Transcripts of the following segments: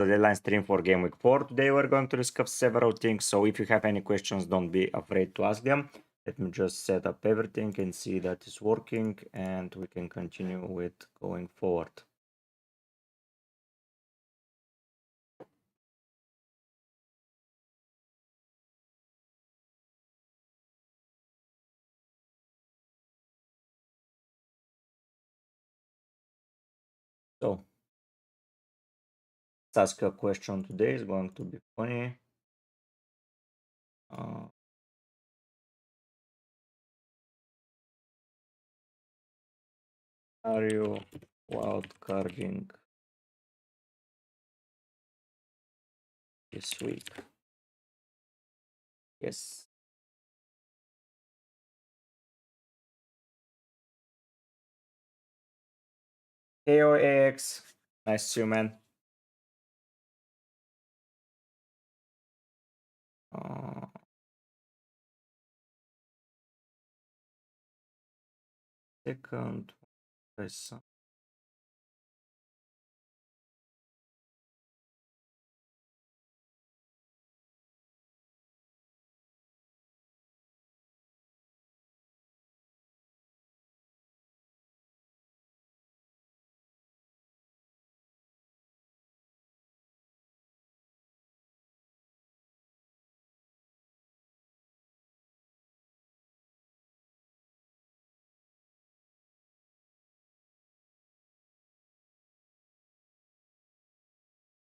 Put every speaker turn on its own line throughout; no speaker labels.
the deadline stream for game week 4. Today we're going to discuss several things, so if you have any questions, don't be afraid to ask them. Let me just set up everything and see that it's working, and we can continue with going forward. So, let's ask a question today. It's going to be funny. Are you wildcarding this week? Yes. KOAX. Nice to see you, man. Second.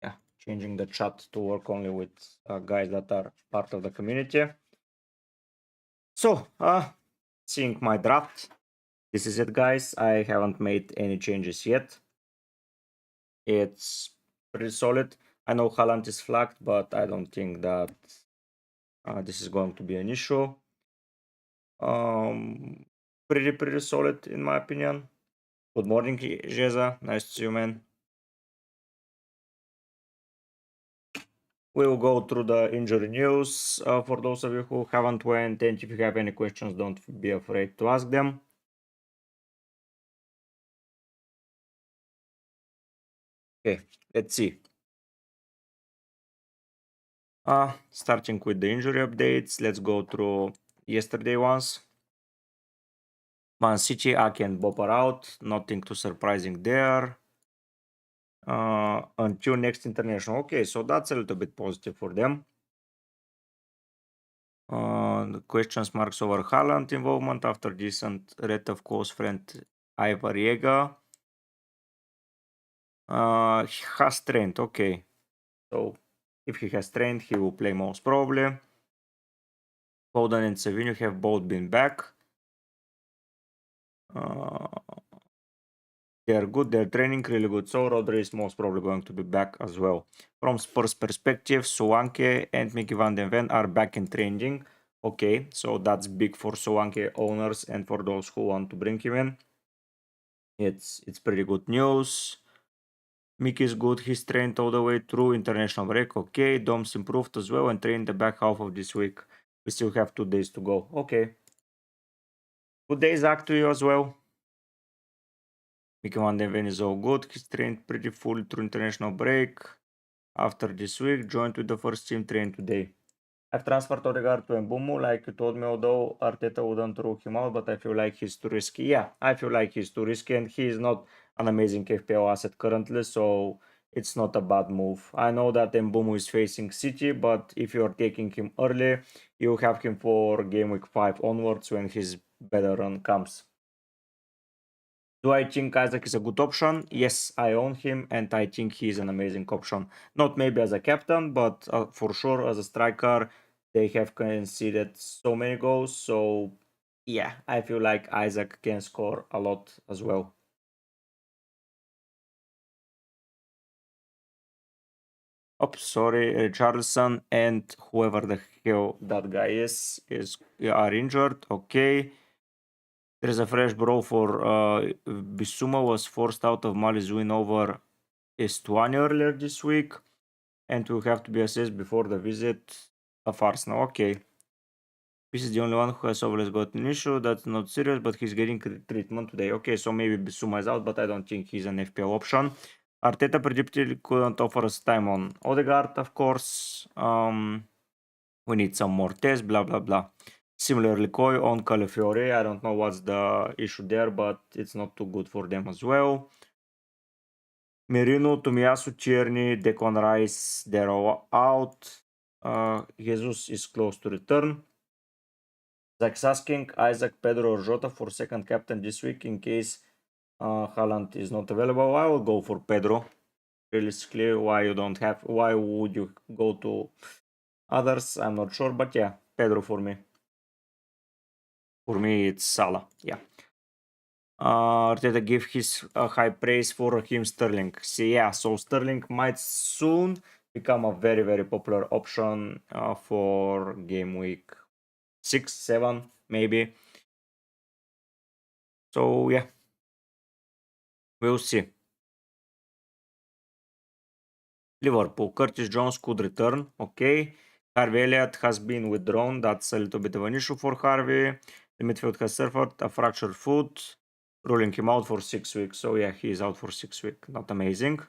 Yeah, changing the chat to work only with guys that are part of the community. So, seeing my draft, this is it, guys. I haven't made any changes yet. It's pretty solid. I know Haaland is flagged, but I don't think that this is going to be an issue. Pretty solid in my opinion. Good morning, Jeza. Nice to see you, man. We will go through the injury news for those of you who haven't went, and if you have any questions, don't be afraid to ask them. Okay, let's see. Starting with the injury updates, let's go through yesterday ones. Man City, Ake and Bob are out. Nothing too surprising there. Until next international. Okay, so that's a little bit positive for them. The questions marks over Haaland involvement after decent rate of close friend Ivar Jega. He has trained, okay. So if he has trained, he will play most probably. Foden and Savinho have both been back. They're good, they're training really good. So Rodri is most probably going to be back as well. From Spurs perspective, Solanke and Mickey van den Ven are back in training. Okay, so that's big for Solanke owners and for those who want to bring him in. It's pretty good news. Mickey is good, he's trained all the way through international break. Okay, Dom's improved as well and trained the back half of this week. We still have 2 days to go. Okay. Good day, Zach, to you as well. Mickey van den Ven is all good. He's trained pretty full through international break. After this week, joined with the first team, trained today. I've transferred Odegaard to Mbumu, like you told me, although Arteta wouldn't throw him out, but I feel like he's too risky. Yeah, I feel like he's too risky, and he is not an amazing FPL asset currently, so it's not a bad move. I know that Mbumu is facing City, but if you're taking him early, you have him for game week 5 onwards when his better run comes. Do I think Isaac is a good option? Yes, I own him, and I think he is an amazing option. Not maybe as a captain, but for sure as a striker. They have conceded so many goals, so yeah, I feel like Isaac can score a lot as well. Oh, sorry, Richarlison and whoever the hell that guy is are injured. Okay. There's a fresh brawl for Bissouma was forced out of Mali's win over Estuani earlier this week, and will have to be assessed before the visit of Arsenal. Okay. This is the only one who has always got an issue. That's not serious, but he's getting treatment today. Okay, so maybe Bissouma is out, but I don't think he's an FPL option. Arteta predictably couldn't offer us time on Odegaard, of course. We need some more tests, blah, blah, blah. Similarly, Koi on Calafiore. I don't know what's the issue there, but it's not too good for them as well. Merino, Tomiyasu, Tierney, Declan Rice, they're all out. Jesus is close to return. Zach's asking Isaac, Pedro, or Jota for second captain this week in case Haaland is not available. I will go for Pedro. Realistically, why would you go to others? I'm not sure, but yeah, Pedro for me. For me, it's Salah. Yeah. Arteta give his high praise for Raheem Sterling. So Sterling might soon become a very, very popular option for game week 6, 7, maybe. So yeah, we'll see. Liverpool, Curtis Jones could return. Okay. Harvey Elliott has been withdrawn. That's a little bit of an issue for Harvey. The midfield has suffered a fractured foot, ruling him out for 6 weeks. So yeah, he is out for 6 weeks. Not amazing.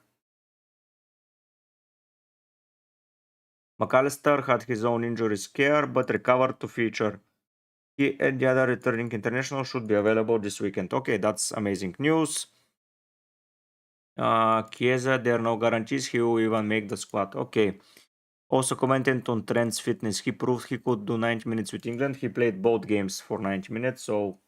McAllister had his own injury scare, but recovered to feature. He and the other returning international should be available this weekend. Okay, that's amazing news. Chiesa, there are no guarantees he will even make the squad. Okay. Also commented on Trent's fitness. He proved he could do 90 minutes with England. He played both games for 90 minutes, so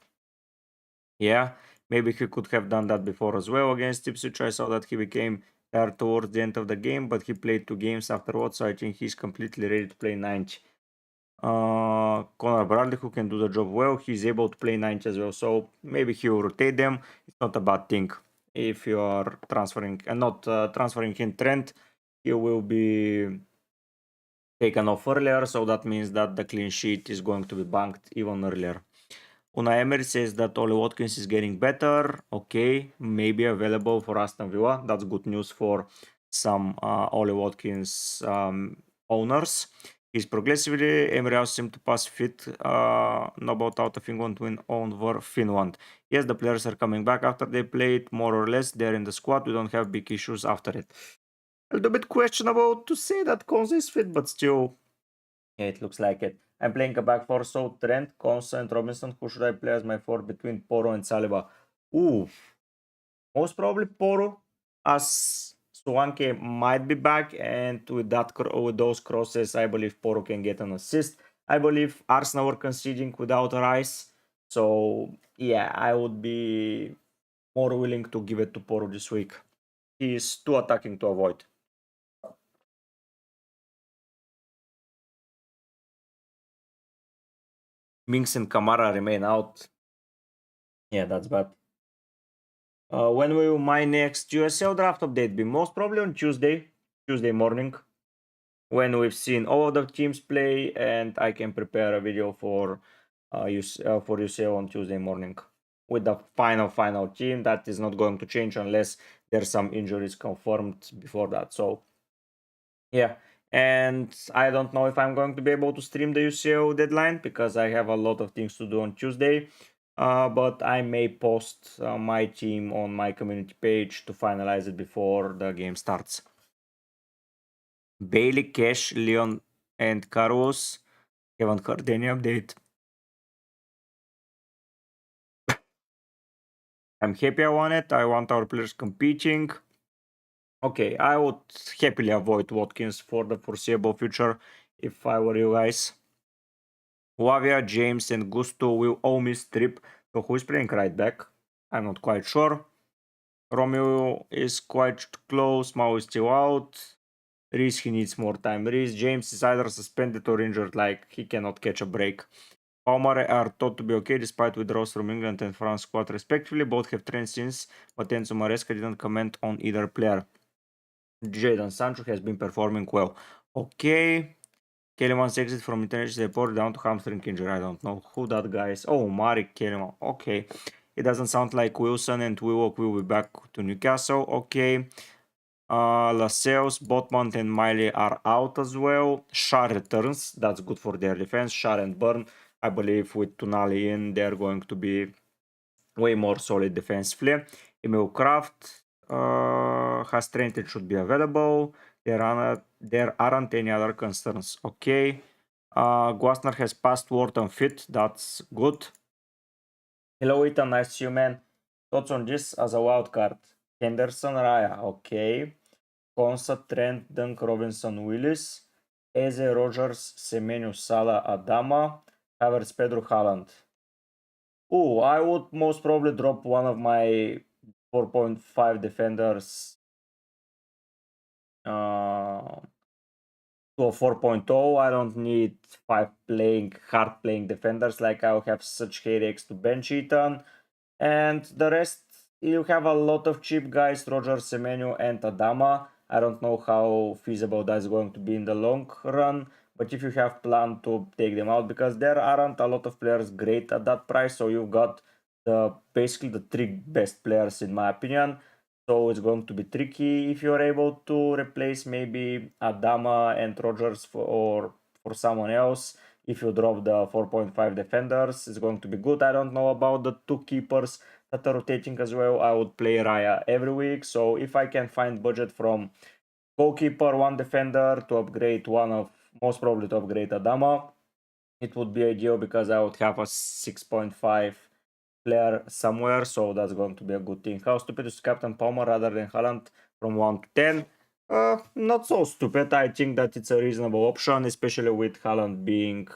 yeah, maybe he could have done that before as well against Ipswich. I saw that he became tired towards the end of the game, but he played 2 games afterwards, so I think he's completely ready to play 90. Conor Bradley, who can do the job well, he's able to play 90 as well, so maybe he will rotate them. It's not a bad thing if you are transferring and not transferring in Trent. He will be taken off earlier, so that means that the clean sheet is going to be banked even earlier. Unai Emery says that Oli Watkins is getting better. Okay, maybe available for Aston Villa. That's good news for some Oli Watkins owners. He's progressively. Emery also seemed to pass fit. No doubt out of England win over Finland. Yes, the players are coming back after they played, more or less. They're in the squad. We don't have big issues after it. A little bit questionable to say that Konza is fit, but still, yeah, it looks like it. I'm playing a back four, so Trent, Konsa, and Robinson. Who should I play as my four between Poro and Saliba? Ooh, most probably Poro, as Swanke might be back, and with those crosses, I believe Poro can get an assist. I believe Arsenal were conceding without Rice, so yeah, I would be more willing to give it to Poro this week. He is too attacking to avoid. Minks and Kamara remain out. Yeah, that's bad. When will my next USL draft update be? Most probably on Tuesday morning, when we've seen all of the teams play, and I can prepare a video for UCL on Tuesday morning with the final team. That is not going to change unless there's some injuries confirmed before that. So yeah, and I don't know if I'm going to be able to stream the UCL deadline because I have a lot of things to do on Tuesday. But I may post my team on my community page to finalize it before the game starts. Bailey, Cash, Leon, and Carlos haven't heard any update. I'm happy I won it. I want our players competing. Okay, I would happily avoid Watkins for the foreseeable future if I were you guys. Lavia, James, and Gusto will all miss trip. So who is playing right back? I'm not quite sure. Romeo is quite close. Mao is still out. Reese, he needs more time. Reese, James is either suspended or injured, like he cannot catch a break. Palmare are thought to be okay despite withdrawals from England and France squad respectively. Both have trained since, but Enzo Maresca didn't comment on either player. Jadon Sancho has been performing well. Okay. Kellyman's exit from international airport down to hamstring injury. I don't know who that guy is. Oh, Marek Kellyman. Okay. It doesn't sound like Wilson and Willock will be back to Newcastle. Okay. Lascelles, Botman, and Miley are out as well. Shah returns. That's good for their defense. Shah and Burn. I believe with Tonali in, they're going to be way more solid defensively. Emil Kraft. has trained, it should be available. There aren't any other concerns. Okay. Guasner has passed Wharton fit. That's good. Hello, Ethan. Nice to see you, man. Thoughts on this as a wild card? Henderson, Raya. Okay. Konsa, Trent, Dunk, Robinson, Willis. Eze, Rogers, Semenyo, Salah, Adama. Havertz, Pedro, Haaland. Oh, I would most probably drop one of my 4.5 defenders to a 4.0. I don't need hard playing defenders. Like I'll have such headaches to bench Ethan. And the rest, you have a lot of cheap guys, Roger, Semenyo, and Adama. I don't know how feasible that's going to be in the long run, but if you have plan to take them out, because there aren't a lot of players great at that price, so you've got basically the three best players in my opinion. So it's going to be tricky if you're able to replace maybe Adama and Rogers or for someone else. If you drop the 4.5 defenders, it's going to be good. I don't know about the two keepers that are rotating as well. I would play Raya every week. So if I can find budget from goalkeeper, one defender to upgrade one of, most probably to upgrade Adama, it would be ideal because I would have a 6.5 player somewhere, so that's going to be a good thing. How stupid is Captain Palmer rather than Haaland from 1 to 10? Not so stupid. I think that it's a reasonable option, especially with Haaland being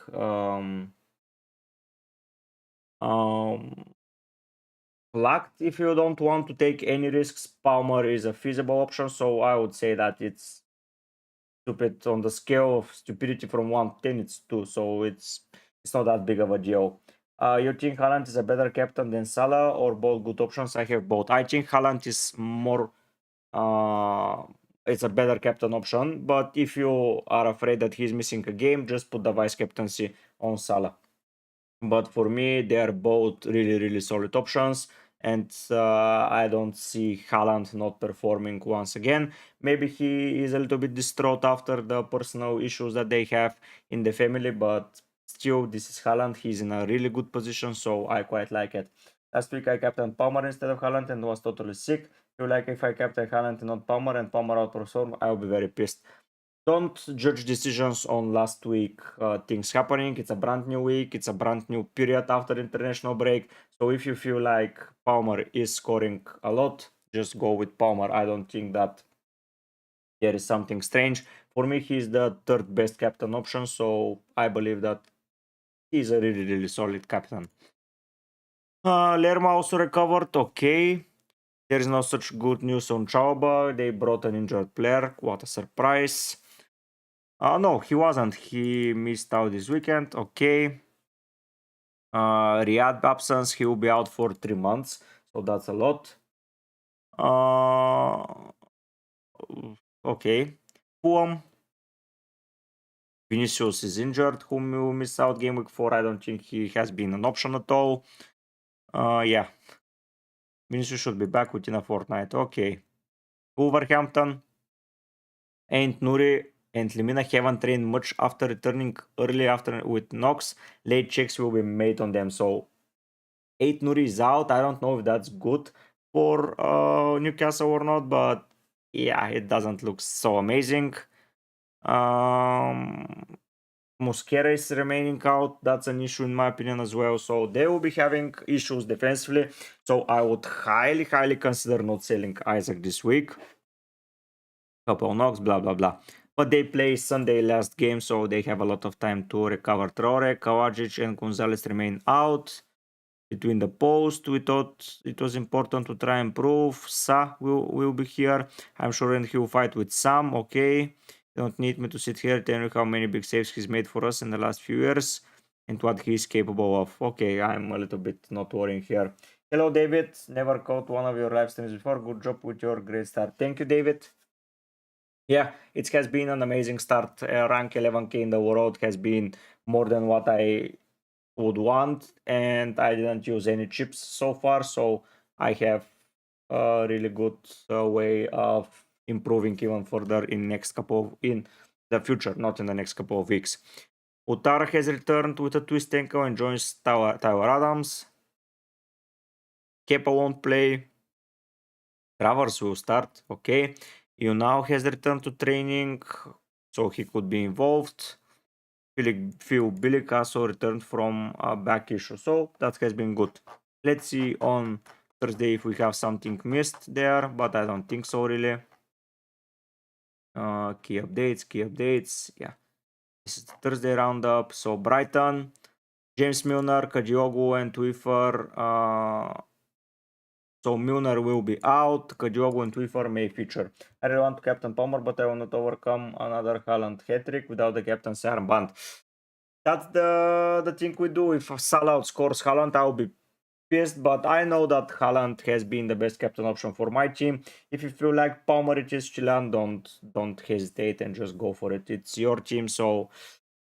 locked. If you don't want to take any risks, Palmer is a feasible option, so I would say that it's stupid on the scale of stupidity from 1 to 10, it's 2, so it's not that big of a deal. You think Haaland is a better captain than Salah or both good options? I have both. I think Haaland is more it's a better captain option, but if you are afraid that he's missing a game, just put the vice captaincy on Salah. But for me, they are both really solid options, and I don't see Haaland not performing once again. Maybe he is a little bit distraught after the personal issues that they have in the family, but still, this is Haaland. He's in a really good position, so I quite like it. Last week I captained Palmer instead of Haaland and was totally sick. Feel like if I captain Haaland and not Palmer and Palmer outperform, I'll be very pissed. Don't judge decisions on last week things happening. It's a brand new week. It's a brand new period after international break. So if you feel like Palmer is scoring a lot, just go with Palmer. I don't think that there is something strange. For me, he's the third best captain option. So I believe that he's a really solid captain. Lerma also recovered. Okay. There is no such good news on Chauba. They brought an injured player. What a surprise. No, he wasn't. He missed out this weekend. Okay. Riyadh absence. He will be out for 3 months. So that's a lot. Okay. Fulham. Vinicius is injured. Whom will miss out game week 4. I don't think he has been an option at all. Yeah. Vinicius should be back within a fortnight. Okay. Wolverhampton. And Nuri and Lemina haven't trained much after returning early after with Knox. Late checks will be made on them. So 8 Nuri is out. I don't know if that's good for Newcastle or not, but yeah, it doesn't look so amazing. Mosquera is remaining out. That's an issue in my opinion as well. So they will be having issues defensively. So I would highly consider not selling Isaac this week. Couple knocks, blah blah. But they play Sunday last game, so they have a lot of time to recover. Traore, Kawajic, and Gonzalez remain out. Between the post, we thought it was important to try and prove. Sa will be here. I'm sure and he will fight with Sam. Okay. You don't need me to sit here telling you how many big saves he's made for us in the last few years and what he's capable of. Okay, I'm a little bit not worrying here. Hello, David. Never caught one of your live streams before. Good job with your great start. Thank you, David. Yeah, it has been an amazing start. Rank 11k in the world has been more than what I would want, and I didn't use any chips so far, so I have a really good way of improving even further in the future, not in the next couple of weeks. Utara has returned with a twist ankle and joins Tyler Adams. Kepa won't play. Travers will start. Okay. You now has returned to training, so he could be involved. Phil Bilic also returned from a back issue, so that has been good. Let's see on Thursday if we have something missed there, but I don't think so really. Key updates. Yeah, this is the Thursday roundup. So Brighton, James Milner, Kajiogu, and Twiffer. So Milner will be out. Kajiogu and Twiffer may feature. I really want to captain Palmer, but I will not overcome another Haaland hat-trick without the captain's armband. That's the thing we do. If Salah outscores Haaland, I'll be pissed, but I know that Haaland has been the best captain option for my team. If you feel like Palmer is Chilean, don't hesitate and just go for it. It's your team, so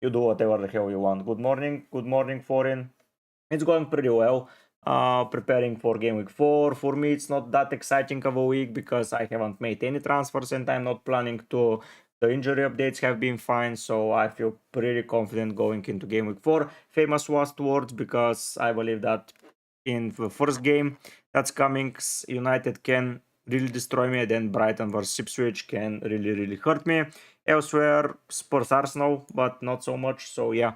you do whatever the hell you want. Good morning, foreign. It's going pretty well. Preparing for game week 4. For me, it's not that exciting of a week because I haven't made any transfers and I'm not planning to. The injury updates have been fine, so I feel pretty confident going into game week 4. Famous last words because I believe that in the first game that's coming, United can really destroy me, and then Brighton versus Ipswich can really hurt me. Elsewhere, Spurs Arsenal, but not so much. So yeah,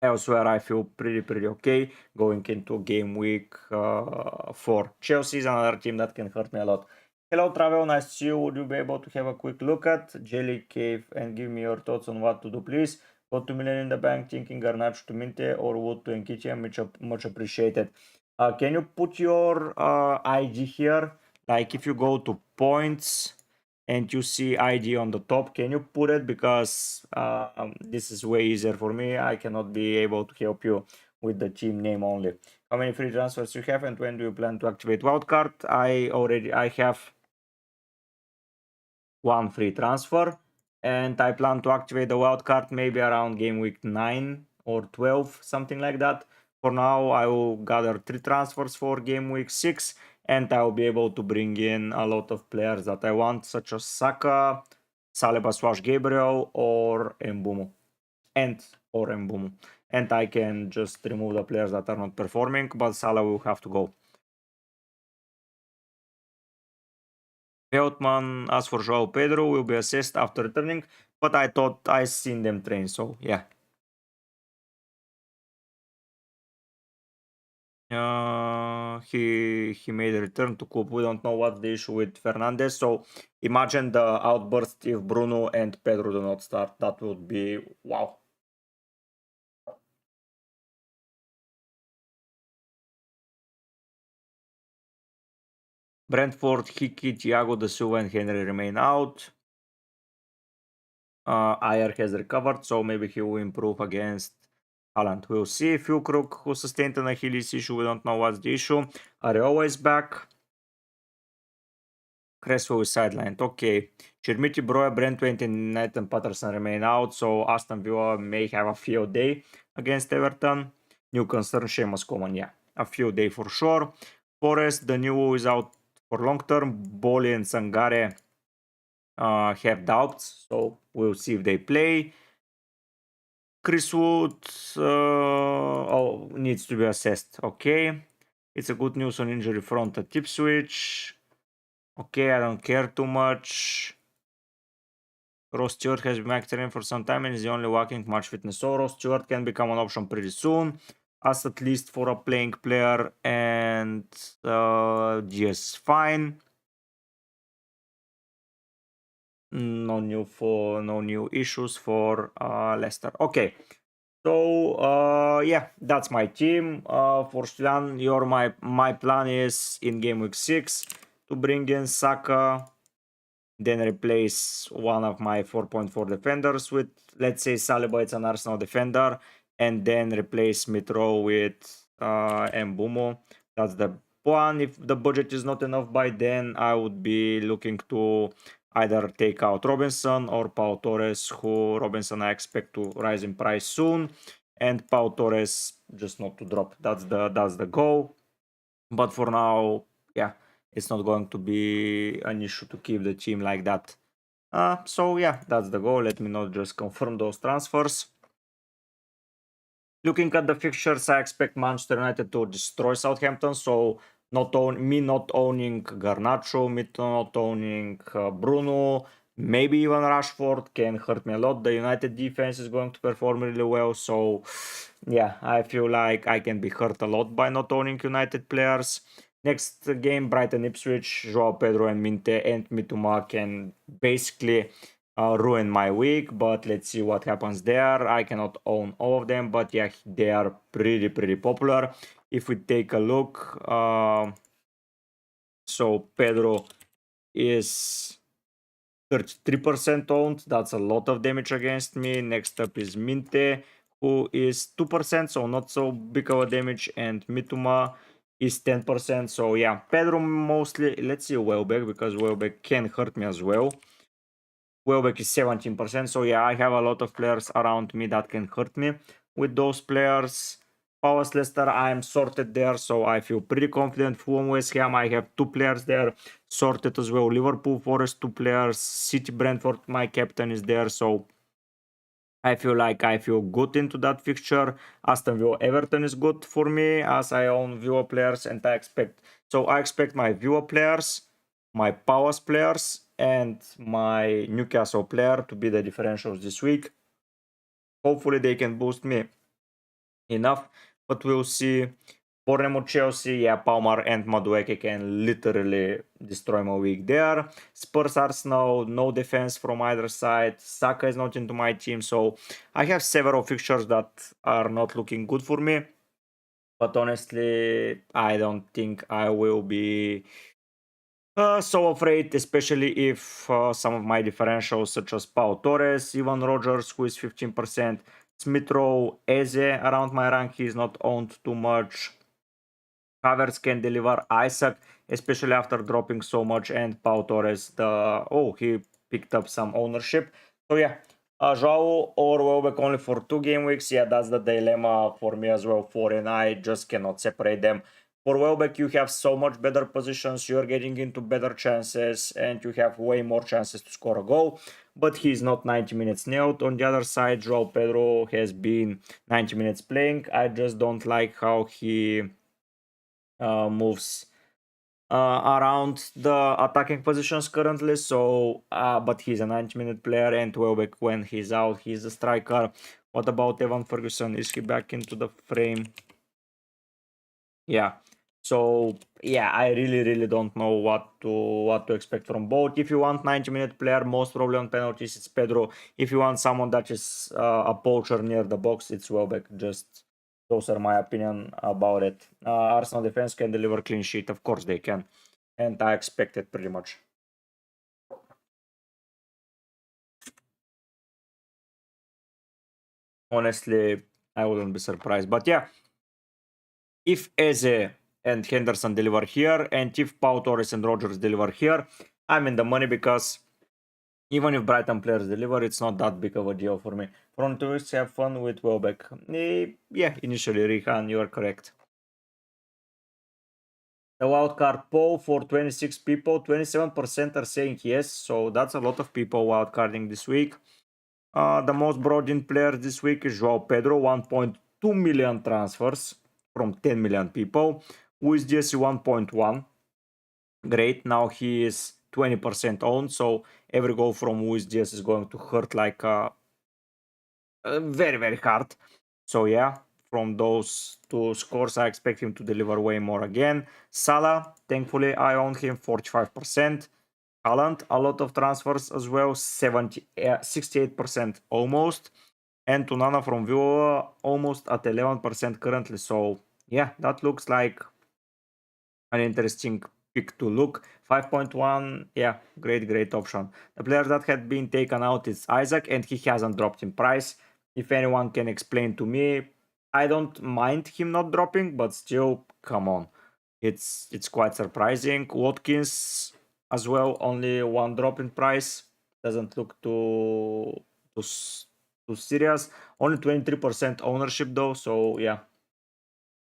elsewhere I feel pretty okay going into game week 4. Chelsea is another team that can hurt me a lot. Hello Travel, nice to see you. Would you be able to have a quick look at Jelly Cave and give me your thoughts on what to do, please? Got 2 million in the bank, thinking Garnacho to Minte or Wood to Nketiah, much appreciated. Can you put your IG here? Like if you go to points and you see ID on the top, can you put it? Because this is way easier for me. I cannot be able to help you with the team name only. How many free transfers you have and when do you plan to activate wildcard? I have one free transfer and I plan to activate the wildcard maybe around game week 9 or 12, something like that. For now, I will gather 3 transfers for game week 6 and I will be able to bring in a lot of players that I want, such as Saka, Saliba / Gabriel, or Mbumo. And I can just remove the players that are not performing, but Salah will have to go. Veltman asked for Joao Pedro, will be assessed after returning, but I thought I seen them train, so yeah. He made a return to Coop. We don't know what's the issue with Fernandez, so imagine the outburst if Bruno and Pedro do not start. That would be wow. Brentford, Hickey, Thiago da Silva, and Henry remain out. Ayer has recovered, so maybe he will improve against Haaland. We'll see. Fulkrug, who sustained an Achilles issue, we don't know what's the issue. Areola is back. Cresswell is sidelined. Okay. Chermiti, Broja, Brentwaite, and Nathan Patterson remain out, so Aston Villa may have a field day against Everton. New concern, Seamus Coman, yeah. A field day for sure. Forest, the new is out for long term. Boli and Sangare have doubts, so we'll see if they play. Chris Wood needs to be assessed. Okay. It's a good news on injury front at Ipswich. Okay, I don't care too much. Ross Stewart has been active for some time and is the only walking match fitness. So Ross Stewart can become an option pretty soon, as at least for a playing player, and yes, fine. No new issues for Leicester. Okay. So yeah, that's my team. For Slan, my plan is in game week 6 to bring in Saka, then replace one of my 4.4 defenders with, let's say, Saliba, it's an Arsenal defender, and then replace Mitro with Mbumo. That's the plan. If the budget is not enough by then, I would be looking to either take out Robinson or Pau Torres, who Robinson I expect to rise in price soon, and Pau Torres just not to drop. That's the goal. But for now, yeah, it's not going to be an issue to keep the team like that. So yeah, that's the goal. Let me not just confirm those transfers. Looking at the fixtures, I expect Manchester United to destroy Southampton, so not owning Garnacho, me not owning Bruno, maybe even Rashford can hurt me a lot. The United defense is going to perform really well, so yeah, I feel like I can be hurt a lot by not owning United players. Next game, Brighton Ipswich, Joao Pedro and Minte and Mitoma can basically ruin my week, but let's see what happens there. I cannot own all of them, but yeah, they are pretty popular. If we take a look, so Pedro is 33% owned. That's a lot of damage against me. Next up is Minte, who is 2%, so not so big of a damage, and Mituma is 10%. So yeah, Pedro mostly. Let's see Welbeck, because Welbeck can hurt me as well. Welbeck is 17%, so yeah, I have a lot of players around me that can hurt me. With those players, Palace Leicester, I am sorted there, so I feel pretty confident. Fulham West Ham, I have 2 players there, sorted as well. Liverpool Forest, 2 players. City Brentford, my captain is there, so I feel like I feel good into that fixture. Aston Villa Everton is good for me, as I own Villa players, and I expect my Villa players, my Palace players, and my Newcastle player to be the differentials this week. Hopefully they can boost me enough, but we'll see. Bournemouth Chelsea, yeah, Palmer and Madueke can literally destroy my week there. Spurs Arsenal, no defense from either side. Saka is not into my team, so I have several fixtures that are not looking good for me. But honestly, I don't think I will be so afraid, especially if some of my differentials, such as Pau Torres, Ivan Rogers, who is 15%, Smith Rowe, Eze around my rank, he's not owned too much. Havertz can deliver, Isaac, especially after dropping so much, and Pau Torres, he picked up some ownership. So yeah, Joao or Welbeck only for 2 game weeks. Yeah, that's the dilemma for me as well. And I just cannot separate them. For Welbeck, you have so much better positions, you're getting into better chances, and you have way more chances to score a goal. But he's not 90 minutes nailed. On the other side, Joao Pedro has been 90 minutes playing. I just don't like how he moves around the attacking positions currently. So, but he's a 90-minute player, and Welbeck, when he's out, he's a striker. What about Evan Ferguson? Is he back into the frame? Yeah. So yeah, I really don't know what to expect from both. If you want 90-minute player, most probably on penalties, it's Pedro. If you want someone that is a poacher near the box, it's Welbeck. Just those are my opinion about it. Arsenal defense can deliver clean sheet, of course they can, and I expect it pretty much. Honestly, I wouldn't be surprised. But yeah, if Eze and Henderson deliver here, and if Pau Torres and Rogers deliver here, I'm in the money, because even if Brighton players deliver, it's not that big of a deal for me. Front two weeks, have fun with Welbeck. Yeah, initially, Rihan, you are correct. The wildcard poll for 26 people, 27% are saying yes, so that's a lot of people wildcarding this week. The most brought in player this week is Joao Pedro, 1.2 million transfers from 10 million people. With Jesse 1.1. Great, now he is 20% owned, so every goal from Luis Diaz is going to hurt like very hard. So yeah, from those 2 scores, I expect him to deliver way more again. Salah, thankfully, I own him 45%. Haaland, a lot of transfers as well, 68% almost. And Tunana from Villa, almost at 11% currently. So yeah, that looks like an interesting pick to look. 5.1, yeah, great option. The player that had been taken out is Isaac, and he hasn't dropped in price. If anyone can explain to me, I don't mind him not dropping, but still, come on. It's quite surprising. Watkins as well, only 1 drop in price. Doesn't look too serious. Only 23% ownership though, so yeah.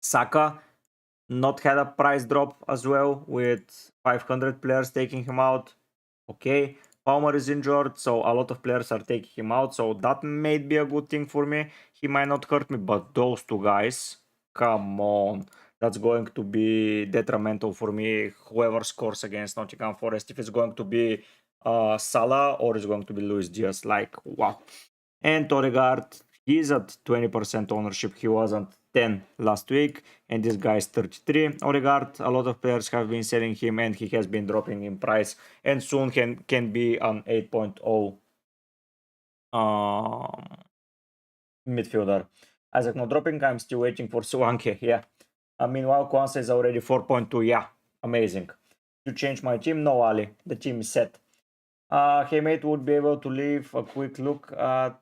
Saka not had a price drop as well, with 500 players taking him out. Okay, Palmer is injured, so a lot of players are taking him out, so that may be a good thing for me. He might not hurt me, but those 2 guys, come on. that's going to be detrimental for me. Whoever scores against Nottingham Forest, if it's going to be Salah or it's going to be Luis Diaz, like wow. And Odegaard, he's at 20% ownership. He wasn't 10 last week, and this guy is 33. Odegaard, a lot of players have been selling him, and he has been dropping in price, and soon can be an 8.0 midfielder. Isaac not dropping. I'm still waiting for Suanke. Yeah. Meanwhile, Kwanzaa is already 4.2. Yeah, amazing. To change my team? No, Ali. The team is set. Hey, mate, would be able to leave a quick look at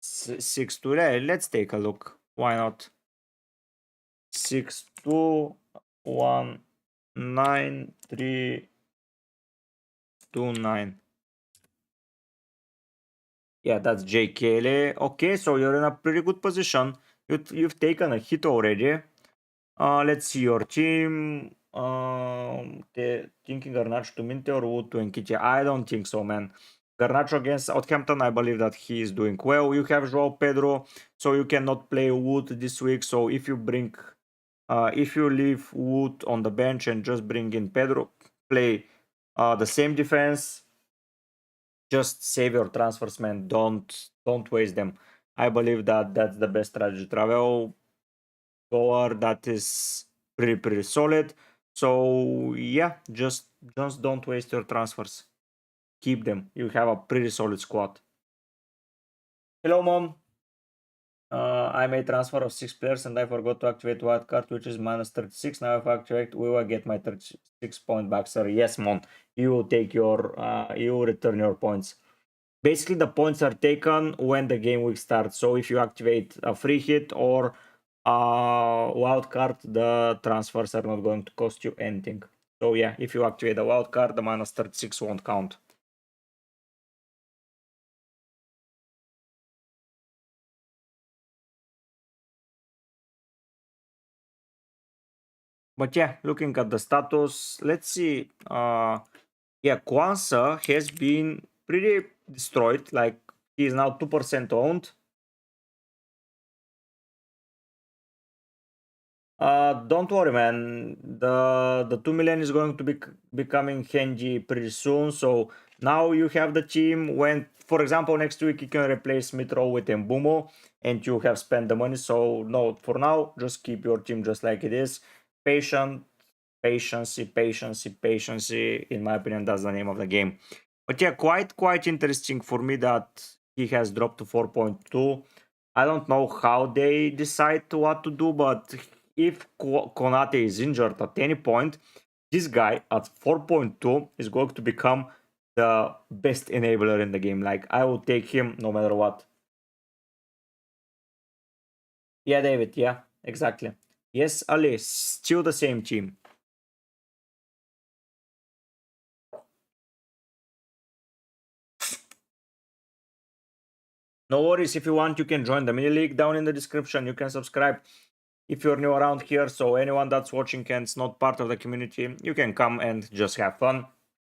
6-2. Let's take a look. Why not? 6-2-1-9-3-2-9. Yeah, that's JKL. Okay, so you're in a pretty good position. You've taken a hit already. Let's see your team. Thinking Garnacho to Minte or Wood to Nketiah? I don't think so, man. Garnacho against Southampton, I believe that he is doing well. You have Joao Pedro, so you cannot play Wood this week. So if you leave Wood on the bench and just bring in Pedro, play the same defense. Just save your transfers, man. Don't waste them. I believe that that's the best strategy. Travel goer that is pretty solid. So yeah, just don't waste your transfers. Keep them. You have a pretty solid squad. Hello, mom. I made transfer of 6 players and I forgot to activate wild card, which is minus 36. Now if I activate, we will get my 36 point back. Sorry, yes, mom. You will take your you will return your points. Basically, the points are taken when the game week starts. So if you activate a free hit or a wild card, the transfers are not going to cost you anything. So yeah, if you activate a wild card, the minus 36 won't count. But yeah, looking at the status, let's see. Yeah, Kwanzaa has been pretty destroyed. Like, he is now 2% owned. Don't worry, man. The 2 million is going to be becoming handy pretty soon. So now you have the team. When, for example, next week you can replace Mitro with Mbumo, and you have spent the money. So no, for now, just keep your team just like it is. Patience. In my opinion, that's the name of the game. But yeah, quite interesting for me that he has dropped to 4.2. I don't know how they decide what to do, but if Konate is injured at any point, this guy at 4.2 is going to become the best enabler in the game. Like, I will take him no matter what. Yeah, David, yeah, exactly. Yes, Ali, still the same team. No worries, if you want, you can join the mini league down in the description. You can subscribe if you're new around here. So anyone that's watching and is not part of the community, you can come and just have fun.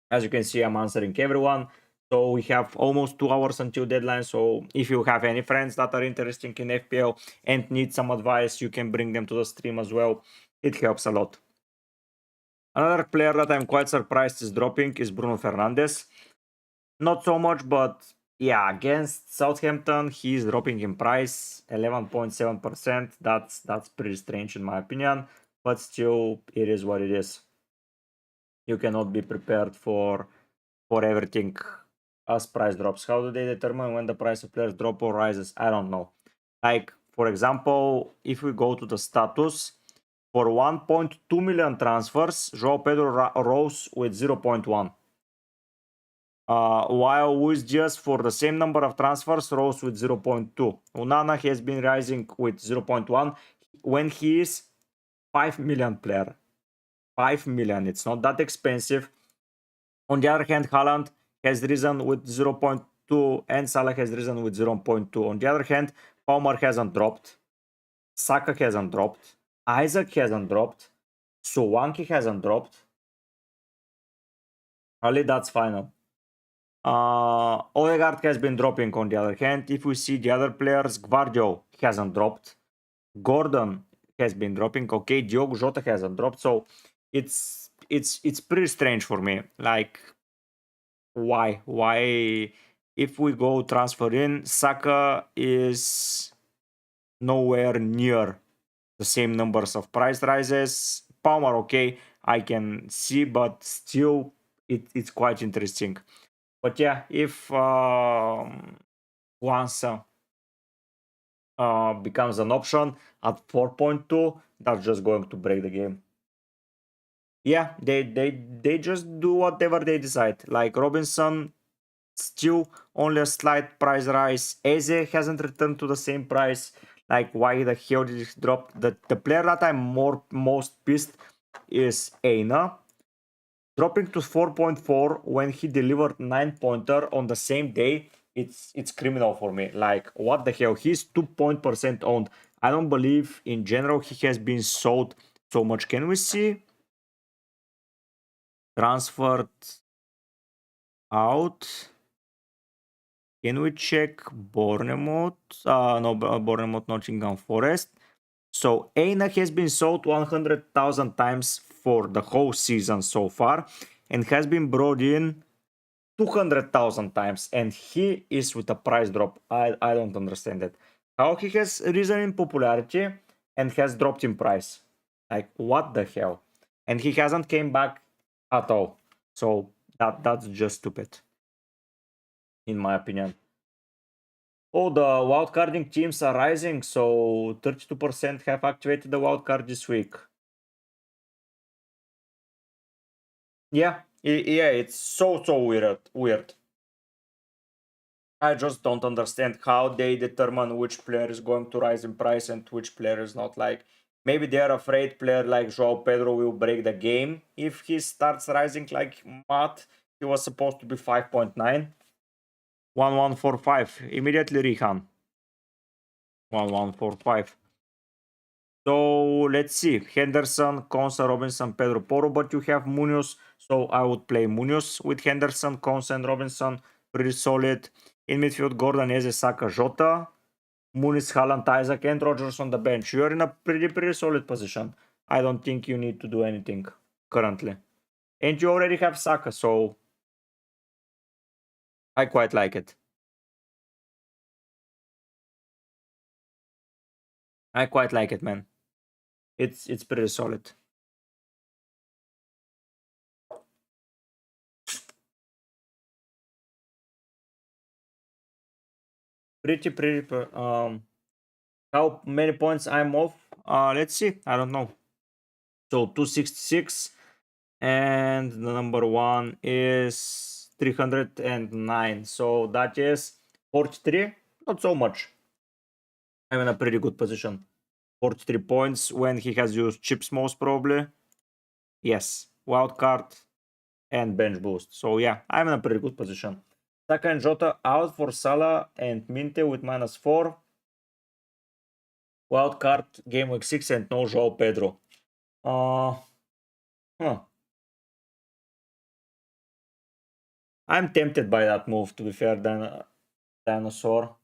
As you can see, I'm answering everyone. So we have almost 2 hours until deadline. So if you have any friends that are interested in FPL and need some advice, you can bring them to the stream as well. It helps a lot. Another player that I'm quite surprised is dropping is Bruno Fernandes. Not so much, but yeah, against Southampton, he's dropping in price 11.7%. That's pretty strange in my opinion, but still, it is what it is. You cannot be prepared for everything as price drops. How do they determine when the price of players drop or rises? I don't know. Like, for example, if we go to the status, for 1.2 million transfers, Joao Pedro rose with 0.1. While Luis Diaz for the same number of transfers rose with 0.2. Onana has been rising with 0.1 when he is 5 million player. 5 million, it's not that expensive. On the other hand, Haaland has risen with 0.2 and Salah has risen with 0.2. On the other hand, Palmer hasn't dropped. Saka hasn't dropped. Isaac hasn't dropped. Solanke hasn't dropped. Only that's final. Odegaard has been dropping on the other hand. If we see the other players, Gvardio hasn't dropped. Gordon has been dropping. Okay, Diogo Jota hasn't dropped, so it's pretty strange for me. Like, why if we go transfer in, Saka is nowhere near the same numbers of price rises. Palmer, okay, I can see, but still it's quite interesting. But yeah, if Kwanzaa becomes an option at 4.2, that's just going to break the game. Yeah, they just do whatever they decide. Like Robinson, still only a slight price rise. Eze hasn't returned to the same price. Like, why the hell did it drop? The player that I'm most pissed is Aina, dropping to 4.4 when he delivered 9-pointer on the same day. It's criminal for me. Like, what the hell? He's 2% owned. I don't believe in general he has been sold so much. Can we see transferred out? Can we check Bournemouth? No, Bournemouth, Nottingham Forest. So Aina has been sold 100,000 times for the whole season so far, and has been brought in 200,000 times, and he is with a price drop. I don't understand that. How he has risen in popularity and has dropped in price? Like, what the hell? And he hasn't came back at all. So that's just stupid, in my opinion. Oh, the wildcarding teams are rising, so 32% have activated the wildcard this week. Yeah, yeah, it's so weird. I just don't understand how they determine which player is going to rise in price and which player is not. Like, maybe they are afraid player like Joao Pedro will break the game if he starts rising like Matt. He was supposed to be 5.9. 1145. Immediately Rihan. 1145. So let's see. Henderson, Konsa, Robinson, Pedro Porro, but you have Munoz. So I would play Munoz with Henderson, Konsa, and Robinson. Pretty solid. In midfield, Gordon, Eze, Saka, Jota. Muniz, Haaland, Isaac, and Rogers on the bench. You're in a pretty solid position. I don't think you need to do anything currently. And you already have Saka, so I quite like it. I quite like it, man. It's pretty solid. Pretty how many points I'm off? Let's see. I don't know. So 266, and the number one is 309. So that is 43. Not so much. I'm in a pretty good position. 43 points when he has used chips most probably. Yes, wildcard and bench boost. So yeah, I'm in a pretty good position. Saka and Jota out for Salah and Minte with -4. Wildcard game week 6 and no Joao Pedro. Huh. I'm tempted by that move, to be fair, Dinosaur.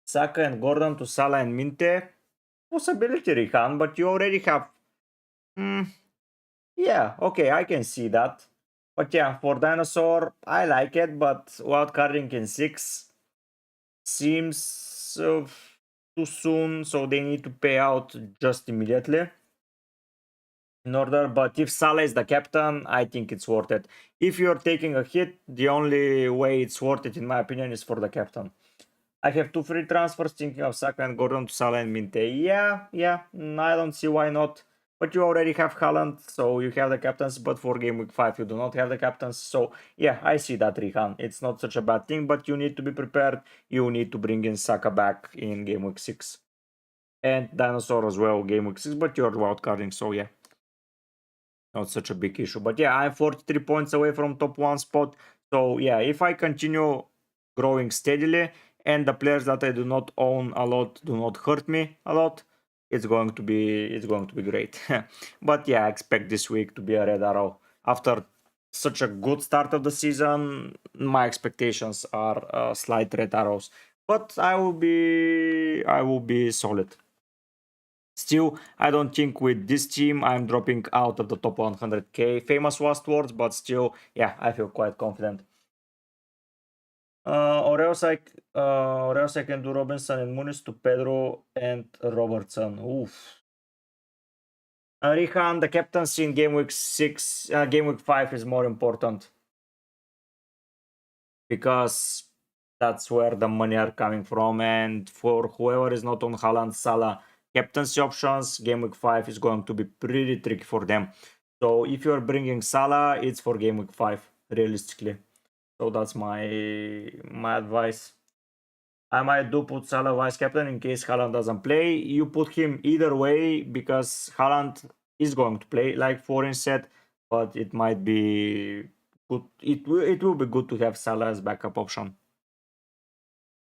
Saka and Gordon to Salah and Minte. Possibility, Rihan, but you already have... yeah, okay, I can see that. But yeah, for Dinosaur, I like it, but wildcarding in 6 seems too soon, so they need to pay out just immediately. In order, but if Salah is the captain, I think it's worth it. If you're taking a hit, the only way it's worth it, in my opinion, is for the captain. I have 2 free transfers, thinking of Saka and Gordon to Salah and Minte. Yeah, I don't see why not. But you already have Haaland, so you have the captains, but for game week 5 you do not have the captains. So yeah, I see that, Rihan. It's not such a bad thing, but you need to be prepared. You need to bring in Saka back in game week 6. And Dinosaur as well, game week 6, but you're wildcarding, so yeah. Not such a big issue. But yeah, I'm 43 points away from top 1 spot. So yeah, if I continue growing steadily and the players that I do not own a lot do not hurt me a lot, it's going to be great. But yeah, I expect this week to be a red arrow. After such a good start of the season, my expectations are slight red arrows. but I will be solid. Still, I don't think with this team I'm dropping out of the top 100k. Famous last words, but still, yeah, I feel quite confident. Or else I can do Robinson and Muniz to Pedro and Robertson. Oof. Rihan, the captaincy in game week 6, game week 5 is more important because that's where the money are coming from. And for whoever is not on Haaland, Salah captaincy options, game week 5 is going to be pretty tricky for them. So if you're bringing Salah, it's for game week 5, realistically. So that's my advice. I might do put Salah vice captain in case Haaland doesn't play. You put him either way because Haaland is going to play, like Foreign said, but it might be good. It will be good to have Salah as backup option.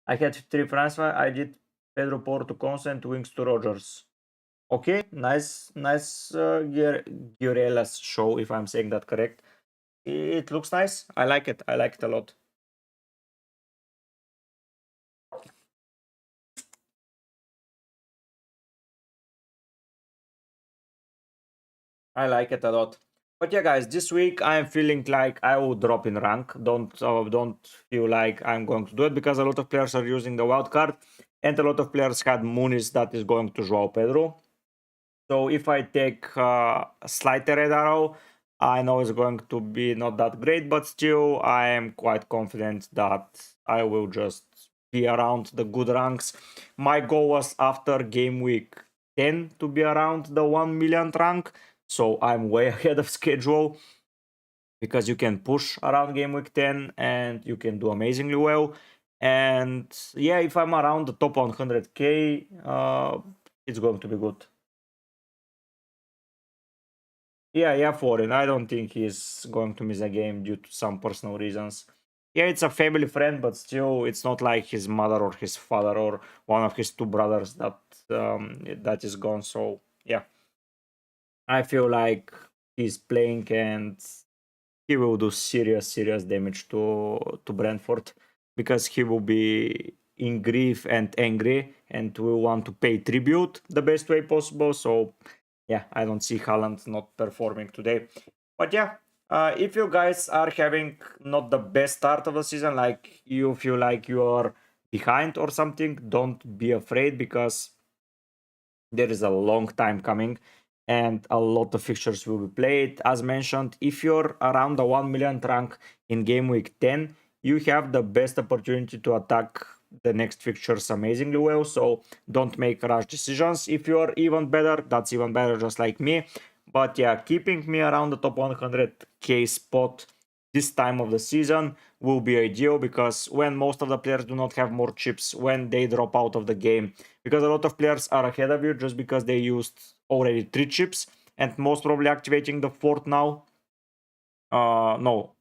I had 3 transfer. I did Pedro Porto consent, Wings to Rogers. Okay, nice Giurelas show, if I'm saying that correct. It looks nice. I like it. I like it a lot. I like it a lot. But yeah, guys, this week I'm feeling like I will drop in rank. Don't feel like I'm going to do it because a lot of players are using the wild card, and a lot of players had Muniz that is going to Joao Pedro. So if I take a slight red arrow, I know it's going to be not that great, but still I am quite confident that I will just be around the good ranks. My goal was after game week 10 to be around the 1 million rank, so I'm way ahead of schedule because you can push around game week 10 and you can do amazingly well. And yeah, if I'm around the top 100k, it's going to be good. Yeah, Foreign. I don't think he's going to miss a game due to some personal reasons. Yeah, it's a family friend, but still, it's not like his mother or his father or one of his two brothers that is gone. So yeah, I feel like he's playing and he will do serious damage to Brentford because he will be in grief and angry and will want to pay tribute the best way possible. So yeah, I don't see Haaland not performing today. But yeah, if you guys are having not the best start of the season, like you feel like you are behind or something, don't be afraid because there is a long time coming and a lot of fixtures will be played. As mentioned, if you're around the 1 million rank in game week 10, you have the best opportunity to attack the next fixtures amazingly well. So don't make rash decisions. If you're even better, that's even better, just like me. But yeah, keeping me around the top 100k spot this time of the season will be ideal because when most of the players do not have more chips, when they drop out of the game, because a lot of players are ahead of you just because they used already 3 chips and most probably activating the 4th now. No.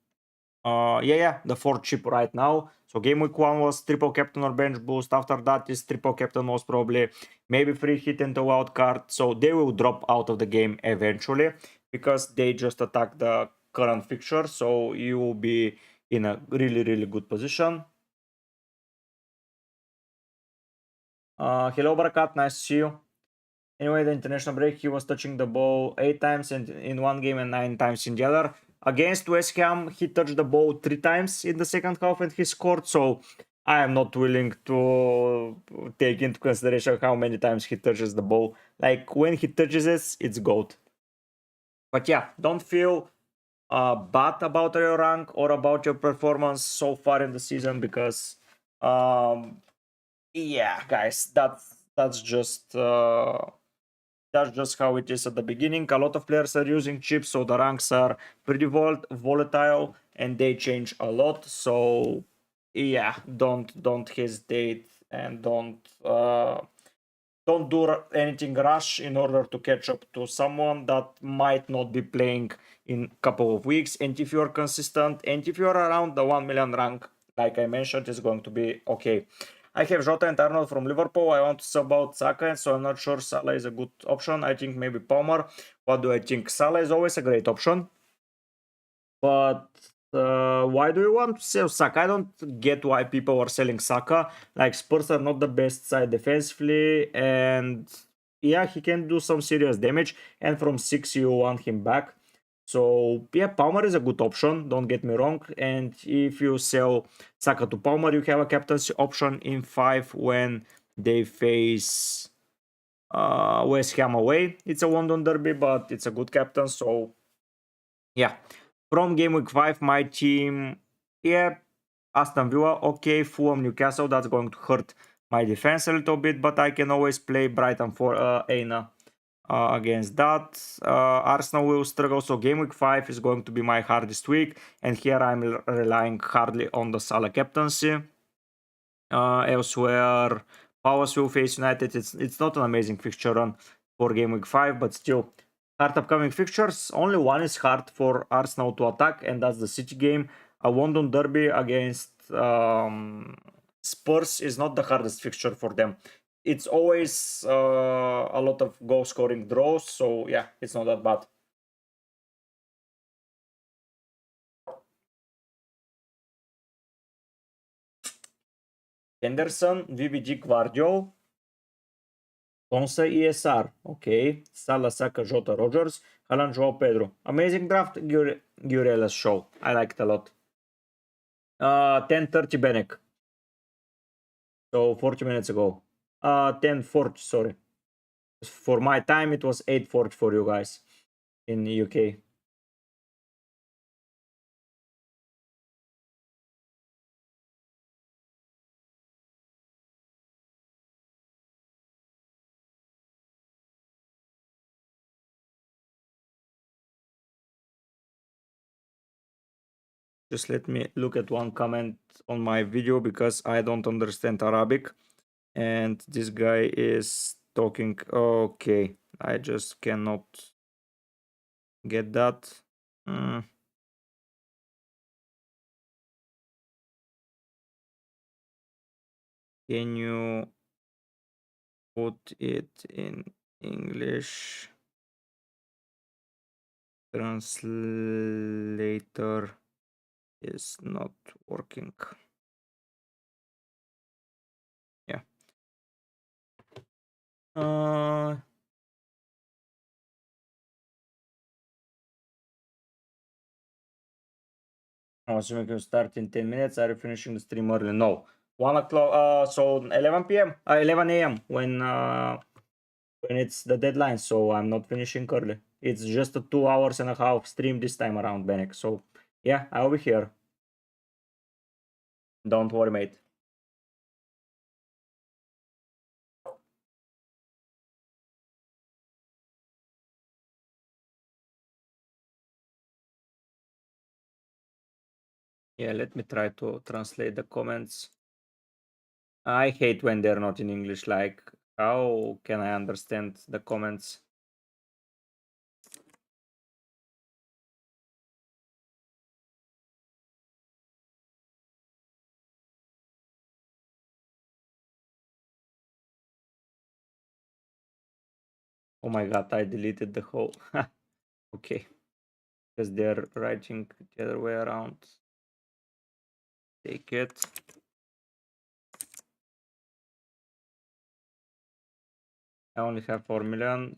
Yeah, the 4th chip right now. So game week 1 was triple captain or bench boost. After that is triple captain most probably. Maybe free hit into wild card. So they will drop out of the game eventually because they just attack the current fixture. So you will be in a really good position. Hello Barakat, nice to see you. Anyway, the international break, he was touching the ball 8 times in one game and 9 times in the other. Against West Ham, he touched the ball 3 times in the second half and he scored. So I am not willing to take into consideration how many times he touches the ball. Like when he touches it, it's gold. But yeah, don't feel bad about your rank or about your performance so far in the season because yeah, guys, that's just that's just how it is at the beginning. A lot of players are using chips, so the ranks are pretty volatile and they change a lot. So yeah, don't hesitate and don't do anything rush in order to catch up to someone that might not be playing in a couple of weeks. And if you're consistent and if you're around the 1 million rank, like I mentioned, it's going to be okay. I have Jota and Arnold from Liverpool. I want to sub out Saka, so I'm not sure Salah is a good option. I think maybe Palmer. What do I think? Salah is always a great option. But why do you want to sell Saka? I don't get why people are selling Saka. Like Spurs are not the best side defensively, and yeah, he can do some serious damage. And from 6, you want him back. So yeah, Palmer is a good option. Don't get me wrong. And if you sell Saka to Palmer, you have a captaincy option in 5 when they face West Ham away. It's a London derby, but it's a good captain. So yeah, from game week 5, my team, yeah, Aston Villa, okay, Fulham, Newcastle, that's going to hurt my defense a little bit, but I can always play Brighton for Aina against that. Arsenal will struggle, so game week 5 is going to be my hardest week, and here I'm relying hardly on the Salah captaincy. Elsewhere, Palace will face United. It's not an amazing fixture run for game week 5, but still hard upcoming fixtures. Only one is hard for Arsenal to attack, and that's the City game. A London derby against Spurs is not the hardest fixture for them. It's always a lot of goal scoring draws, so yeah, it's not that bad. Henderson, VVG Guardiol, Ponce ESR, okay. Salah, Saka, Jota, Rogers, Haaland, Joao Pedro. Amazing draft, Gurella's show. I liked a lot. 10:30 Benek. So 40 minutes ago. 10:40, sorry. For my time, it was 8:40 for you guys in the UK. Just let me look at one comment on my video because I don't understand Arabic. And this guy is talking. Okay, I just cannot get that. Mm. Can you put it in English? Translator is not working. Yeah. I was going to start in 10 minutes. Are you finishing the stream early? No. 1 o'clock. So 11 p.m. 11 a.m. When it's the deadline. So I'm not finishing early. It's just a 2 hours and a half stream this time around, Benek. So yeah, I'll be here. Don't worry, mate. Yeah, let me try to translate the comments. I hate when they're not in English. Like, how can I understand the comments? Oh my god, I deleted the whole. Okay, because they're writing the other way around. Take it. I only have 4 million.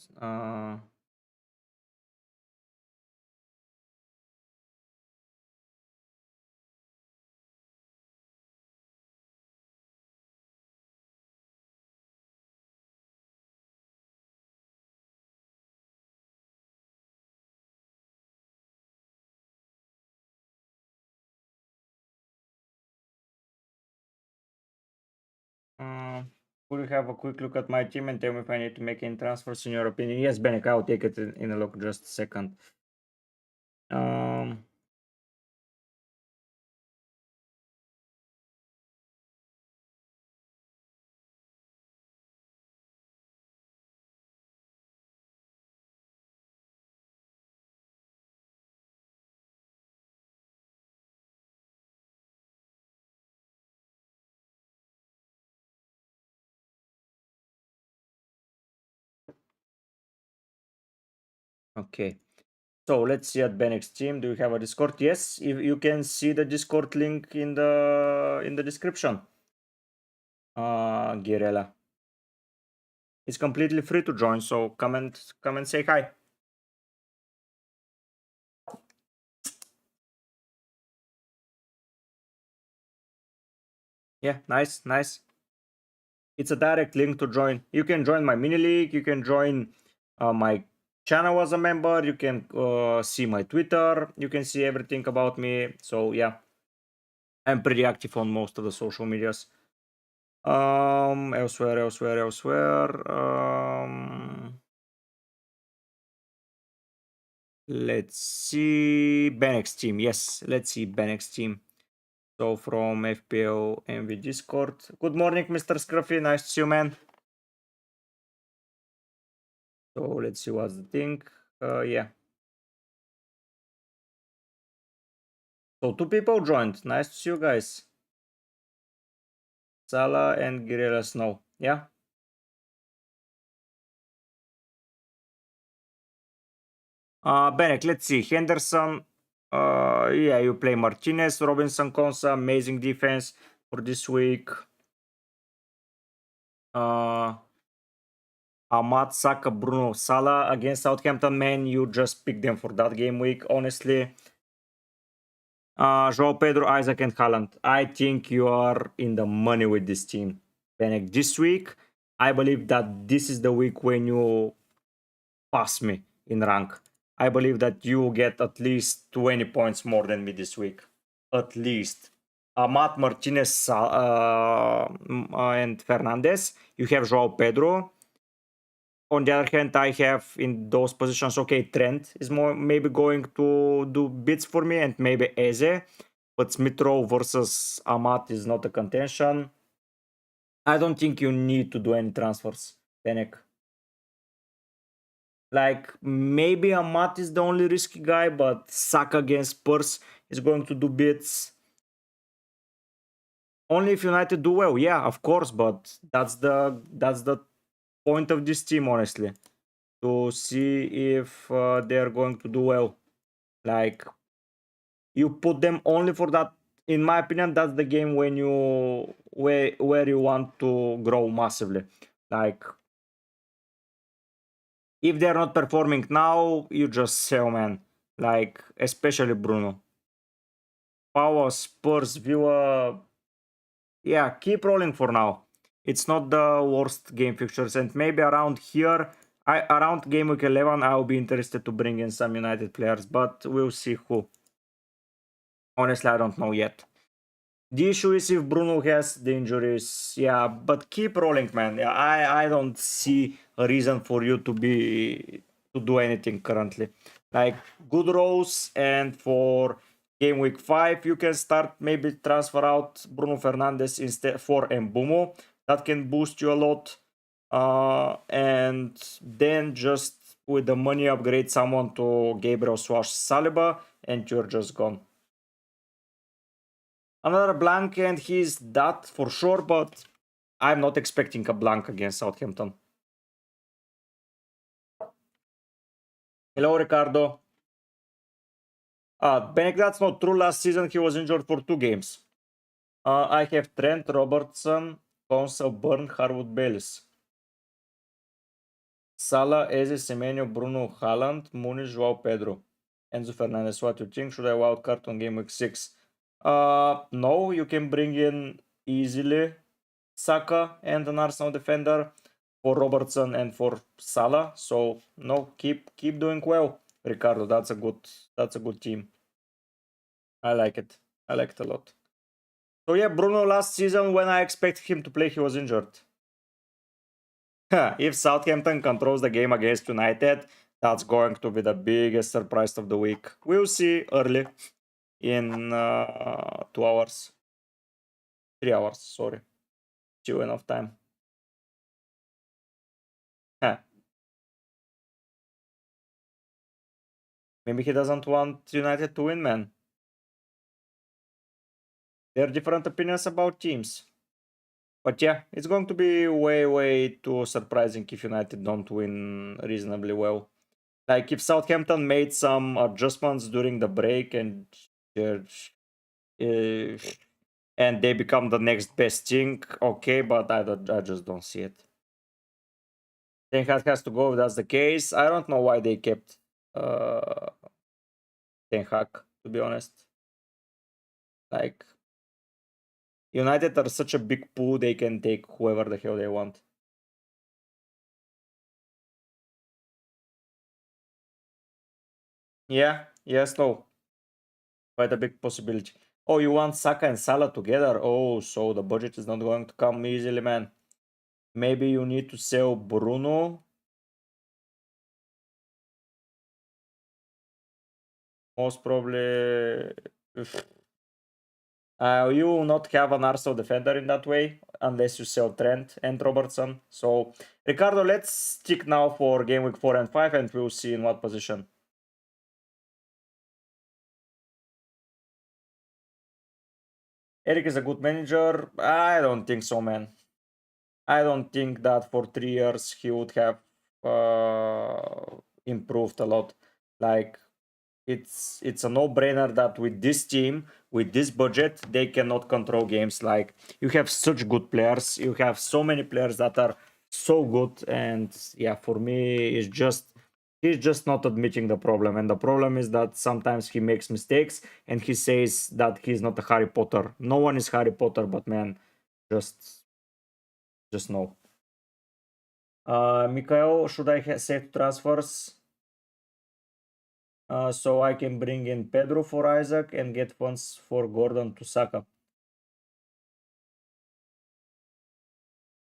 Could you have a quick look at my team and tell me if I need to make any transfers in your opinion? Yes, Benek, I'll take it in a look just a second. Okay. So let's see at Benix team. Do you have a Discord? Yes, if you can see the Discord link in the description. Girella. It's completely free to join, so come and say hi. Yeah, nice, nice. It's a direct link to join. You can join my mini league. You can join my channel as a member. You can see my Twitter. You can see everything about me. So yeah, I'm pretty active on most of the social medias. Elsewhere. Let's see Benex team. Yes, let's see Benex team. So from FPL MV Discord. Good morning, Mr. Scruffy. Nice to see you, man. So let's see what's the thing. Yeah. So 2 people joined. Nice to see you guys. Salah and Guerrilla Snow. Yeah. Benek, let's see. Henderson. Yeah, you play Martinez, Robinson, Konsa. Amazing defense for this week. Ahmad, Saka, Bruno, Salah against Southampton. Man, you just pick them for that game week. Honestly. Joao Pedro, Isaac, and Haaland. I think you are in the money with this team. Benek, this week, I believe that this is the week when you pass me in rank. I believe that you get at least 20 points more than me this week. At least. Amat, Martinez, and Fernandez. You have Joao Pedro. On the other hand, I have in those positions, okay, Trent is more maybe going to do bits for me and maybe Eze. But Smith Rowe versus Amat is not a contention. I don't think you need to do any transfers, Tenek. Like, maybe Amat is the only risky guy, but Saka against Spurs is going to do bits. Only if United do well, yeah, of course, but that's the point of this team, honestly. To see if they're going to do well. Like, you put them only for that. In my opinion, that's the game when you where you want to grow massively. Like, if they're not performing now, you just sell, man. Like, especially Bruno. Power, Spurs, Villa. Yeah, keep rolling for now. It's not the worst game fixtures, and maybe around here, around game week 11, I'll be interested to bring in some United players, but we'll see who. Honestly, I don't know yet. The issue is if Bruno has the injuries, yeah, but keep rolling, man. Yeah, I don't see a reason for you to do anything currently. Like, good rolls, and for game week 5, you can start maybe transfer out Bruno Fernandes instead for Mbumo. That can boost you a lot. And then just with the money upgrade someone to Gabriel Swash Saliba, and you're just gone. Another blank, and he's that for sure, but I'm not expecting a blank against Southampton. Hello, Ricardo. Benek, that's not true. Last season he was injured for 2 games. I have Trent, Robertson, Konsa, Burn, Harwood, Bayliss. Salah, Eze, Semenyo, Bruno, Haaland, Muniz, Joao Pedro. Enzo Fernandez, what do you think? Should I wildcard on game week 6? No, you can bring in easily Saka and an Arsenal defender for Robertson and for Salah. So no, keep doing well, Ricardo. That's a good team. I like it. I like it a lot. So yeah, Bruno last season when I expected him to play, he was injured. If Southampton controls the game against United, that's going to be the biggest surprise of the week. We'll see early in 2 hours. 3 hours, sorry. Still enough time. Maybe he doesn't want United to win, man. There are different opinions about teams. But yeah, it's going to be way too surprising if United don't win reasonably well. Like if Southampton made some adjustments during the break and uh, and they become the next best thing, okay, but I just don't see it. Ten Hag has to go if that's the case. I don't know why they kept uh, Ten Hag, to be honest. Like United are such a big pool, they can take whoever the hell they want. Yeah, yes, no. Quite a big possibility. Oh, you want Saka and Salah together? Oh, so the budget is not going to come easily, man. Maybe you need to sell Bruno. Most probably. You will not have an Arsenal defender in that way unless you sell Trent and Robertson. So, Ricardo, let's stick now for game week 4 and 5 and we'll see in what position. Eric is a good manager. I don't think so, man. I don't think that for 3 years he would have improved a lot. Like it's a no-brainer that with this team, with this budget, they cannot control games. Like you have such good players, you have so many players that are so good, and yeah, for me, he's just not admitting the problem. And the problem is that sometimes he makes mistakes and he says that he's not a Harry Potter. No one is Harry Potter, but man, just no. Mikhail, should I save transfers so I can bring in Pedro for Isaac and get funds for Gordon to Saka?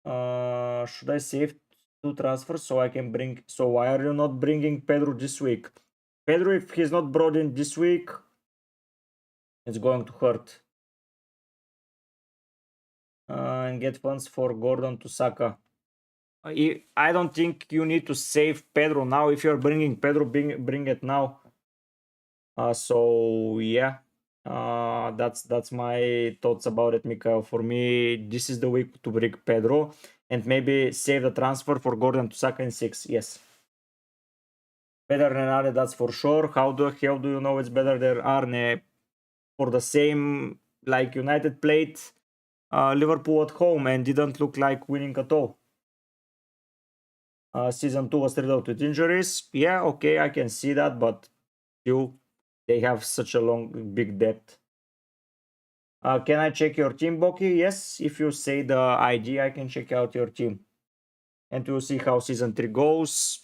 Should I save 2 transfers so I can bring? So why are you not bringing Pedro this week? Pedro, if he's not brought in this week, it's going to hurt. And get funds for Gordon to Saka. I don't think you need to save Pedro now. If you're bringing Pedro, bring it now. So yeah, that's my thoughts about it, Mikael. For me, this is the week to bring Pedro and maybe save the transfer for Gordon to Saka in 6. Yes, better than Arne, that's for sure. How the hell do you know it's better than Arne? For the same, like United played Liverpool at home and didn't look like winning at all. Season 2 was riddled with injuries. Yeah, okay, I can see that, but still, they have such a big depth. Can I check your team, Boki? Yes, if you say the ID, I can check out your team. And we'll see how season 3 goes.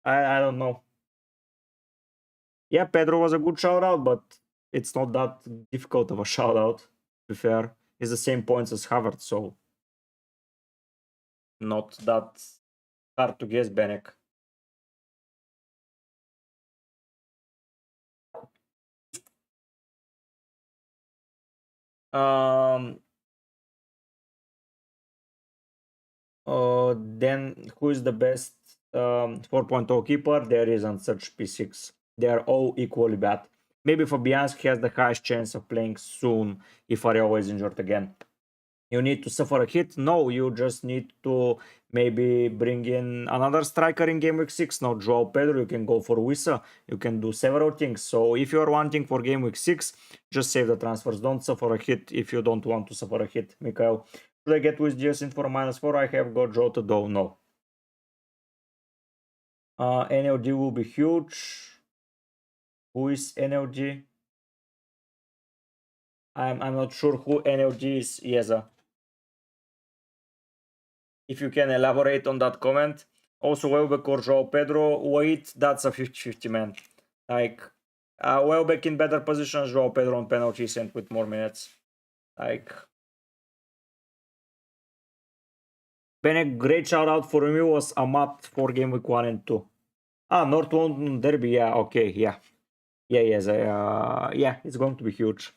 I don't know. Yeah, Pedro was a good shout out, but it's not that difficult of a shout out, to be fair. It's the same points as Havertz, so not that hard to guess, Benek. Um, then who is the best 4.0 keeper? There isn't such P6. They are all equally bad. Maybe Fabianski has the highest chance of playing soon if Ariel is injured again. You need to suffer a hit? No, you just need to maybe bring in another striker in game week 6. Not Joao Pedro, you can go for Wissa. You can do several things. So if you're wanting for game week 6, just save the transfers. Don't suffer a hit if you don't want to suffer a hit, Mikhail. Should I get with GS in for -4? I have got Jota though, no. NLG will be huge. Who is NLG? I'm not sure who NLG is, Yeza. If you can elaborate on that comment. Also, Welbeck or Joao Pedro, wait, that's a 50-50, man. Like, Welbeck in better positions, Joao Pedro on penalties and with more minutes. Like, Benek, great shout out for me was Amat for game week 1 and 2. North London Derby, yeah, okay, yeah. Yes, yeah, it's going to be huge.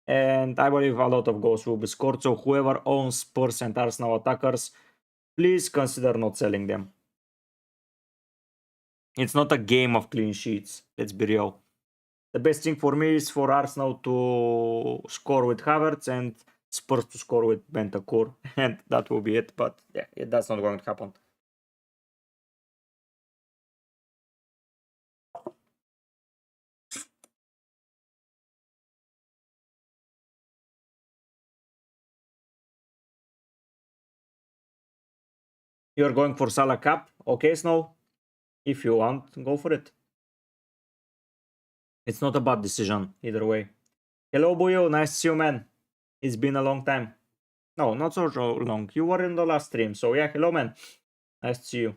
And I believe a lot of goals will be scored, so whoever owns Spurs and Arsenal attackers, please consider not selling them. It's not a game of clean sheets, let's be real. The best thing for me is for Arsenal to score with Havertz and Spurs to score with Bentancur, and that will be it. But yeah, that's not going to happen. You're going for Salah cap? Okay, Snow. If you want, go for it. It's not a bad decision, either way. Hello, Buyo. Nice to see you, man. It's been a long time. No, not so long. You were in the last stream. So, yeah, hello, man. Nice to see you.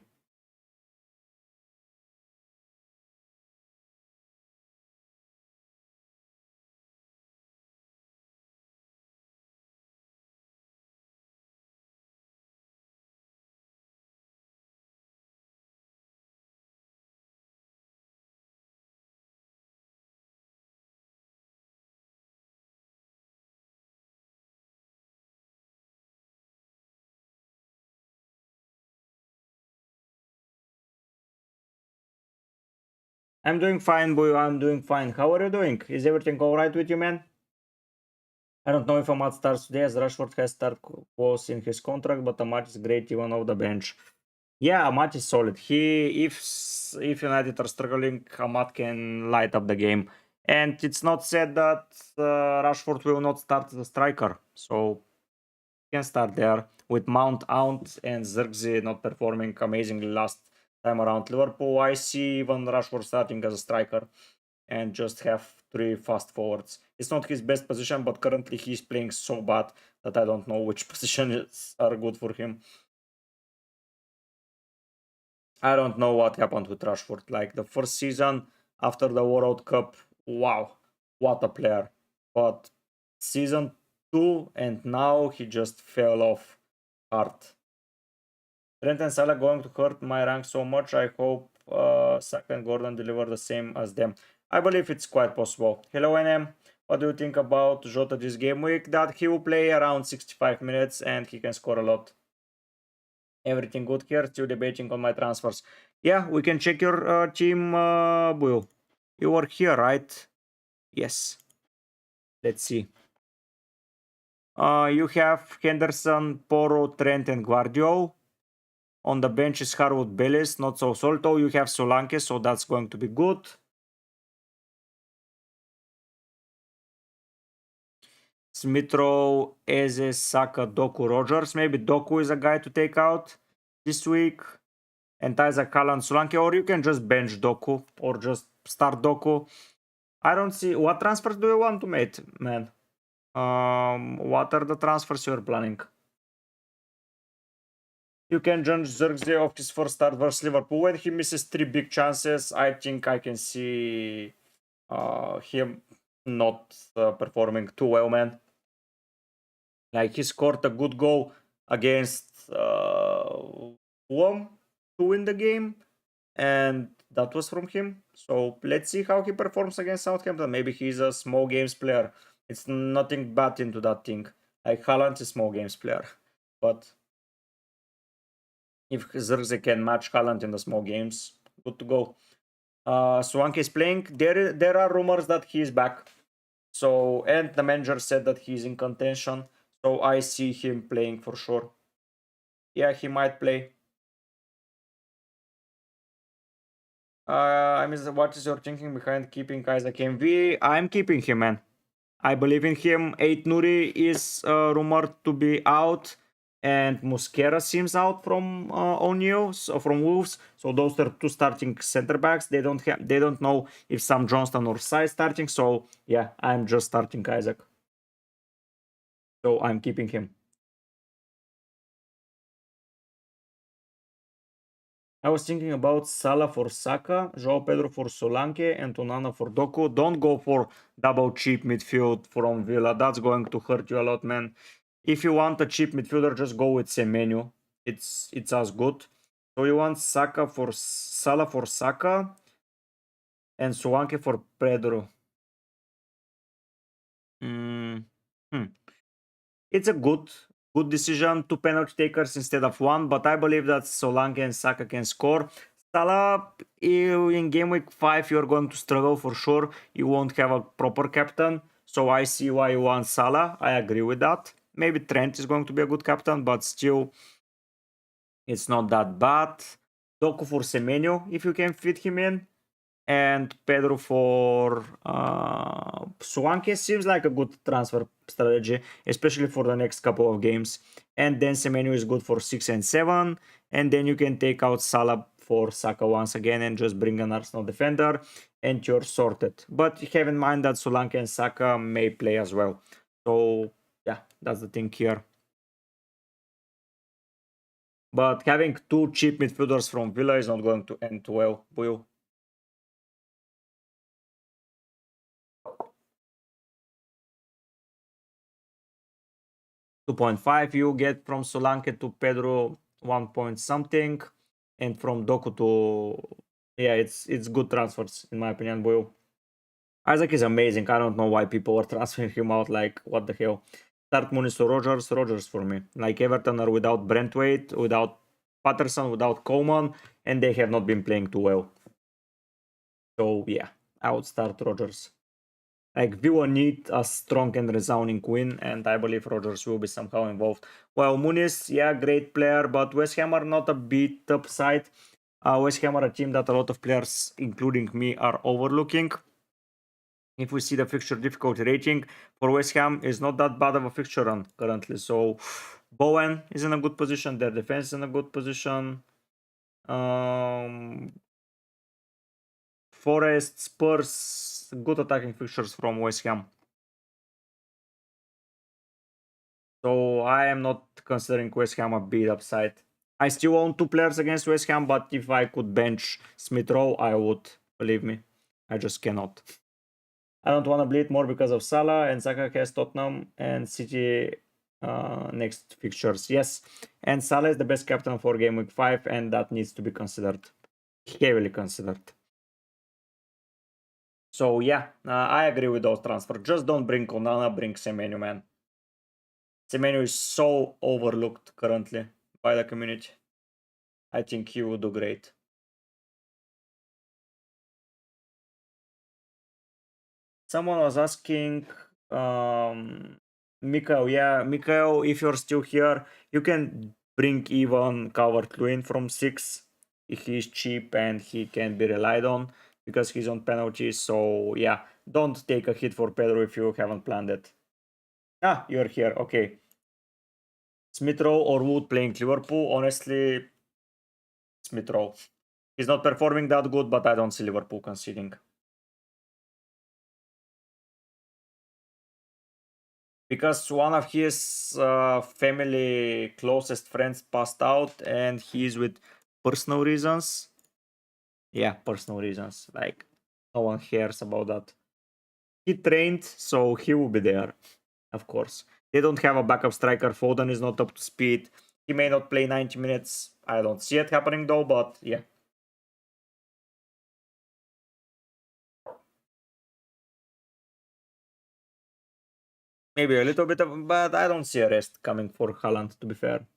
I'm doing fine, Buyo. I'm doing fine. How are you doing? Is everything alright with you, man? I don't know if Amat starts today, as Rashford has start clause in his contract, but Amat is great even off the bench. Yeah, Amat is solid. If United are struggling, Amat can light up the game. And it's not said that Rashford will not start as a striker, so he can start there with Mount out and Zirkzee not performing amazingly last time around Liverpool. I see even Rashford starting as a striker and just have 3 fast forwards. It's not his best position, but currently he's playing so bad that I don't know which positions are good for him. I don't know what happened with Rashford. Like the first season after the World Cup, wow, what a player. But season 2 and now he just fell off hard. Trent and Salah going to hurt my rank so much. I hope Saka and Gordon deliver the same as them. I believe it's quite possible. Hello NM, what do you think about Jota this game week? That he will play around 65 minutes and he can score a lot. Everything good here? Still debating on my transfers. Yeah, we can check your team, Will. You are here, right? Yes. Let's see. You have Henderson, Poro, Trent, and Guardiola. On the bench is Harwood Bellis, not so Solto. You have Solanke, so that's going to be good. Smithrow, Eze, Saka, Doku, Rogers. Maybe Doku is a guy to take out this week. And Isaac Callan, Solanke, or you can just bench Doku or just start Doku. I don't see what transfers do you want to make, man. What are the transfers you're planning? You can judge Zirkzee of his first start versus Liverpool when he misses 3 big chances. I think I can see him not performing too well, man. Like he scored a good goal against Fulham to win the game, and that was from him. So let's see how he performs against Southampton. Maybe he's a small games player. It's nothing bad into that thing. Like Haaland is a small games player, but if Zirkzee can match Haaland in the small games, good to go. Swank is playing. There are rumors that he is back. So and the manager said that he's in contention. So I see him playing for sure. Yeah, he might play. I mean, what is your thinking behind keeping Isaac MV? I'm keeping him, man. I believe in him. 8 Nuri is rumored to be out, and Mosquera seems out from O'Neill, so from Wolves. So those are 2 starting center backs. They don't know if Sam Johnston or Sai starting. So yeah, I'm just starting Isaac. So I'm keeping him. I was thinking about Salah for Saka, Joao Pedro for Solanke, and Onana for Doku. Don't go for double cheap midfield from Villa. That's going to hurt you a lot, man. If you want a cheap midfielder, just go with Semenyo. It's as good. So you want Salah for Saka and Solanke for Pedro. Mm. Hmm. It's a good decision. 2 penalty takers instead of 1, but I believe that Solanke and Saka can score. Salah, in game week 5, you're going to struggle for sure. You won't have a proper captain, so I see why you want Salah. I agree with that. Maybe Trent is going to be a good captain, but still, it's not that bad. Doku for Semenyo, if you can fit him in. And Pedro for Solanke seems like a good transfer strategy, especially for the next couple of games. And then Semenyo is good for 6 and 7. And then you can take out Salah for Saka once again and just bring an Arsenal defender, and you're sorted. But have in mind that Solanke and Saka may play as well. So yeah, that's the thing here. But having two cheap midfielders from Villa is not going to end well, Will. 2.5 you get from Solanke to Pedro 1 point something, and from Doku to it's good transfers in my opinion, Boyle. Isaac is amazing. I don't know why people are transferring him out. Like, what the hell? Start Muniz to Rogers for me. Like, Everton are without Brentwaite, without Patterson, without Coleman, and they have not been playing too well. So yeah, I would start Rogers. Like, Villa need a strong and resounding win, and I believe Rogers will be somehow involved. Well, Muniz, yeah, great player, but West Ham are not a beat up side. West Ham are a team that a lot of players, including me, are overlooking. If we see the fixture difficulty rating for West Ham, is not that bad of a fixture run currently. So Bowen is in a good position. Their defense is in a good position. Forest, Spurs, good attacking fixtures from West Ham. So I am not considering West Ham a beat up side. I still own two players against West Ham, but if I could bench Smith Rowe, I would. Believe me, I just cannot. I don't want to bleed more because of Salah, and Saka has Tottenham and City next fixtures. Yes, and Salah is the best captain for game week 5, and that needs to be considered, heavily considered. So yeah, I agree with those transfers. Just don't bring Onana, bring Semenyo, man. Semenyo is so overlooked currently by the community. I think he will do great. Someone was asking, Mikael, yeah, Mikael, if you're still here, you can bring even Calvert-Lewin from 6. He's cheap and he can be relied on because he's on penalties. So yeah, don't take a hit for Pedro if you haven't planned it. Ah, you're here. Okay. Smith Rowe or Wood playing Liverpool? Honestly, Smith Rowe. He's not performing that good, but I don't see Liverpool conceding. Because one of his family closest friends passed out and he's with personal reasons. Yeah, personal reasons. Like, no one cares about that. He trained, so he will be there, of course. They don't have a backup striker. Foden is not up to speed. He may not play 90 minutes. I don't see it happening though, but yeah. Maybe a little bit of, but I don't see a rest coming for Haaland, to be fair.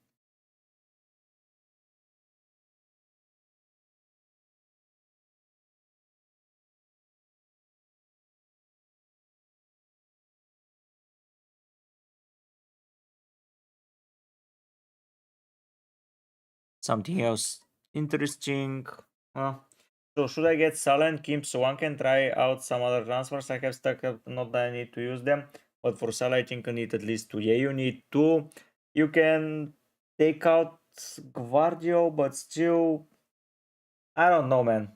Something else interesting. So should I get Salah and keep Solanke and try out some other transfers? I have stuck up, not that I need to use them, but for Salah I think I need at least 2. Yeah, you need 2. You can take out Guardio, but still, I don't know, man.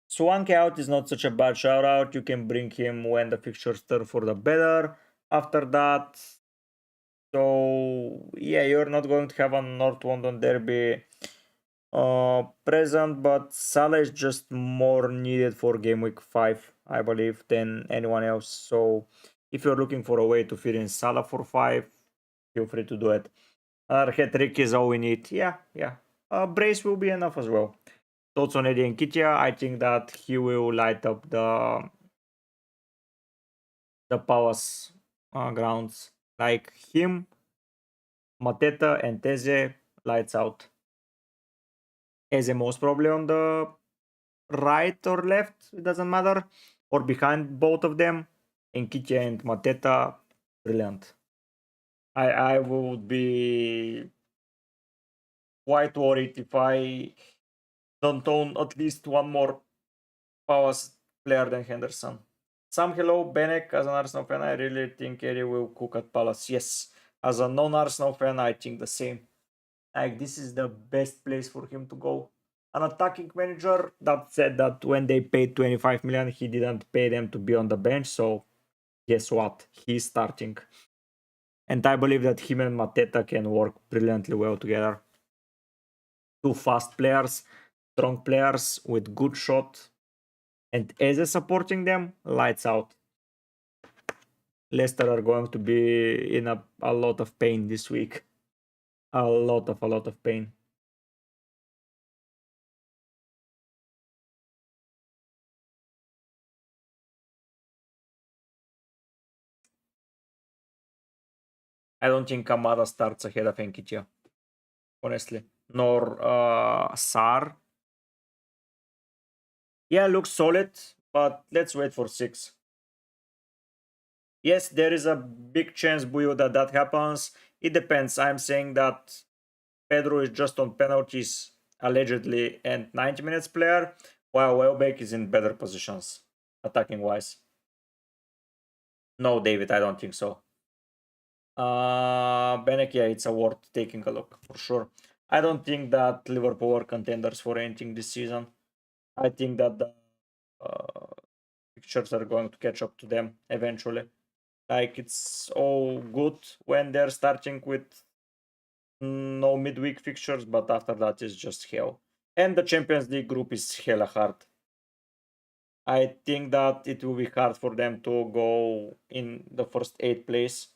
Solanke out is not such a bad shout out. You can bring him when the fixtures turn for the better. After that, so yeah, you're not going to have a North London derby present, but Salah is just more needed for game week 5, I believe, than anyone else. So if you're looking for a way to fit in Salah for 5, feel free to do it. Our hat trick is all we need. Yeah. Brace will be enough as well. Thoughts on Eddie Nketiah? I think that he will light up the Palace grounds. Like him, Mateta, and Teze, lights out. Eze most probably on the right or left, it doesn't matter, or behind both of them. Nketiah and Mateta, brilliant. I would be quite worried if I don't own at least one more Palace player than Henderson. Sam hello, Benek, as an Arsenal fan, I really think Eri will cook at Palace. Yes, as a non-Arsenal fan, I think the same. Like, this is the best place for him to go. An attacking manager that said that when they paid 25 million, he didn't pay them to be on the bench. So guess what? He's starting. And I believe that him and Mateta can work brilliantly well together. Two fast players, strong players with good shot, and Eze supporting them, lights out. Leicester are going to be in a lot of pain this week. A lot of pain. I don't think Kamada starts ahead of Enkitia, honestly. Nor Sar. Yeah, looks solid, but let's wait for 6. Yes, there is a big chance, Buyo, that happens. It depends. I'm saying that Pedro is just on penalties, allegedly, and 90 minutes player, while Welbeck is in better positions, attacking wise. No, David, I don't think so. Benek, yeah, it's a worth taking a look for sure. I don't think that Liverpool are contenders for anything this season. I think that the fixtures are going to catch up to them eventually. Like, it's all good when they're starting with no midweek fixtures, but after that is just hell. And the Champions League group is hella hard. I think that it will be hard for them to go in the first 8 place.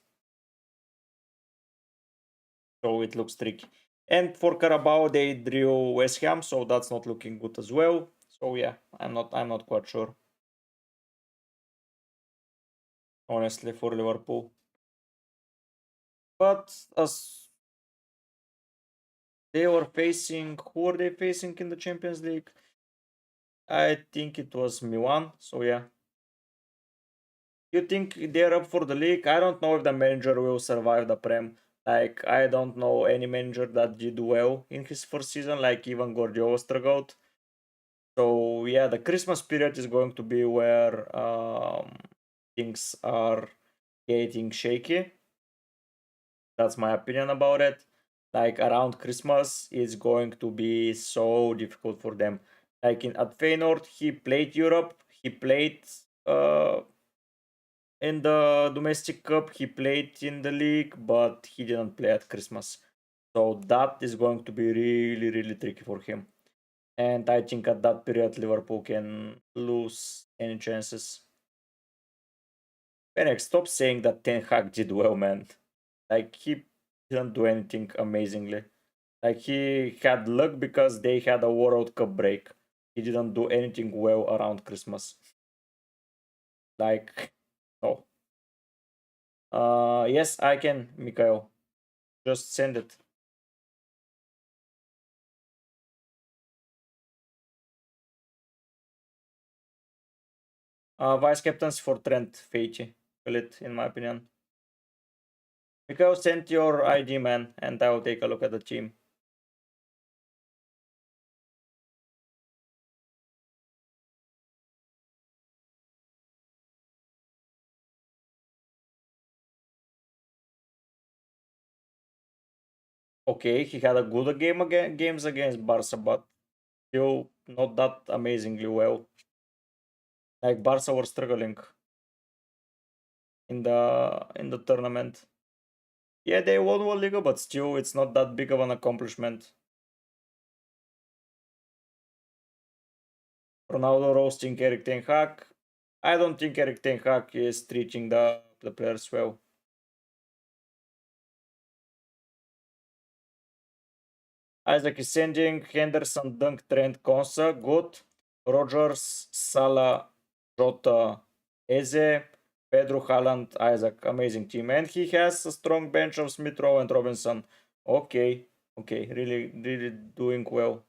So it looks tricky. And for Carabao, they drew West Ham, so that's not looking good as well. So yeah, I'm not quite sure. Honestly, for Liverpool. But as they were facing, who were they facing in the Champions League? I think it was Milan. So yeah. You think they're up for the league? I don't know if the manager will survive the Prem. Like, I don't know any manager that did well in his first season. Like, even Guardiola struggled. So yeah, the Christmas period is going to be where things are getting shaky. That's my opinion about it. Like, around Christmas is going to be so difficult for them. Like, at Feyenoord, he played Europe. He played in the domestic cup. He played in the league, but he didn't play at Christmas. So that is going to be really tricky for him. And I think at that period, Liverpool can lose any chances. Fennec, stop saying that Ten Hag did well, man. Like, he didn't do anything amazingly. Like, he had luck because they had a World Cup break. He didn't do anything well around Christmas. Like, no. Yes, I can, Mikhail. Just send it. Vice captains for Trent Feichi. It, in my opinion. Mikhail, send your ID, man, and I will take a look at the team. Okay, he had a good games against Barca, but still not that amazingly well. Like, Barca were struggling in the tournament. Yeah, they won World League, but still it's not that big of an accomplishment. Ronaldo roasting Eric Ten Hag. I don't think Eric Ten Hag is treating the players well. Isaac is sending Henderson, Dunk, Trent, Konsa, good. Rogers, Salah, Jota, Eze, Pedro, Haaland, Isaac. Amazing team. And he has a strong bench of Smith Rowe and Robinson. Okay. Really doing well.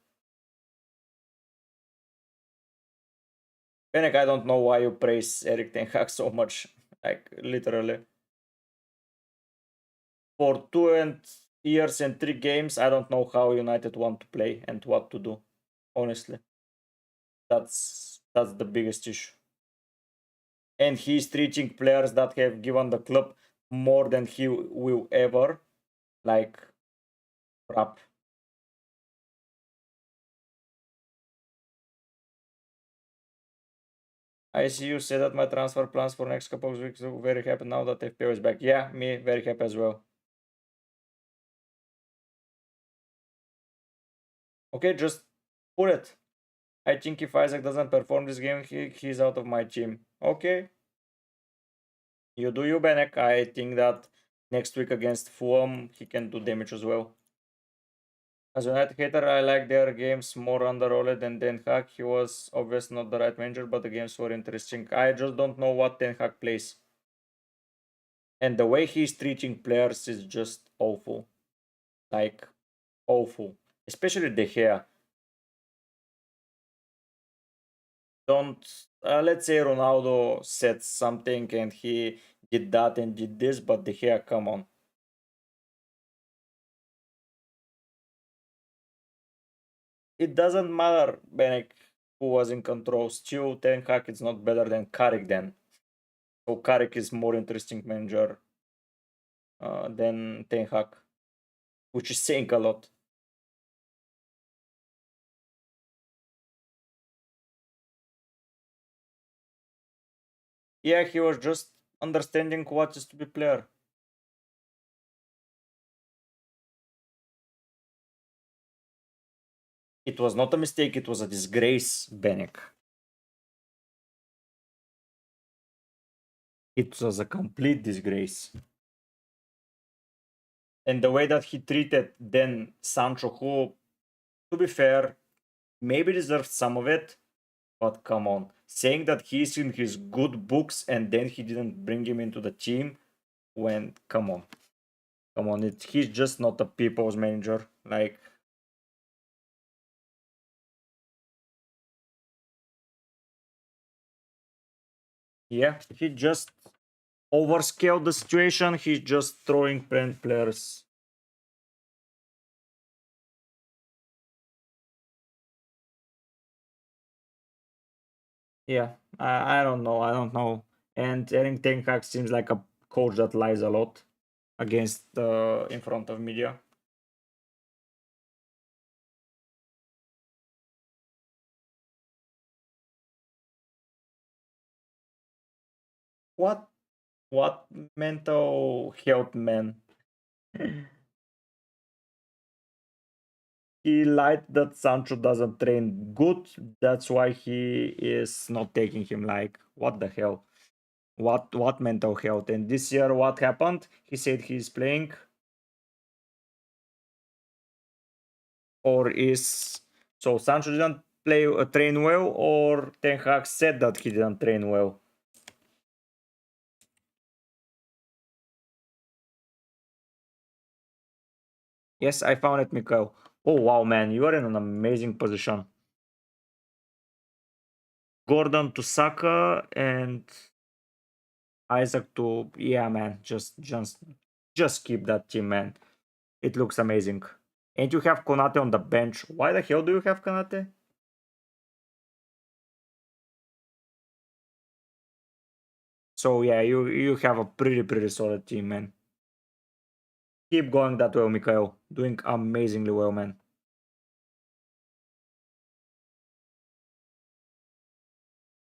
Fennec, I don't know why you praise Eric Ten Hag so much. Like, literally. For 2 years and 3 games, I don't know how United want to play and what to do. honestly. That's the biggest issue. And he's treating players that have given the club more than he will ever, like, crap. I see you say that my transfer plans for next couple of weeks look very happy now that FPL is back. Yeah, me very happy as well. Okay, just put it. I think if Isaac doesn't perform this game, he's out of my team. Okay, you do you, Benek. I think that next week against Fulham, he can do damage as well. As a United hater, I like their games more under Ole than Den Hag. He was obviously not the right manager, but the games were interesting. I just don't know what Den Hag plays. And the way he's treating players is just awful. Like, awful. Especially De Gea. Don't, let's say Ronaldo said something and he did that and did this, but De Gea, come on. It doesn't matter, Benek, who was in control. Still, Ten Hag is not better than Carrick then. So Carrick is more interesting manager than Ten Hag, which is saying a lot. Yeah, he was just understanding what is to be player. It was not a mistake, it was a disgrace, Benek. It was a complete disgrace. And the way that he treated then Sancho, who, to be fair, maybe deserved some of it, but come on. Saying that he's in his good books and then he didn't bring him into the team when, come on. Come on, he's just not a people's manager. Like, yeah, he just overscaled the situation. He's just throwing brand players. Yeah, I don't know. I don't know. And Erik Ten Hag seems like a coach that lies a lot against in front of media. What what mental health, man? He lied that Sancho doesn't train good. That's why he is not taking him. Like, what the hell? What mental health? And this year, what happened? He said he's playing, or is so Sancho didn't play train well, or Ten Hag said that he didn't train well. Yes, I found it, Mikhail. Oh wow, man, you are in an amazing position. Gordon to Saka and Isaac to, yeah, man. Just keep that team, man. It looks amazing. And you have Konate on the bench. Why the hell do you have Konate? So yeah, you have a pretty solid team, man. Keep going that way, Mikhail. Doing amazingly well, man.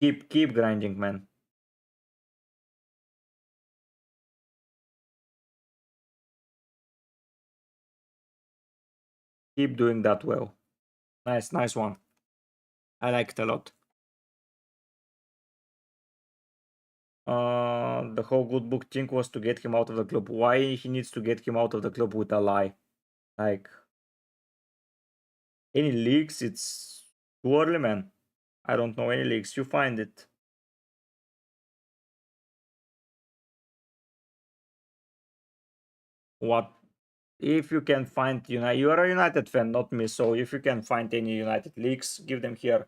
Keep grinding, man. Keep doing that well. Nice one. I like it a lot. The whole good book thing was to get him out of the club. Why he needs to get him out of the club with a lie? Like, any leaks? It's too early, man. I don't know any leaks. You find it. What if you can find United? You are a United fan, not me. So if you can find any United leaks, give them here.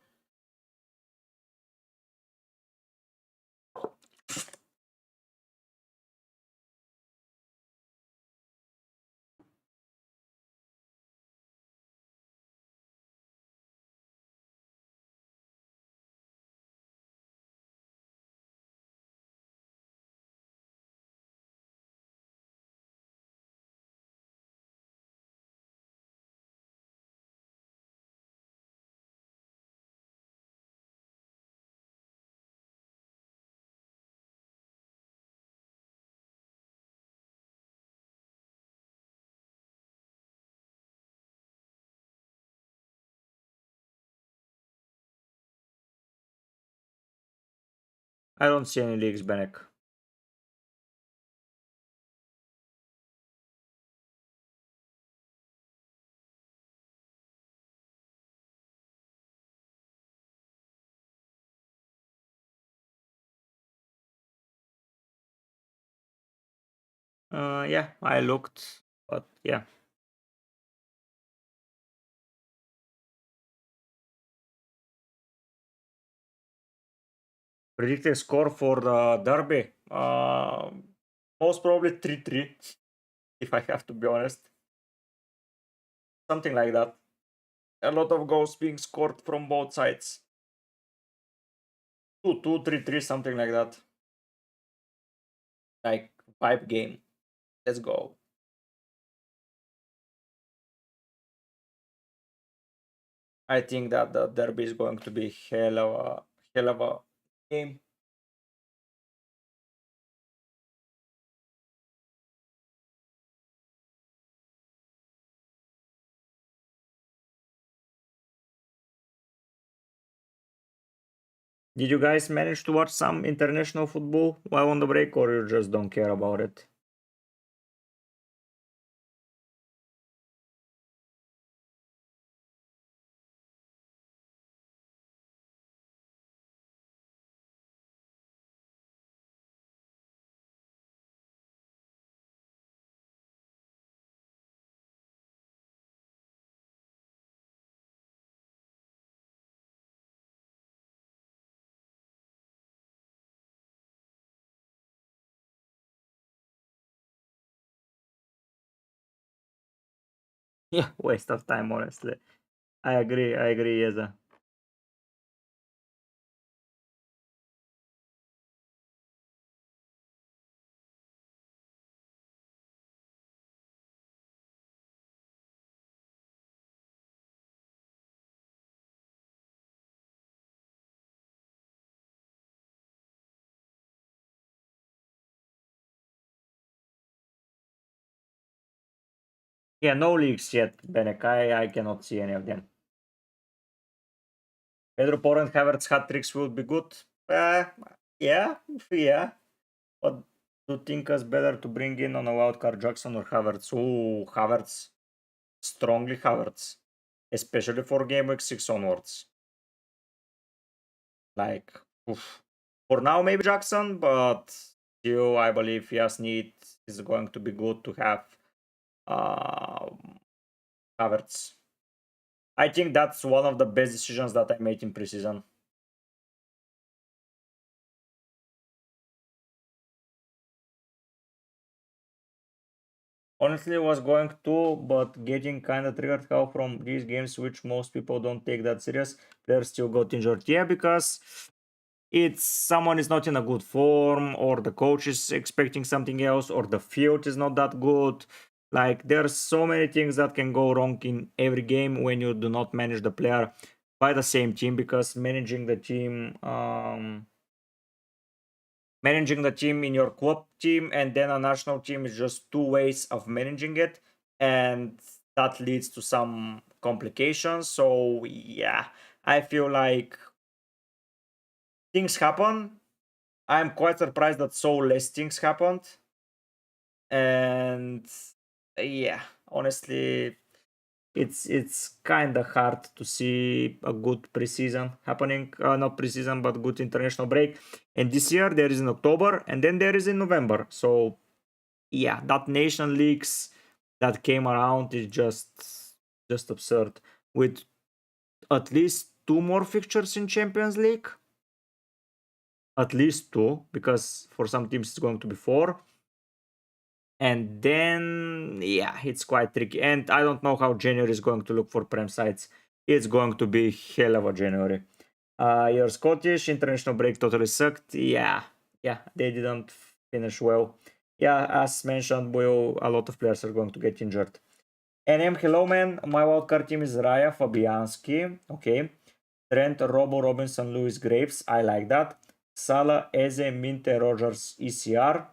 I don't see any leagues, Benek. Yeah, I looked, but yeah. Predicted score for the derby. Most probably 3-3, if I have to be honest. Something like that. A lot of goals being scored from both sides. 2-2, 3-3, something like that. Like vibe game. Let's go. I think that the derby is going to be hell of a game. Did you guys manage to watch some international football while on the break, or you just don't care about it? Yeah, waste of time, honestly. I agree, Yeza. Yeah, no leaks yet, Benek. I cannot see any of them. Pedro Porro and Havertz hat tricks will be good. Yeah, yeah. But do you think it's better to bring in on a wildcard Jackson or Havertz? Oh, Havertz. Strongly Havertz. Especially for game week 6 onwards. Like, oof. For now, maybe Jackson, but still, I believe Yasnit is going to be good to have Havertz. I think that's one of the best decisions that I made in preseason. Honestly, I was going to, but getting kind of triggered how from these games, which most people don't take that serious, players still got injured. Yeah, because it's someone is not in a good form, or the coach is expecting something else, or the field is not that good. Like there's so many things that can go wrong in every game when you do not manage the player by the same team, because managing the team in your club team and then a national team is just two ways of managing it, and that leads to some complications. So yeah, I feel like things happen. I'm quite surprised that so less things happened, and yeah, honestly, it's kind of hard to see a good preseason happening. Not preseason, but good international break. And this year there is in October, and then there is in November. So yeah, that nation leagues that came around is just absurd. With at least two more fixtures in Champions League, at least two, because for some teams it's going to be four. And then yeah, it's quite tricky, and I don't know how January is going to look for prem sites. It's going to be hell of a January. Your Scottish international break totally sucked. Yeah, they didn't finish well. Yeah, as mentioned, will a lot of players are going to get injured. NM, hello man, my wildcard team is Raya, Fabianski, okay, Trent, Robo, Robinson, Lewis, Graves, I like that, Salah, Eze, Minte, Rogers, ECR,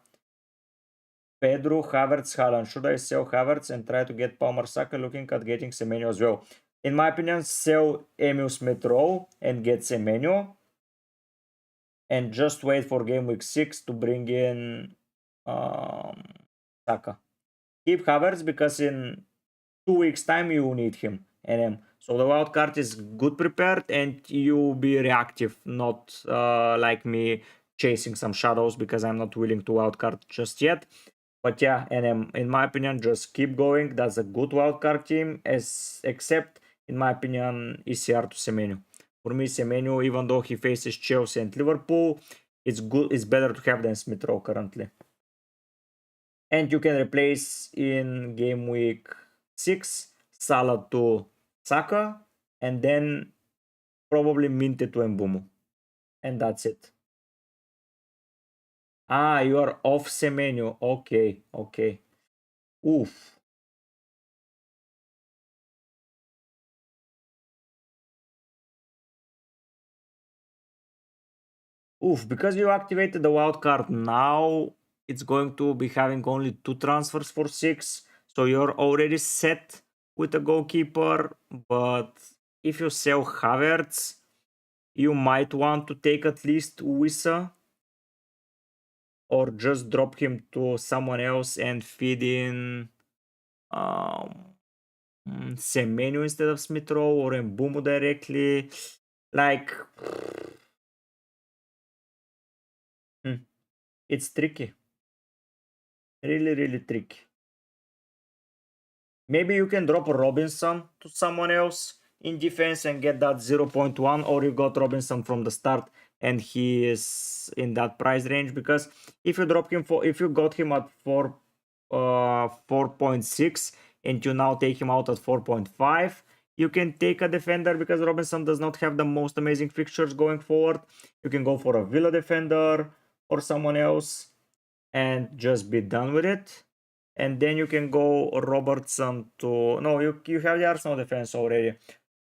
Pedro, Havertz, Haaland. Should I sell Havertz and try to get Palmer, Saka? Looking at getting Semenyo as well. In my opinion, sell Emil Smith Rowe and get Semenyo. and just wait for game week 6 to bring in um, Saka. Keep Havertz because in 2 weeks time you need him. And so the wild card is good prepared and you be reactive, not like me chasing some shadows because I'm not willing to wild card just yet. But yeah, and in my opinion, just keep going. That's a good wildcard team, as except in my opinion, ECR to Semenyo. For me, Semenyo, even though he faces Chelsea and Liverpool, it's good. It's better to have than Smith Rowe currently. And you can replace in game week 6 Salah to Saka, and then probably Minte to Mbumo, and that's it. Ah, you are off Semenyo. Okay, okay. Oof. Oof, because you activated the wild card now, it's going to be having only 2 transfers for 6. So you're already set with a goalkeeper. But if you sell Havertz, you might want to take at least Wissa or just drop him to someone else and feed in um, Semenyo instead of Smith Rowe or Mbumu directly. Like, it's tricky. Really, really tricky. Maybe you can drop Robinson to someone else in defense and get that 0.1, or you got Robinson from the start and he is in that price range. Because if you drop him if you got him at 4.6 and you now take him out at 4.5, you can take a defender because Robinson does not have the most amazing fixtures going forward. You can go for a Villa defender or someone else and just be done with it. And then you can go Robertson to no, you have the Arsenal defense already.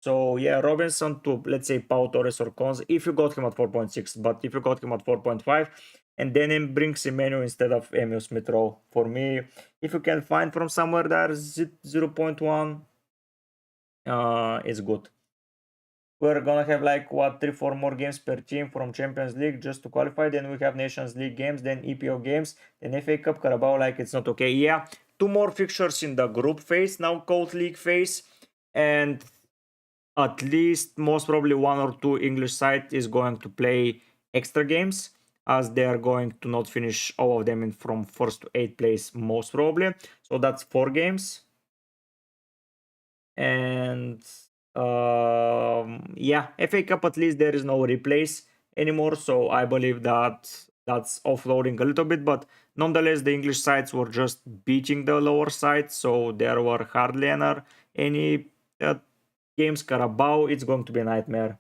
So yeah, Robinson to let's say Pau Torres or Cons if you got him at 4.6, but if you got him at 4.5, and then bring Semenyo instead of Emil Smith Rowe. For me, if you can find from somewhere there's 0.1, it's good. We're gonna have like what 3-4 more games per team from Champions League just to qualify. Then we have Nations League games, then EPL games, then FA Cup, Carabao. Like it's not okay. Yeah, 2 more fixtures in the group phase now, called league phase, and at least most probably 1 or 2 English side is going to play extra games as they are going to not finish all of them in from first to 8th place most probably. So that's 4 games. And yeah, FA Cup at least there is no replace anymore, so I believe that that's offloading a little bit, but nonetheless the English sides were just beating the lower sides, so there were hardly any games. Carabao, it's going to be a nightmare.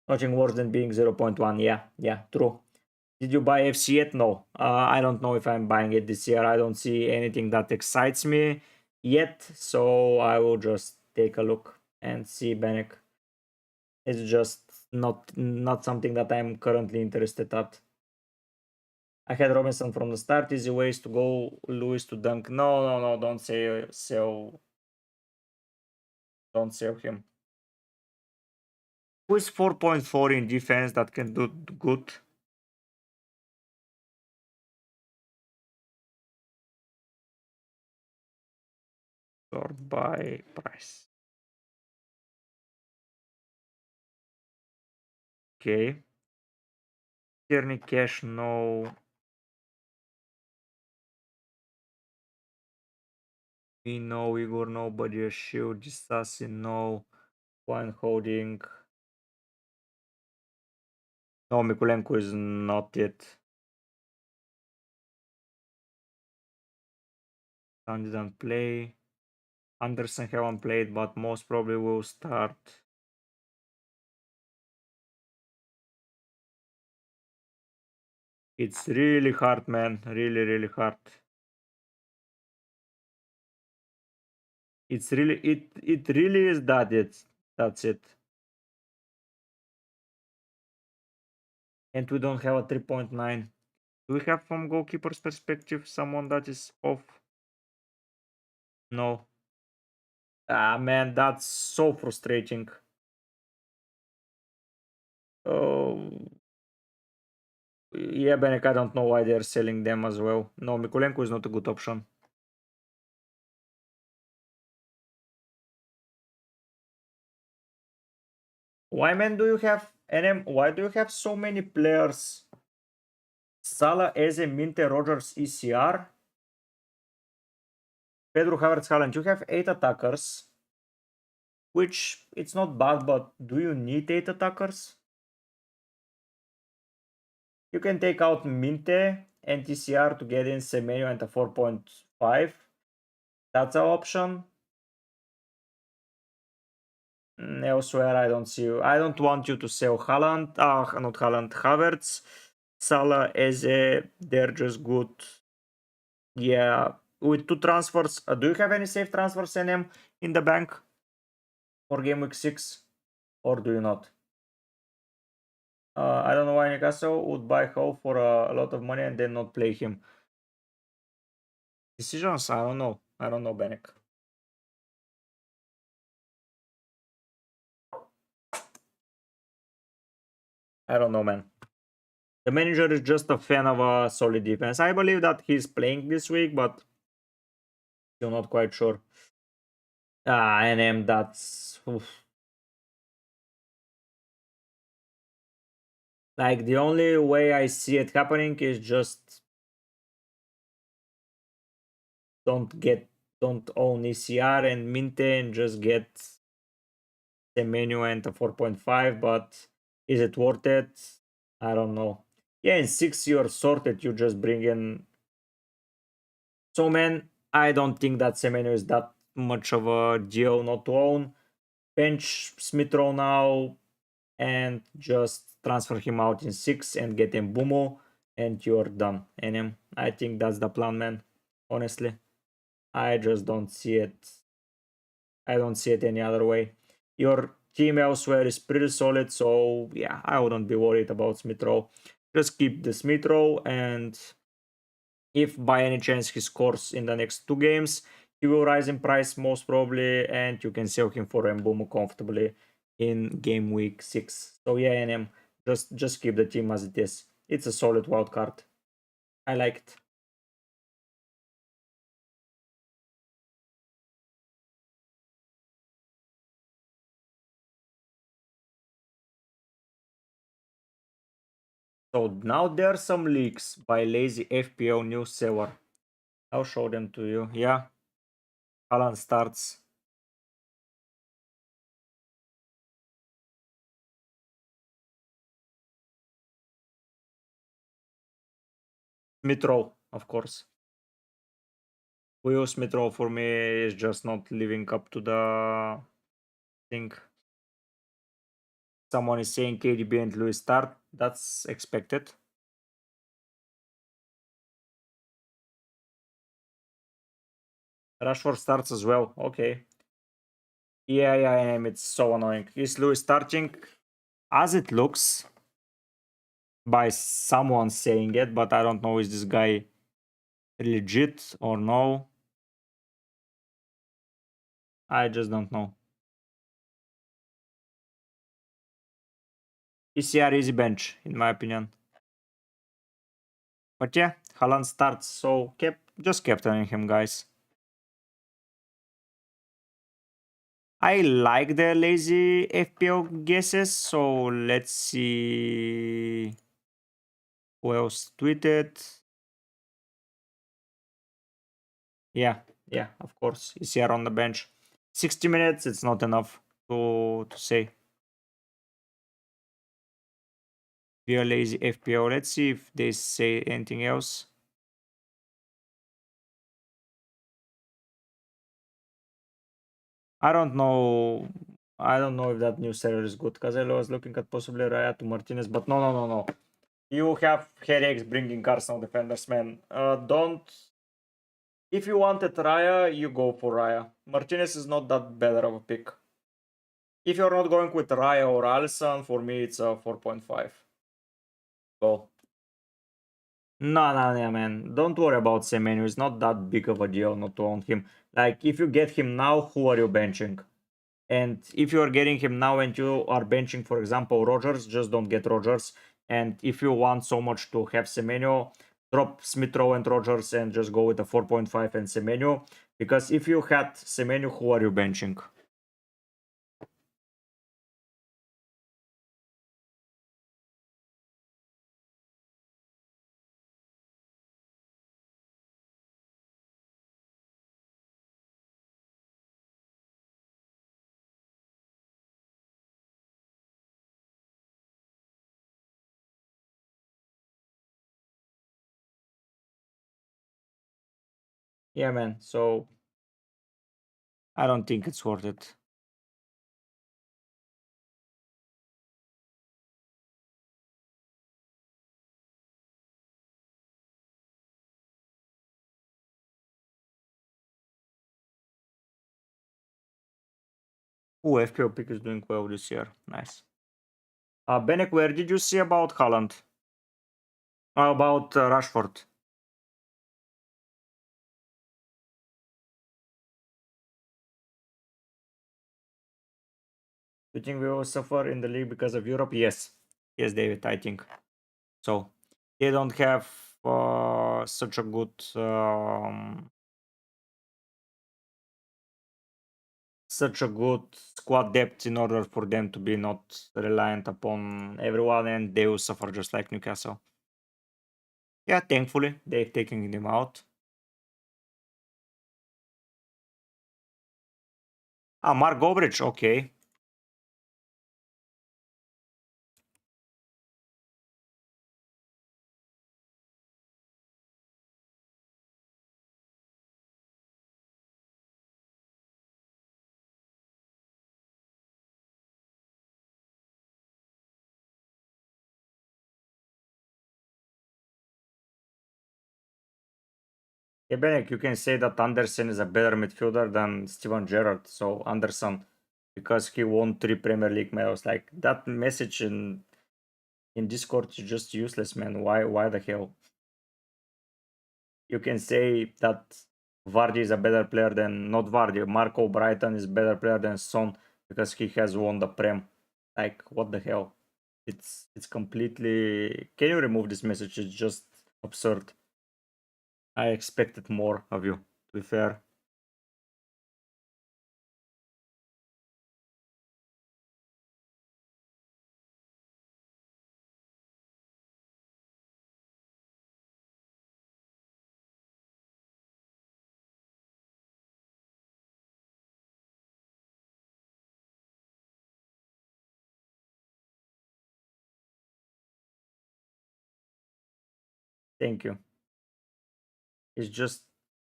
Nothing worse than being 0.1. Yeah, true. Did you buy FC yet? No. I don't know if I'm buying it this year. I don't see anything that excites me yet, so I will just take a look and see Benek. It's just not something that I'm currently interested at. I had Robinson from the start. Easy ways to go. Lewis to dunk. No. Don't don't sell him. Who is 4.4 in defense that can do good? Sort by price. Okay. Tierney Cash, no. Me, no. Igor, no. Budget Shield. Assassin, no. One holding. No, Mikulenko is not yet. Sun didn't play. Anderson haven't played, but most probably will start. It's really hard, man. Really, really hard. It's really it really is that it. That's it. And we don't have a 3.9. Do we have from goalkeeper's perspective someone that is off? No. Ah man, that's so frustrating. Yeah, Benek, I don't know why they're selling them as well. No, Mikulenko is not a good option. Why, man, do you have NM? Why do you have so many players? Salah, Eze, Minte, Rogers, ECR, Pedro, Havertz, Haaland. You have 8 attackers, which it's not bad, but do you need 8 attackers? You can take out Minte and TCR to get in Semenyo and a 4.5. That's an option. Elsewhere, I don't see you. I don't want you to sell Haaland. Not Haaland, Havertz. Salah, Eze, they're just good. Yeah, with 2 transfers. Do you have any safe transfers in the bank for game week 6? Or do you not? I don't know why Newcastle would buy Howe for a lot of money and then not play him. Decisions? I don't know. I don't know, Benek. I don't know, man. The manager is just a fan of a solid defense. I believe that he's playing this week, but still not quite sure. NM, that's... Oof. Like, the only way I see it happening is just don't own ECR and Minte and just get the menu and a 4.5, but is it worth it? I don't know. Yeah, in 6 you're sorted, you just bring in... So, man, I don't think that Semenyo is that much of a deal not to own. Bench Smith Rowe now and just transfer him out in 6 and get him Bumo and you're done. And I think that's the plan, man. Honestly, I just don't see it. I don't see it any other way. Your team elsewhere is pretty solid, so yeah, I wouldn't be worried about Smith Rowe. Just keep the Smith Rowe, and if by any chance he scores in the next 2 games, he will rise in price most probably, and you can sell him for Mbumo comfortably in game week 6. So yeah, NM, just keep the team as it is. It's a solid wild card. I like it. So now there are some leaks by Lazy FPL news seller. I'll show them to you. Yeah, Alan starts. Smith-Rowe, of course. Will Smith-Rowe for me is just not living up to the thing. Someone is saying KDB and Lewis start. That's expected. Rashford starts as well. Okay. Yeah, it's so annoying. Is Lewis starting? As it looks, by someone saying it, but I don't know is this guy legit or no. I just don't know. ECR easy bench, in my opinion. But yeah, Haaland starts, so just captaining him, guys. I like the lazy FPL guesses, so let's see who else tweeted. Yeah, of course. He's here on the bench. 60 minutes, it's not enough to say. We are lazy FPL. Let's see if they say anything else. I don't know. I don't know if that new server is good because I was looking at possibly Raya to Martinez, but no. You have headaches bringing Arsenal defenders, man. Don't. If you wanted Raya, you go for Raya. Martinez is not that better of a pick. If you're not going with Raya or Alisson, for me it's a 4.5. Go. No, man. Don't worry about Semenyo. It's not that big of a deal not to own him. Like, if you get him now, who are you benching? And if you are getting him now and you are benching, for example, Rogers, just don't get Rogers. And if you want so much to have Semenyo, drop Smith Rowe and Rogers and just go with a 4.5 and Semenyo. Because if you had Semenyo, who are you benching? Yeah, man. So I don't think it's worth it. Oh, FPL pick is doing well this year. Nice. Benek, where did you see about Haaland? About Rashford? You think we will suffer in the league because of Europe? Yes. Yes, David, I think. So they don't have such a good squad depth in order for them to be not reliant upon everyone, and they will suffer just like Newcastle. Yeah, thankfully they've taken them out. Mark Gobrich, okay. Yeah, Benek, you can say that Anderson is a better midfielder than Steven Gerrard. So Anderson, because he won 3 Premier League medals, like that message in Discord is just useless, man. Why the hell? You can say that Vardy is a better player than not Vardy. Marco Brighton is better player than Son because he has won the Prem. Like what the hell? It's completely. Can you remove this message? It's just absurd. I expected more of you. To be fair. Thank you. It's just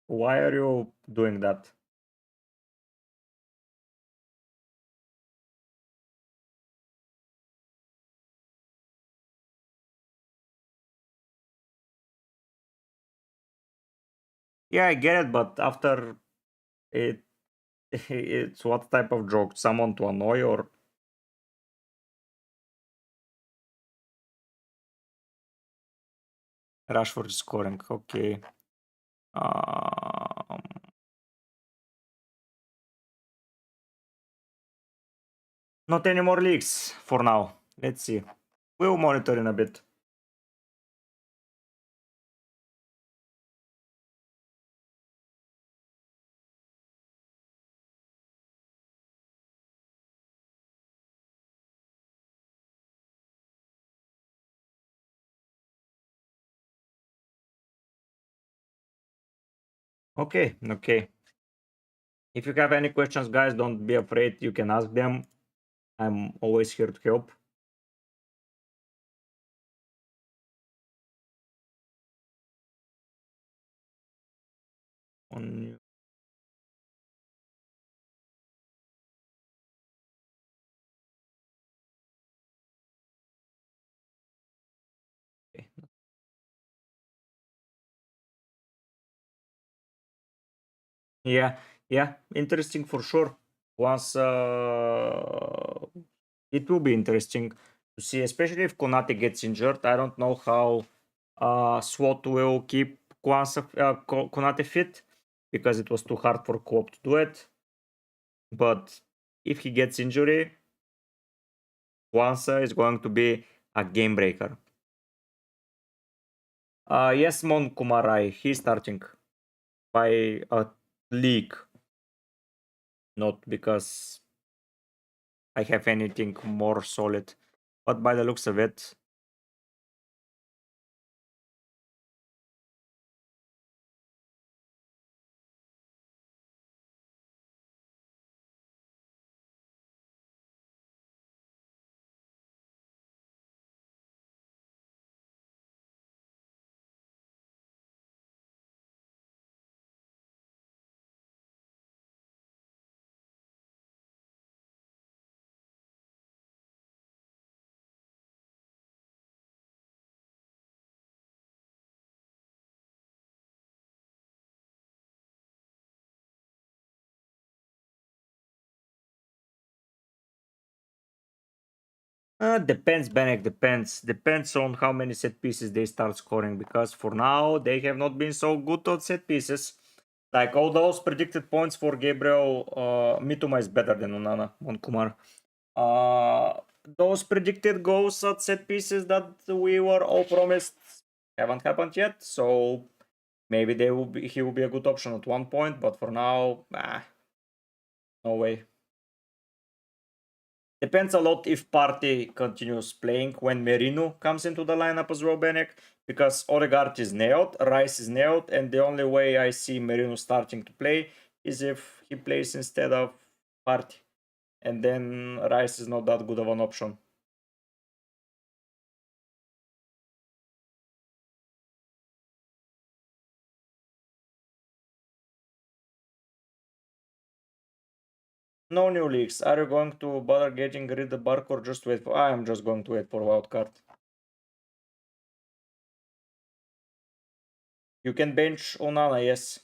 why are you doing that? Yeah, I get it, but after it, it's what type of joke? Someone to annoy or Rashford is scoring? Okay. Um, Not any more leaks for now. Let's see. We'll monitor in a bit. Okay, okay. If you have any questions, guys, don't be afraid. You can ask them. I'm always here to help. On okay. Yeah, yeah, interesting for sure. Once it will be interesting to see, especially if Konate gets injured. I don't know how SWAT will keep Konate fit because it was too hard for Klopp to do it. But if he gets injury, Kwanzaa is going to be a game breaker. Yes, Mon Kumarai, he's starting by a league, not because I have anything more solid, but by the looks of it, depends, Benek, depends. Depends on how many set pieces they start scoring, because for now they have not been so good on set pieces. Like all those predicted points for Gabriel, Mitoma is better than Onana on Kumar. Those predicted goals at set pieces that we were all promised haven't happened yet, so maybe he will be a good option at one point, but for now, no way. Depends a lot if Partey continues playing when Merino comes into the lineup as well, Benek, because Odegaard is nailed, Rice is nailed, and the only way I see Merino starting to play is if he plays instead of Partey, and then Rice is not that good of an option. No new leagues. Are you going to bother getting rid of Bark or just wait for... I am just going to wait for wildcard. You can bench Onana, yes.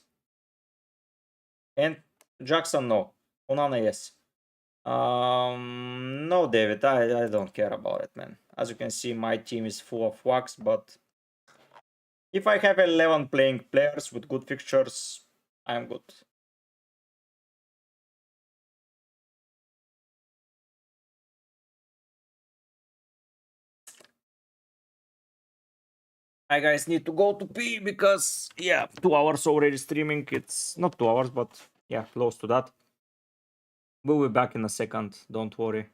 And Jackson, no. Onana, yes. No, David, I don't care about it, man. As you can see, my team is full of wax, but if I have 11 playing players with good fixtures, I'm good. I guys need to go to pee because, yeah, 2 hours already streaming. It's not 2 hours, but yeah, close to that. We'll be back in a second, don't worry.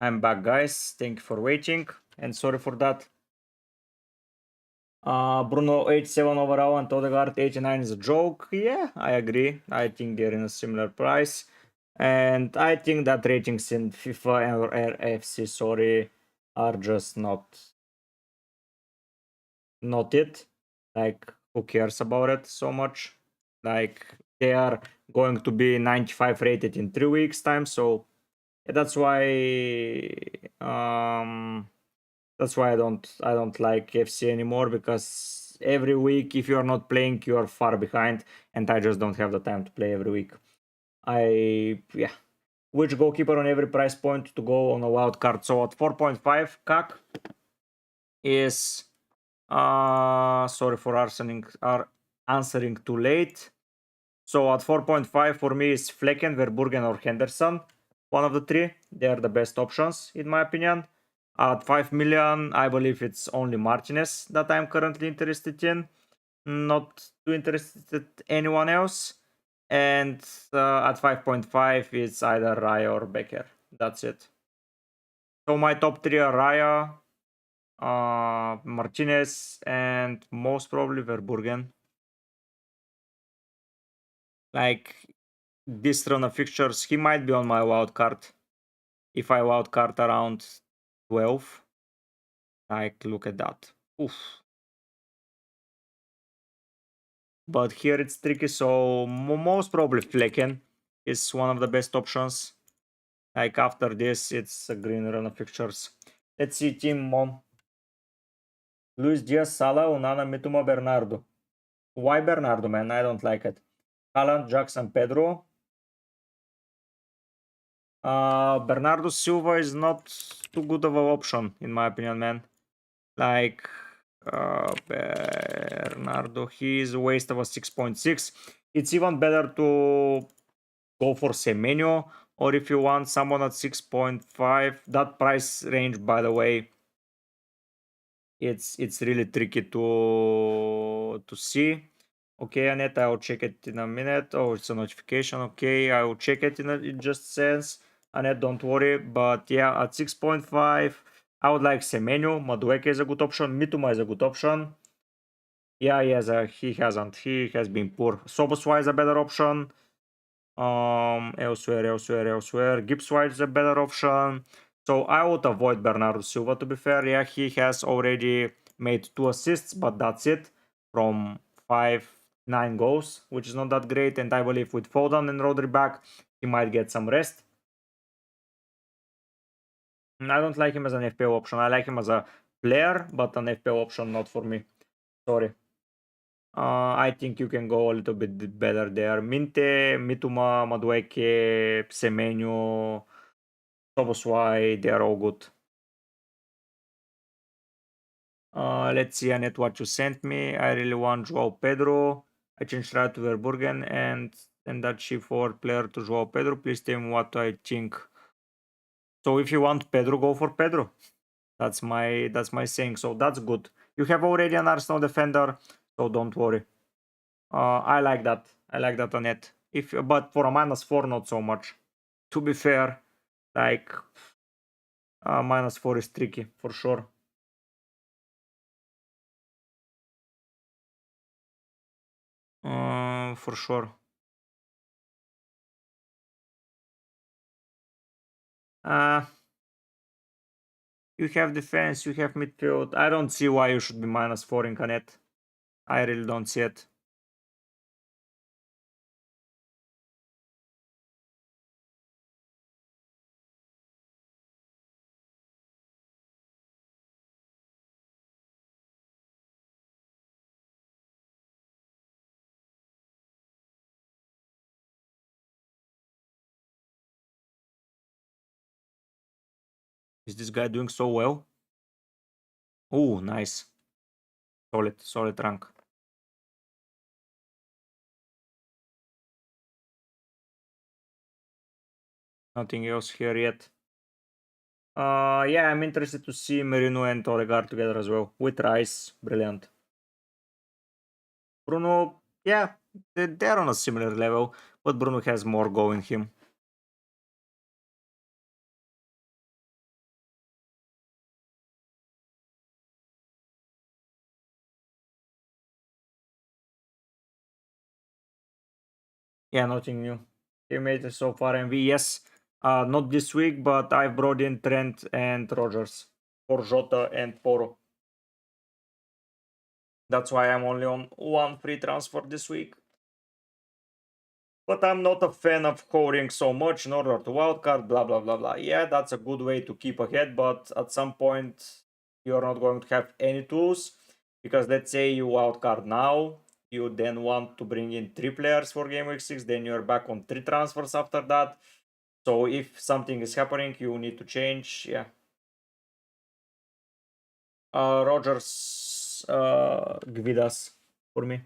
I'm back, guys. Thank you for waiting, and sorry for that. Bruno 87 overall and Odegaard 89 is a joke. Yeah, I agree. I think they're in a similar price. And I think that ratings in FIFA or RFC, sorry, are just not it. Like, who cares about it so much? Like, they are going to be 95 rated in 3 weeks time, so yeah, that's why I don't like FC anymore, because every week, if you are not playing, you are far behind, and I just don't have the time to play every week. Yeah. Which goalkeeper on every price point to go on a wild card? So at 4.5, CAC is sorry for answering too late. So at 4.5 for me is Flecken, Verburgen or Henderson. One of the three. They are the best options in my opinion. At 5 million, I believe it's only Martinez that I'm currently interested in. Not too interested anyone else. And at 5.5, it's either Raya or Becker. That's it. So my top three are Raya, Martinez, and most probably Verburgen. Like this run of fixtures, he might be on my wild card. If I wild card around 12, like look at that. Oof. But here it's tricky, so most probably Flecken is one of the best options. Like after this, it's a green run of fixtures. Let's see team Mom. Luis Diaz, Salah, Onana, Mitoma, Bernardo. Why Bernardo, man? I don't like it. Haaland, Jackson, Pedro. Bernardo Silva is not too good of an option, in my opinion, man. Like, Bernardo, he is a waste of a 6.6. It's even better to go for Semenyo, or if you want someone at 6.5, that price range, by the way, it's really tricky to see. Okay, Annette, I will check it in a minute. Oh, it's a notification. Okay, I will check it in just sense. Annette, don't worry. But yeah, at 6.5, I would like Semenyo. Madueke is a good option. Mituma is a good option. Yeah, he hasn't. He has been poor. Soboswai is a better option. Elsewhere. Gibbs White is a better option. So I would avoid Bernardo Silva, to be fair. Yeah, he has already made 2 assists, but that's it from 9 goals, which is not that great. And I believe with Foden and Rodri back, he might get some rest. I don't like him as an FPL option. I like him as a player, but an FPL option, not for me. Sorry. I think you can go a little bit better there. Minte, Mituma, Madueke, Semenyo, Soboswai, they are all good. Let's see, Annette, what you sent me. I really want Joao Pedro. I changed right to Verburgen and that shift forward player to Joao Pedro. Please tell me what I think. So if you want Pedro, go for Pedro. That's my saying. So that's good. You have already an Arsenal defender, so don't worry. I like that. I like that Annette. But for a -4, not so much. To be fair, like -4 is tricky for sure. For sure. You have defense, you have midfield. I don't see why you should be -4 in Canet. I really don't see it. Is this guy doing so well? Oh, nice. Solid rank. Nothing else here yet. Yeah, I'm interested to see Merino and Odegaard together as well. With Rice, brilliant. Bruno, yeah, they're on a similar level, but Bruno has more go in him. Yeah, nothing new. He made it so far MV, yes. Not this week, but I've brought in Trent and Rogers for Jota and Poro. That's why I'm only on 1 free transfer this week. But I'm not a fan of hoarding so much in order to wildcard, blah blah blah blah. Yeah, that's a good way to keep ahead, but at some point you're not going to have any tools. Because let's say you wildcard now, you then want to bring in 3 players for game week 6, then you're back on 3 transfers after that. So if something is happening, you need to change. Yeah. Rogers Gvidas for me.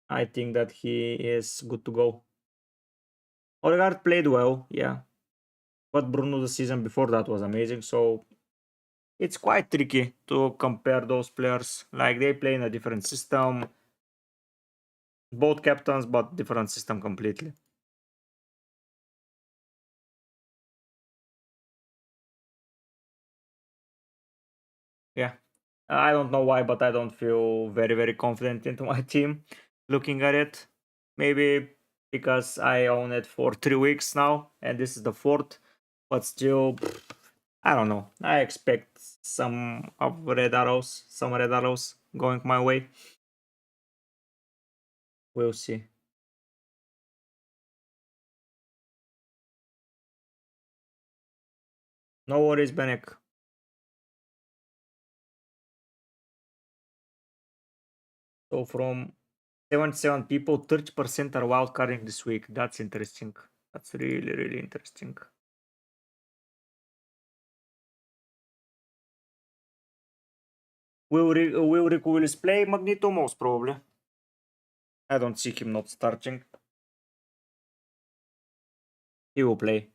I think that he is good to go. Odegaard played well, yeah. But Bruno the season before that was amazing, so it's quite tricky to compare those players. Like they play in a different system, both captains, but different system completely. Yeah. I don't know why, but I don't feel very confident into my team looking at it. Maybe because I own it for 3 weeks now, and this is the fourth. But still, I don't know. I expect some red arrows going my way. We'll see. No worries, Benek. So from 77 people, 30% are wildcarding this week. That's interesting. That's really interesting. Will Rico Willis play Magneto? Most probably. I don't see him not starting. He will play.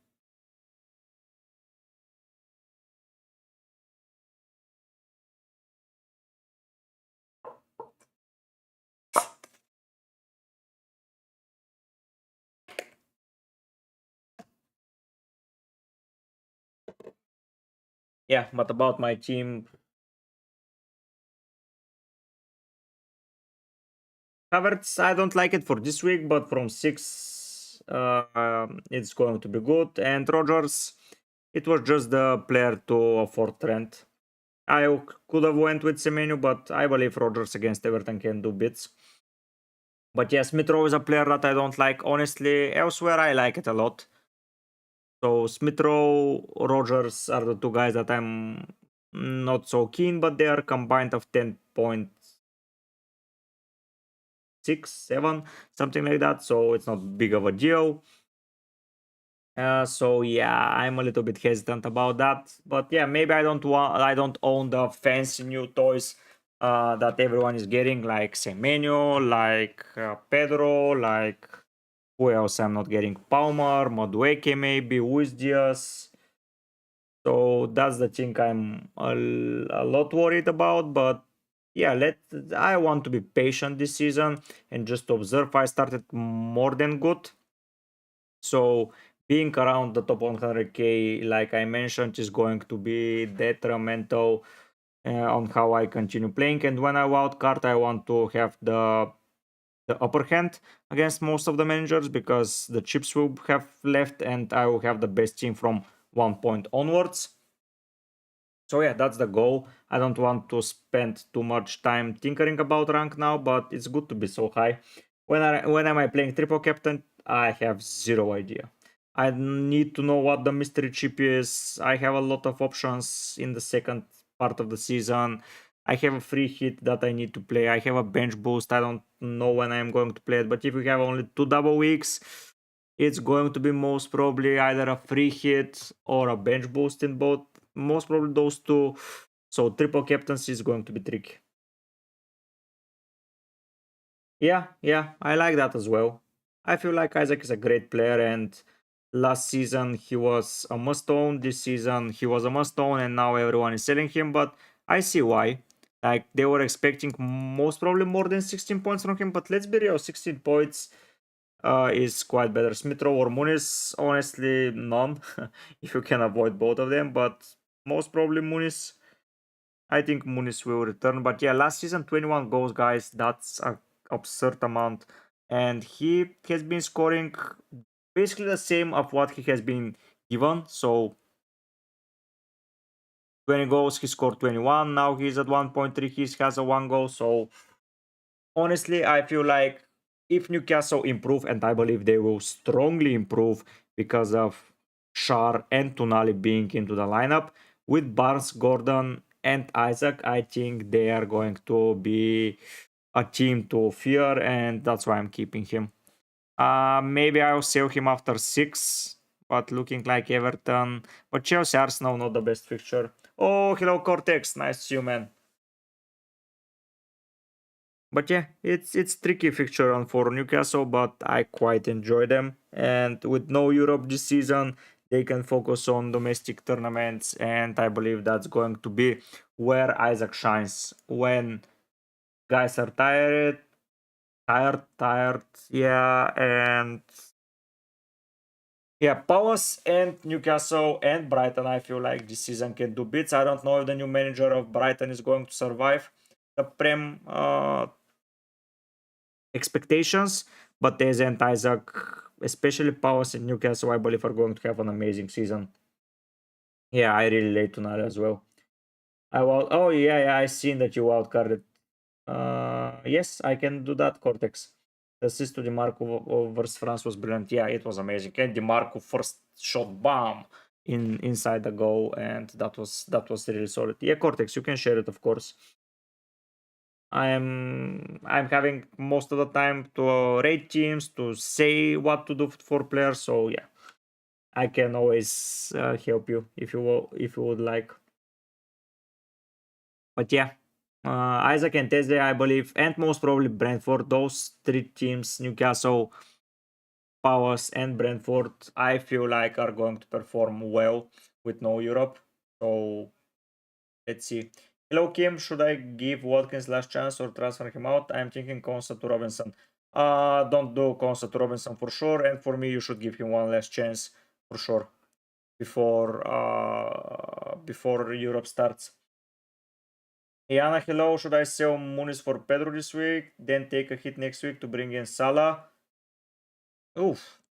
Yeah, but about my team, Havertz, I don't like it for this week, but from 6, it's going to be good. And Rogers, it was just the player to afford Trent. I could have went with Semenyo, but I believe Rogers against Everton can do bits. But yeah, Smith Rowe is a player that I don't like. Honestly, elsewhere I like it a lot. So Smith Rowe, Rogers are the two guys that I'm not so keen, but they are combined of 10.6, 7, something like that. So it's not big of a deal. So yeah, I'm a little bit hesitant about that. But yeah, maybe I don't own the fancy new toys that everyone is getting, like Semenyo, like Pedro, like who else I'm not getting? Palmer, Madueke maybe, Luis Diaz. So that's the thing I'm a lot worried about. But yeah, I want to be patient this season and just observe. I started more than good. So being around the top 100k, like I mentioned, is going to be detrimental on how I continue playing. And when I wildcard, I want to have the upper hand against most of the managers because the chips will have left and I will have the best team from 1 point onwards. So yeah, that's the goal. I don't want to spend too much time tinkering about rank now, but it's good to be so high. When am I playing triple captain? I have zero idea. I need to know what the mystery chip is. I have a lot of options in the second part of the season. I have a free hit that I need to play. I have a bench boost. I don't know when I'm going to play it, but if we have only 2 double weeks, it's going to be most probably either a free hit or a bench boost in both. Most probably those two. So triple captaincy is going to be tricky. Yeah, I like that as well. I feel like Isaac is a great player, and last season he was a must own. This season he was a must own, and now everyone is selling him. But I see why. Like they were expecting most probably more than 16 points from him. But let's be real, 16 points is quite better. Smithrow or Muniz, honestly, none. If you can avoid both of them, but most probably Muniz. I think Muniz will return. But yeah, last season 21 goals, guys. That's an absurd amount, and he has been scoring basically the same of what he has been given. So 20 goals, he scored 21. Now he's at 1.3. He has a 1 goal. So honestly, I feel like if Newcastle improve, and I believe they will strongly improve because of Shar and Tonali being into the lineup, with Barnes, Gordon, and Isaac, I think they are going to be a team to fear, and that's why I'm keeping him. Maybe I'll sell him after 6, but looking like Everton. But Chelsea, Arsenal, not the best fixture. Oh, hello Cortex, nice to see you, man. But yeah, it's tricky fixture on for Newcastle, but I quite enjoy them. And with no Europe this season, they can focus on domestic tournaments, and I believe that's going to be where Isaac shines. When guys are tired, yeah, and yeah, Palace and Newcastle and Brighton, I feel like this season can do bits. I don't know if the new manager of Brighton is going to survive the Prem expectations, but Eze and Isaac, especially Palace and Newcastle, I believe are going to have an amazing season. Yeah, I really late tonight as well. Oh yeah, I seen that you wildcarded. Yes, I can do that, Cortex. The assist to DiMarco versus France was brilliant. Yeah, it was amazing. And DiMarco first shot, bomb inside the goal, and that was really solid. Yeah, Cortex, you can share it, of course. I'm having most of the time to rate teams, to say what to do for players. So yeah, I can always help you if you would like. But yeah, Isaac and Teze, I believe, and most probably Brentford. Those three teams, Newcastle, Palace, and Brentford, I feel like are going to perform well with no Europe. So let's see. Hello, Kim. Should I give Watkins last chance or transfer him out? I'm thinking Consta to Robinson. Don't do Consta to Robinson for sure. And for me, you should give him one last chance for sure before Europe starts. Yana, hello. Should I sell Muniz for Pedro this week? Then take a hit next week to bring in Salah? Oof.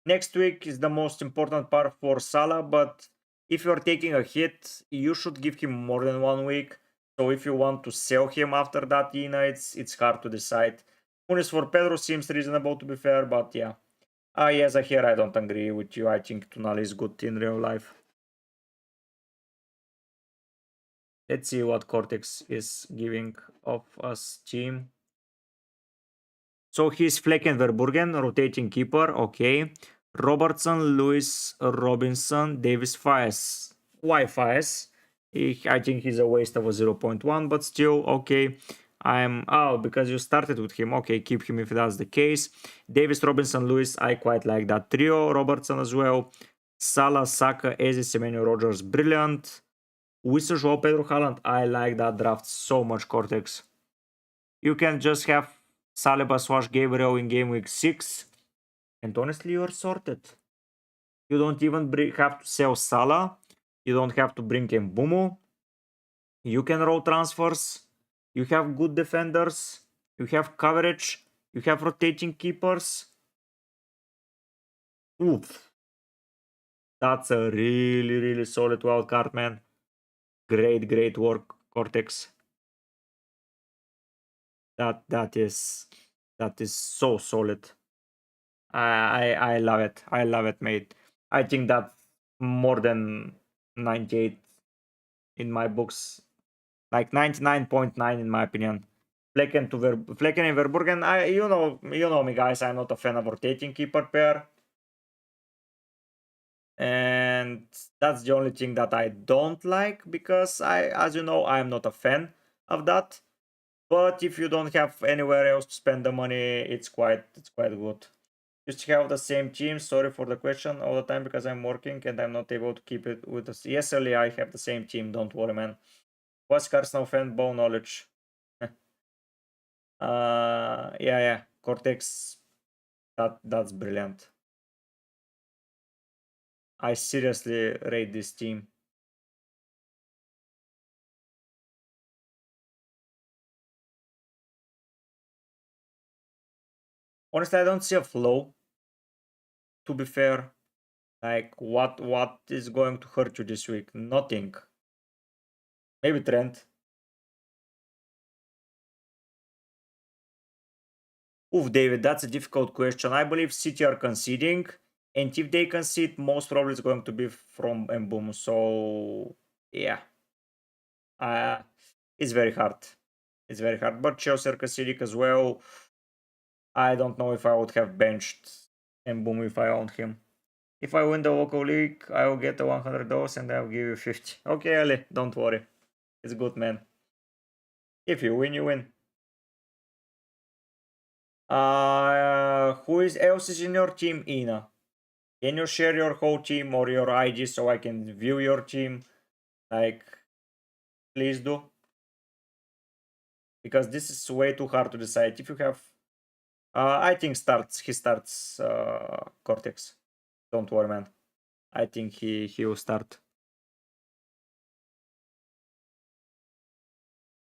Next week is the most important part for Salah, but if you're taking a hit, you should give him more than 1 week. So if you want to sell him after that, it's hard to decide. Muniz for Pedro seems reasonable to be fair, but yeah. Yes, here I don't agree with you. I think Tonali is good in real life. Let's see what Cortex is giving of us team. So he's Fleckenverburgen, rotating keeper. Okay. Robertson, Lewis, Robinson, Davis, Faes. Why Faes? I think he's a waste of a 0.1, but still, okay. Because you started with him. Okay, keep him if that's the case. Davis, Robinson, Lewis, I quite like that trio. Robertson as well. Salah, Saka, Eze, Semenyo, Rogers, brilliant. Whistle, Joao Pedro, Haaland, I like that draft so much, Cortex. You can just have Saliba slash Gabriel in game week 6, and honestly, you're sorted. You don't even have to sell Salah. You don't have to bring in Bumo. You can roll transfers. You have good defenders. You have coverage. You have rotating keepers. Oof. That's a really, really solid wild card, man. Great work, Cortex. That is so solid. I love it. I love it, mate. I think that's more than 98 in my books. Like 99.9 in my opinion. Flecken and Verburgen. You know me, guys. I'm not a fan of rotating keeper pair, and that's the only thing that I don't like because as you know, I'm not a fan of that. But if you don't have anywhere else to spend the money, it's quite good. Just have the same team. Sorry for the question all the time because I'm working and I'm not able to keep it with us. Yes, Ali, I have the same team. Don't worry, man. What's Arsenal fan ball knowledge? Yeah. Cortex. That's brilliant. I seriously rate this team. Honestly, I don't see a flow. To be fair, like what is going to hurt you this week? Nothing. Maybe Trent. Oof, David, that's a difficult question. I believe City are conceding, and if they concede, most probably it's going to be from Mboum. So yeah, uh, it's very hard. It's very hard. But Chelsea are conceding as well. I don't know if I would have benched Mboum if I owned him. If I win the local league, I will get the $100 and I'll give you 50. Okay, Ali, don't worry. It's good, man. If you win, you win. Who else is in your team, Ina? Can you share your whole team or your IG so I can view your team? Like, please do. Because this is way too hard to decide. If you have, I think he starts Cortex. Don't worry, man. I think he will start.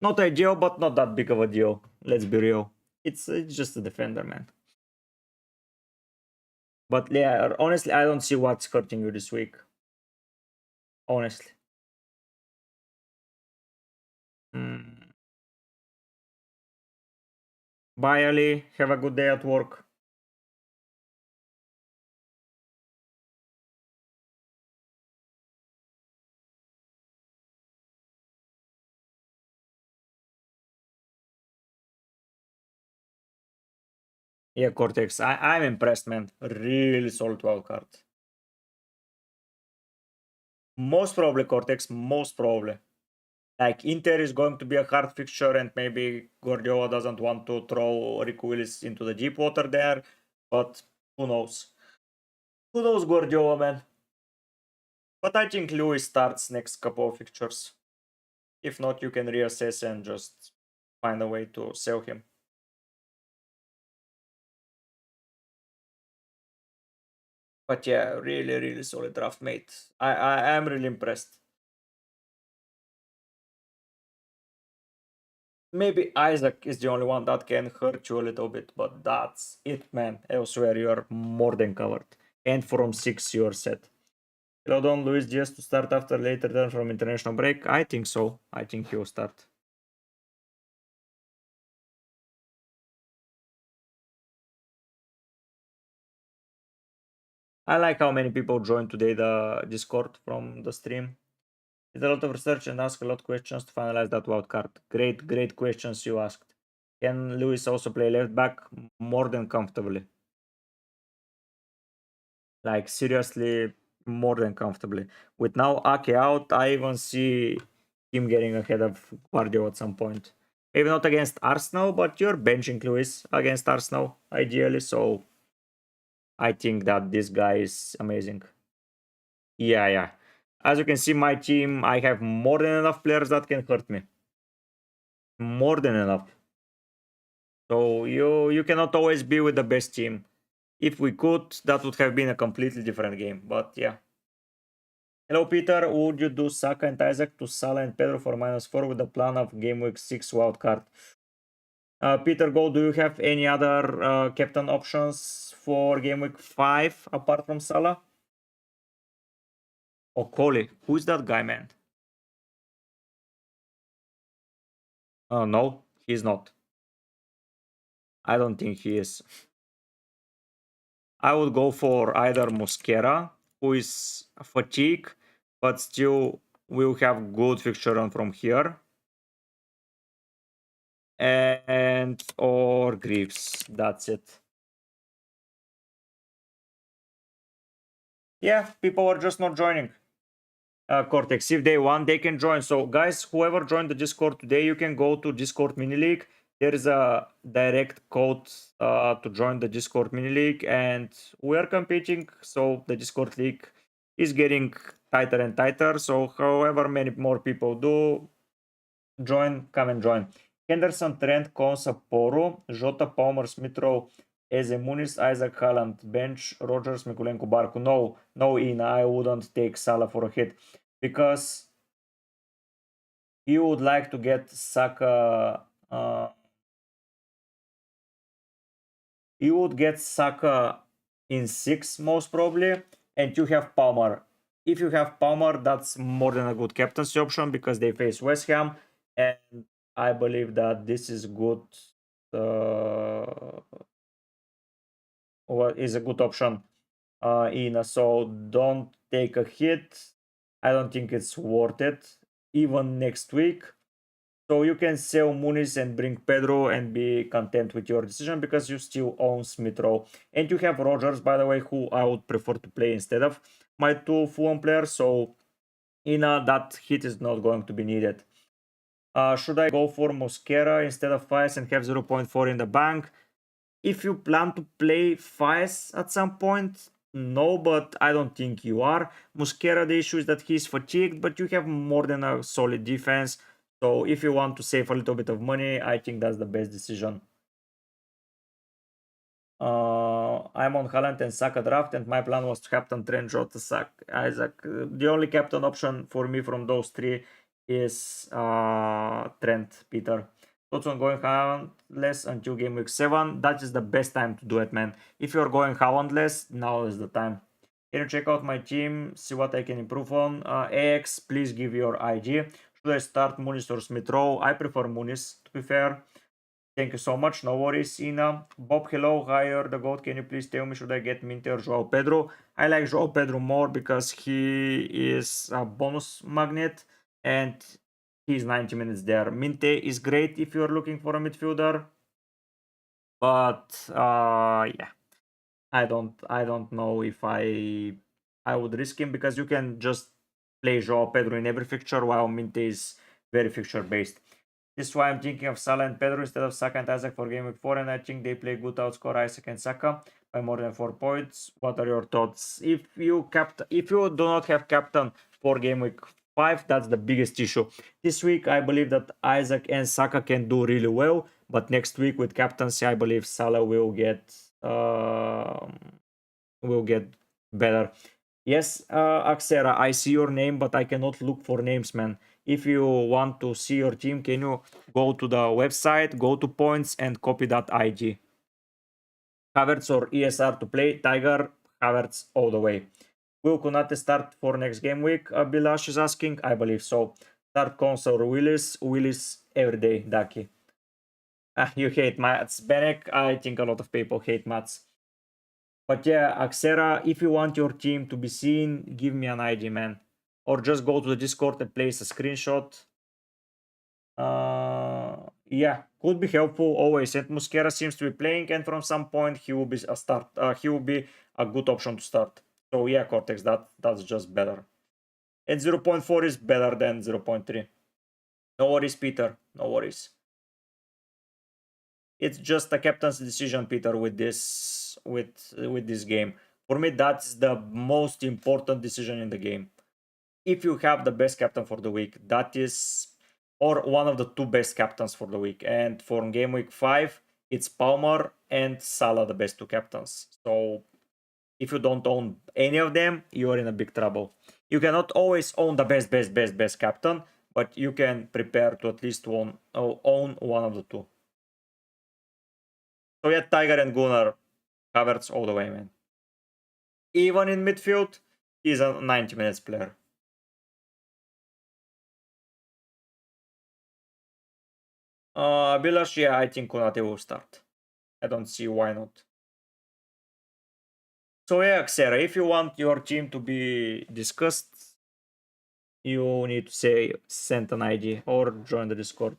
Not ideal, but not that big of a deal. Let's be real. It's just a defender, man. But yeah, honestly, I don't see what's hurting you this week. Honestly. Bye, Ali. Have a good day at work. Yeah, Cortex. I'm impressed, man. Really solid wildcard. Most probably, Cortex. Most probably. Like, Inter is going to be a hard fixture, and maybe Guardiola doesn't want to throw Rick Willis into the deep water there. But who knows? Who knows, Guardiola, man? But I think Lewis starts next couple of fixtures. If not, you can reassess and just find a way to sell him. But yeah, really, really solid draft, mate. I am really impressed. Maybe Isaac is the only one that can hurt you a little bit, but that's it, man. Elsewhere, you are more than covered. And from 6, you are set. Hello, Don Luis Diaz to start after later turn from international break? I think so. I think he will start. I like how many people joined today the Discord from the stream. Did a lot of research and ask a lot of questions to finalize that wild card. Great questions you asked. Can Lewis also play left back? More than comfortably. Like, seriously, more than comfortably. With now Ake out, I even see him getting ahead of Guardiola at some point. Maybe not against Arsenal, but you're benching Lewis against Arsenal, ideally, so I think that this guy is amazing. Yeah. As you can see, my team, I have more than enough players that can hurt me. More than enough. So you cannot always be with the best team. If we could, that would have been a completely different game. But yeah. Hello, Peter. Would you do Saka and Isaac to Salah and Pedro for -4 with the plan of game week 6 wildcard? Peter Gold, do you have any other captain options for game week 5 apart from Salah? Oh, Kohli. Who is that guy, man? No, he's not. I don't think he is. I would go for either Mosquera, who is fatigue, but still will have good fixture run from here. And or Greaves. That's it. Yeah, people are just not joining. Cortex, if they want, they can join. So, guys, whoever joined the Discord today, you can go to Discord Mini League. There is a direct code to join the Discord Mini League, and we are competing. So, the Discord League is getting tighter and tighter. So, however many more people do join, come and join. Henderson, Trent, Konsa, Poro, Jota, Palmer, Smith-Rowe, Eze, Muniz, Isaac, Haaland, Bench, Rogers, Mikulenko, Barku. No, Ina, I wouldn't take Salah for a hit because you would like to get Saka. You would get Saka in 6 most probably, and you have Palmer. If you have Palmer, that's more than a good captaincy option because they face West Ham, and I believe that this is good. is a good option. So don't take a hit. I don't think it's worth it, even next week. So you can sell Muniz and bring Pedro and be content with your decision because you still own Smith Rowe. And you have Rogers, by the way, who I would prefer to play instead of my two Fulham players. So that hit is not going to be needed. Should I go for Mosquera instead of Faiz and have 0.4 in the bank? If you plan to play Faiz at some point, no, but I don't think you are. Mosquera, the issue is that he's fatigued, but you have more than a solid defense. So if you want to save a little bit of money, I think that's the best decision. I'm on Haaland and Saka draft, and my plan was to captain Trent, Jota, Isaac. The only captain option for me from those three is Trent, Peter. Thoughts on going Haalandless until game week 7? That is the best time to do it, man. If you're going Haalandless, now is the time. Can you check out my team, see what I can improve on? AX, please give your IG. Should I start Muniz or Smith Rowe? I prefer Muniz, to be fair. Thank you so much. No worries, Ina. Bob, hello. Hire the goat. Can you please tell me, should I get Minte or Joao Pedro? I like Joao Pedro more because he is a bonus magnet and he's 90 minutes there. Minte is great if you're looking for a midfielder. But yeah, I don't know if I would risk him because you can just play Joao Pedro in every fixture while Minte is very fixture based. This is why I'm thinking of Salah and Pedro instead of Saka and Isaac for game week 4, and I think they play good, outscore Isaac and Saka by more than 4 points. What are your thoughts? If you do not have captain for game week 5, that's the biggest issue. This week I believe that Isaac and Saka can do really well, but next week with captaincy I believe Salah will get better. Yes, Axera, I see your name, but I cannot look for names, man. If you want to see your team, can you go to the website, go to points, and copy that IG? Havertz or ESR to play? Tiger, Havertz all the way. Will Konate start for next game week? Bilash is asking. I believe so. Start Konsa or Willis? Willis every day, Daki. You hate Mats. Benek, I think a lot of people hate Mats. But yeah, Axera, if you want your team to be seen, give me an ID, man. Or just go to the Discord and place a screenshot. Yeah, could be helpful always. And Mosquera seems to be playing, and from some point he will be a start. He will be a good option to start. So yeah, Cortex, that's just better. And 0.4 is better than 0.3. No worries, Peter. No worries. It's just a captain's decision, Peter, with this game. For me, that's the most important decision in the game. If you have the best captain for the week, that is, or one of the two best captains for the week. And for game week 5, it's Palmer and Salah, the best two captains. So if you don't own any of them, you're in a big trouble. You cannot always own the best captain, but you can prepare to at least own one of the two. So yeah, Tiger and Gunnar, Havertz all the way, man. Even in midfield, he's a 90 minutes player. Bilash, yeah, I think Konate will start. I don't see why not. So yeah, Xera, if you want your team to be discussed, you need to say send an ID or join the Discord.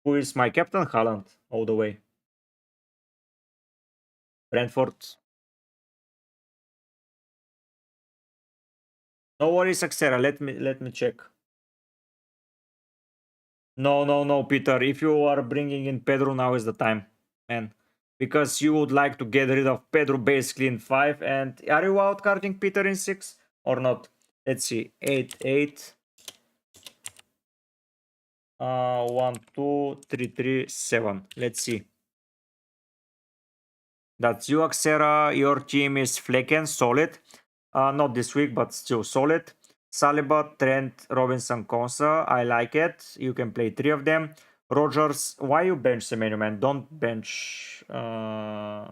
Who is my captain? Haaland, all the way. Brentford. No worries, Xera. Let me check. No, Peter. If you are bringing in Pedro, now is the time, man. Because you would like to get rid of Pedro basically in 5. And are you outcarding Peter in 6 or not? Let's see. 8. 1, 2, 3, 3, 7. Let's see. That's you, Axera. Your team is Flecken, solid. Not this week, but still solid. Saliba, Trent, Robinson, Konsa. I like it. You can play 3 of them. Rogers, why you bench Semenyo, man? Don't bench. Don't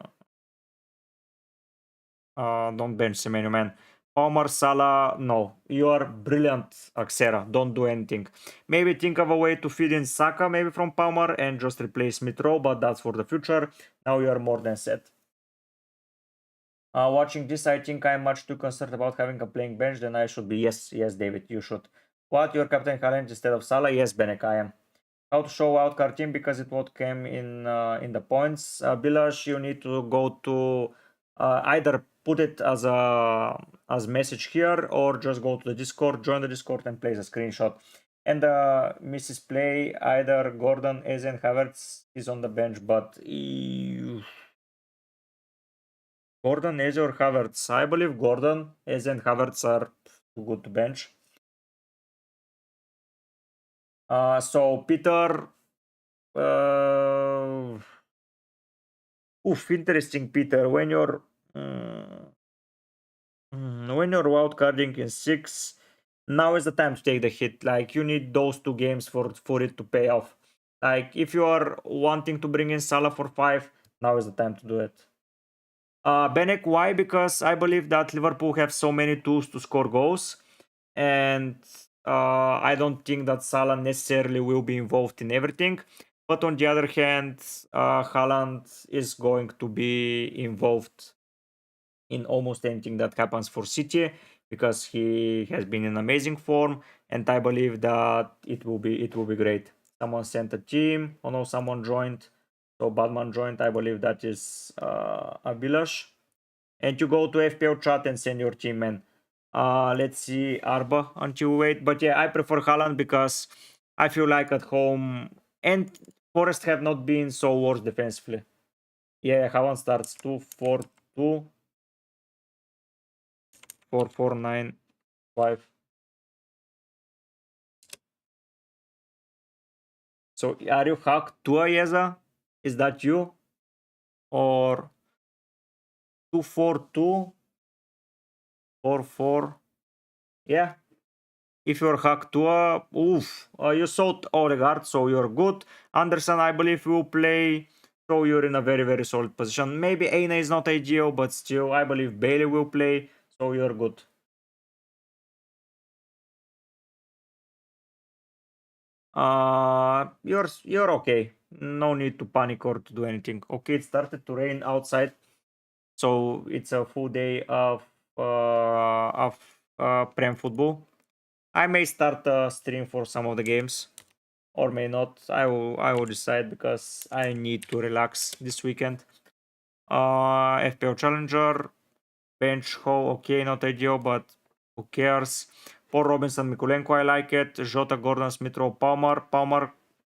bench Semenyo, man. Palmer, Salah, no. You are brilliant, Axera. Don't do anything. Maybe think of a way to feed in Saka, maybe from Palmer, and just replace Mitro, but that's for the future. Now you are more than set. Watching this, I think I'm much too concerned about having a playing bench than I should be. Yes, yes, David, you should. What, your captain Haaland instead of Salah? Yes, Benek, I am. How to show out card team because it won't came in the points. Bilash, you need to go to either put it as message here or just go to the Discord, join the Discord and place a screenshot. And Mrs. Play, either Gordon, Eze and Havertz is on the bench, but Gordon, Eze or Havertz? I believe Gordon, Eze and Havertz are too good to bench. So Peter, interesting, Peter. When you're wildcarding in 6, now is the time to take the hit. Like, you need those 2 games for it to pay off. Like, if you are wanting to bring in Salah for 5, now is the time to do it. Benek, why? Because I believe that Liverpool have so many tools to score goals, and I don't think that Salah necessarily will be involved in everything. But on the other hand, Haaland is going to be involved in almost anything that happens for City because he has been in amazing form, and I believe that it will be great. Someone sent a team. Oh no, someone joined. So Batman joined. I believe that is Abilash. And you go to FPL chat and send your team, man. Let's see Arba until we wait. But yeah, I prefer Haaland because I feel like at home and Forest have not been so worse defensively. Yeah, Haaland starts 2-4-2, 4-4-9-5. So are you hacked to Ayeza? Is that you? Or 2-4-2, 4-4? Yeah. If you're hacked to you sold Odegaard, so you're good. Anderson, I believe, will play. So you're in a very, very solid position. Maybe Aina is not ideal, but still, I believe Bailey will play. So you're good. You're okay. No need to panic or to do anything. Okay, it started to rain outside, so it's a full day of Prem football. I may start a stream for some of the games, or may not. I will decide because I need to relax this weekend. FPL Challenger, bench Ho, okay, not ideal, but who cares? Paul Robinson, Mikulenko, I like it. Jota, Gordon, Smith Rowe, Palmer,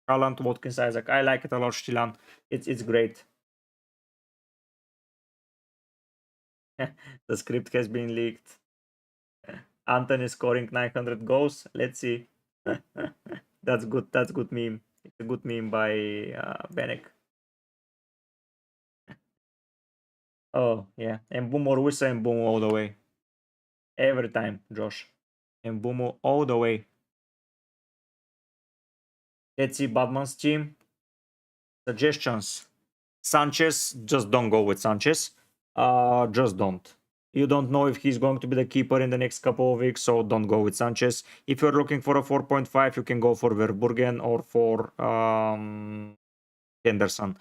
Haaland, Watkins, Isaac. I like it a lot, Stilan. It's great. The script has been leaked. Anthony scoring 900 goals. Let's see. That's good. That's good meme. It's a good meme by Benek. Oh yeah, and Mbumo Ruisa and Mbumo all the way. Every time, Josh. And Mbumo all the way. Let's see Batman's team. Suggestions. Sanchez, just don't go with Sanchez. Just don't. You don't know if he's going to be the keeper in the next couple of weeks, so don't go with Sanchez. If you're looking for a 4.5, you can go for Verburgen or for Henderson.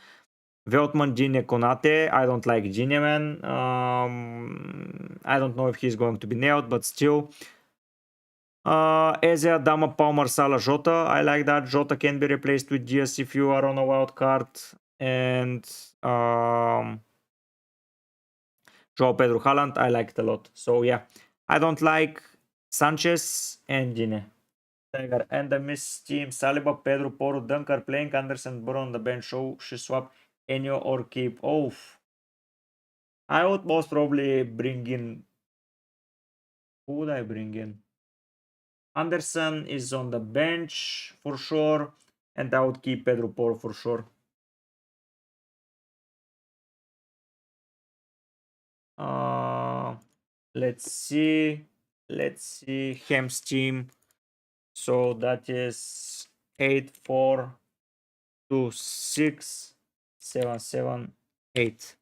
Veltman, Gine, Konate. I don't like Gine, man. I don't know if he's going to be nailed, but still. Eze, Adama, Palmer, Salah, Jota. I like that. Jota can be replaced with Diaz if you are on a wild card. And Joao Pedro, Haaland, I like it a lot. So yeah, I don't like Sanchez and Gine. Tiger and the miss team. Saliba, Pedro, Poro, Dunker playing, Anderson, Bro on the bench. Should swap Enyo or keep. Oh, I would most probably bring in. Who would I bring in? Anderson is on the bench for sure, and I would keep Pedro Porro for sure. Let's see. Let's see. Hem's team. So that is 8, 4, 2, 6, 7, 7, 8.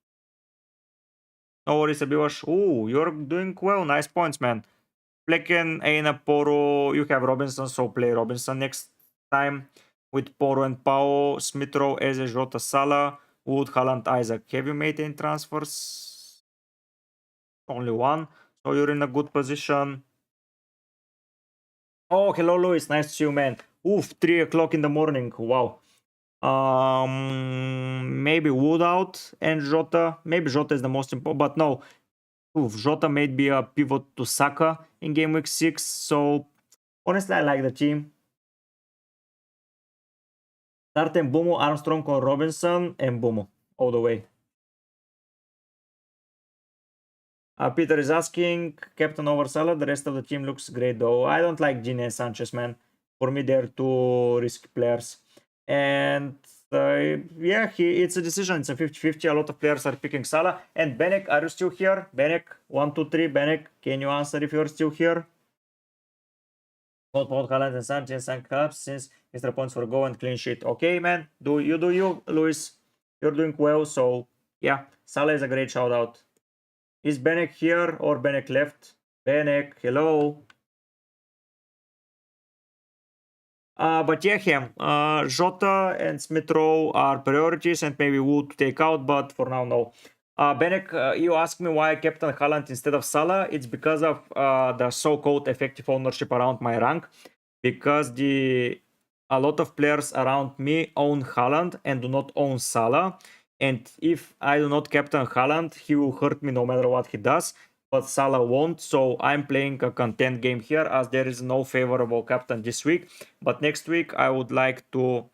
No worries, Abiwash. Ooh, you're doing well. Nice points, man. Flecken, Eina, Poro. You have Robinson, so play Robinson next time with Poro and Pao, Smithrow, Eze, Jota, Salah, Wood, Haaland, Isaac. Have you made any transfers? Only one. So you're in a good position. Oh, hello, Luis. Nice to see you, man. Oof, 3 o'clock in the morning. Wow. Maybe Wood out and Jota. Maybe Jota is the most important, but no. Oof, Jota may be a pivot to Saka in game week 6. So honestly, I like the team. Start Mbumo, Armstrong or Robinson, and Mbumo all the way. Peter is asking, captain over Salah. The rest of the team looks great though. I don't like Gini and Sanchez, man. For me, they're too risky players. And yeah, it's a decision. It's a 50-50. A lot of players are picking Salah. And Benek, are you still here? Benek, 1, 2, 3. Benek, can you answer if you're still here? Both Haaland and Sanchez and Cups since extra points for goal and clean sheet. Okay, man. Do you, Luis? You're doing well. So yeah, Salah is a great shout out. Is Benek here or Benek left? Benek, hello. But yeah, Jota and Smith Rowe are priorities and maybe Wood to take out, but for now, no. Benek, you asked me why I kept on Haaland instead of Salah. It's because of the so-called effective ownership around my rank. Because a lot of players around me own Haaland and do not own Salah. And if I do not captain Haaland, he will hurt me no matter what he does. But Salah won't, so I'm playing a content game here as there is no favorable captain this week. But next week I would like to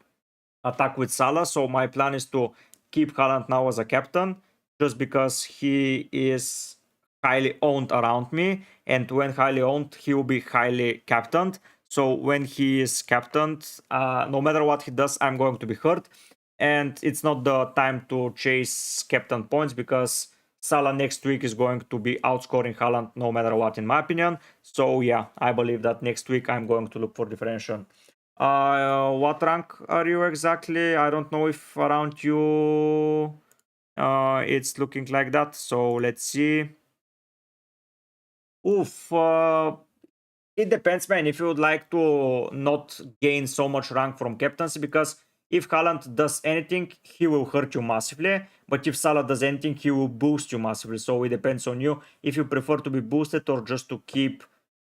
attack with Salah, so my plan is to keep Haaland now as a captain, just because he is highly owned around me, and when highly owned, he will be highly captained. So when he is captained, no matter what he does, I'm going to be hurt, and it's not the time to chase captain points because Salah next week is going to be outscoring Haaland no matter what, in my opinion. So yeah, I believe that next week I'm going to look for differentiation. What rank are you exactly? I don't know if around you it's looking like that. So let's see. Oof. It depends, man. If you would like to not gain so much rank from captaincy, because if Haaland does anything, he will hurt you massively. But if Salah does anything, he will boost you massively. So it depends on you if you prefer to be boosted or just to keep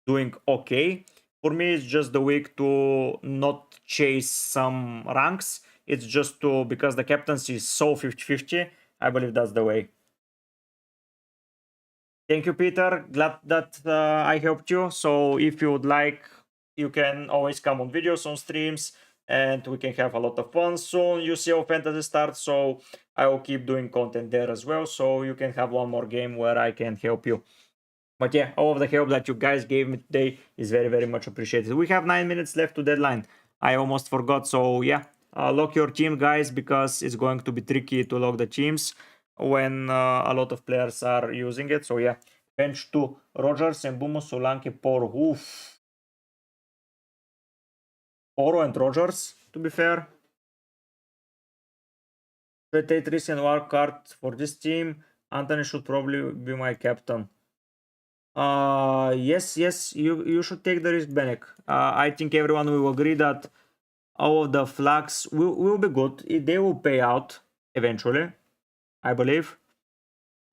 doing okay. For me, it's just the week to not chase some ranks. It's just to, because the captaincy is so 50-50, I believe that's the way. Thank you, Peter. Glad that I helped you. So if you would like, you can always come on videos, on streams, and we can have a lot of fun. Soon UCL Fantasy starts, so I will keep doing content there as well. So you can have one more game where I can help you. But yeah, all of the help that you guys gave me today is very, very much appreciated. We have 9 minutes left to deadline. I almost forgot. So yeah, lock your team, guys, because it's going to be tricky to lock the teams when a lot of players are using it. So yeah, bench 2, Rogers and Bumo, Solanke, Poro. Oof. Poro and Rogers, to be fair. Should I take risk and wild card for this team? Anthony should probably be my captain. Yes, you should take the risk, Benek. I think everyone will agree that all of the flags will be good. They will pay out eventually, I believe.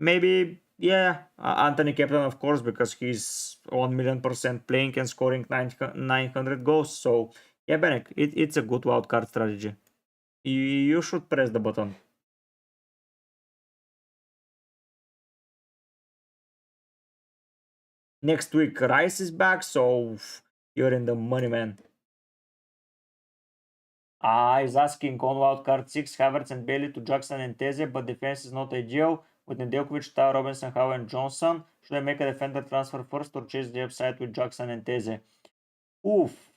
Maybe, yeah, Anthony captain, of course, because he's 1,000,000% playing and scoring 900 goals. So, yeah, Benek, it's a good wildcard strategy. You should press the button. Next week, Rice is back, so you're in the money, man. He's asking on wildcard 6, Havertz and Bailey to Jackson and Teze, but defense is not ideal. With Nedeljkovic, Tao, Robinson, Howe, and Johnson, should I make a defender transfer first or chase the upside with Jackson and Teze? Oof.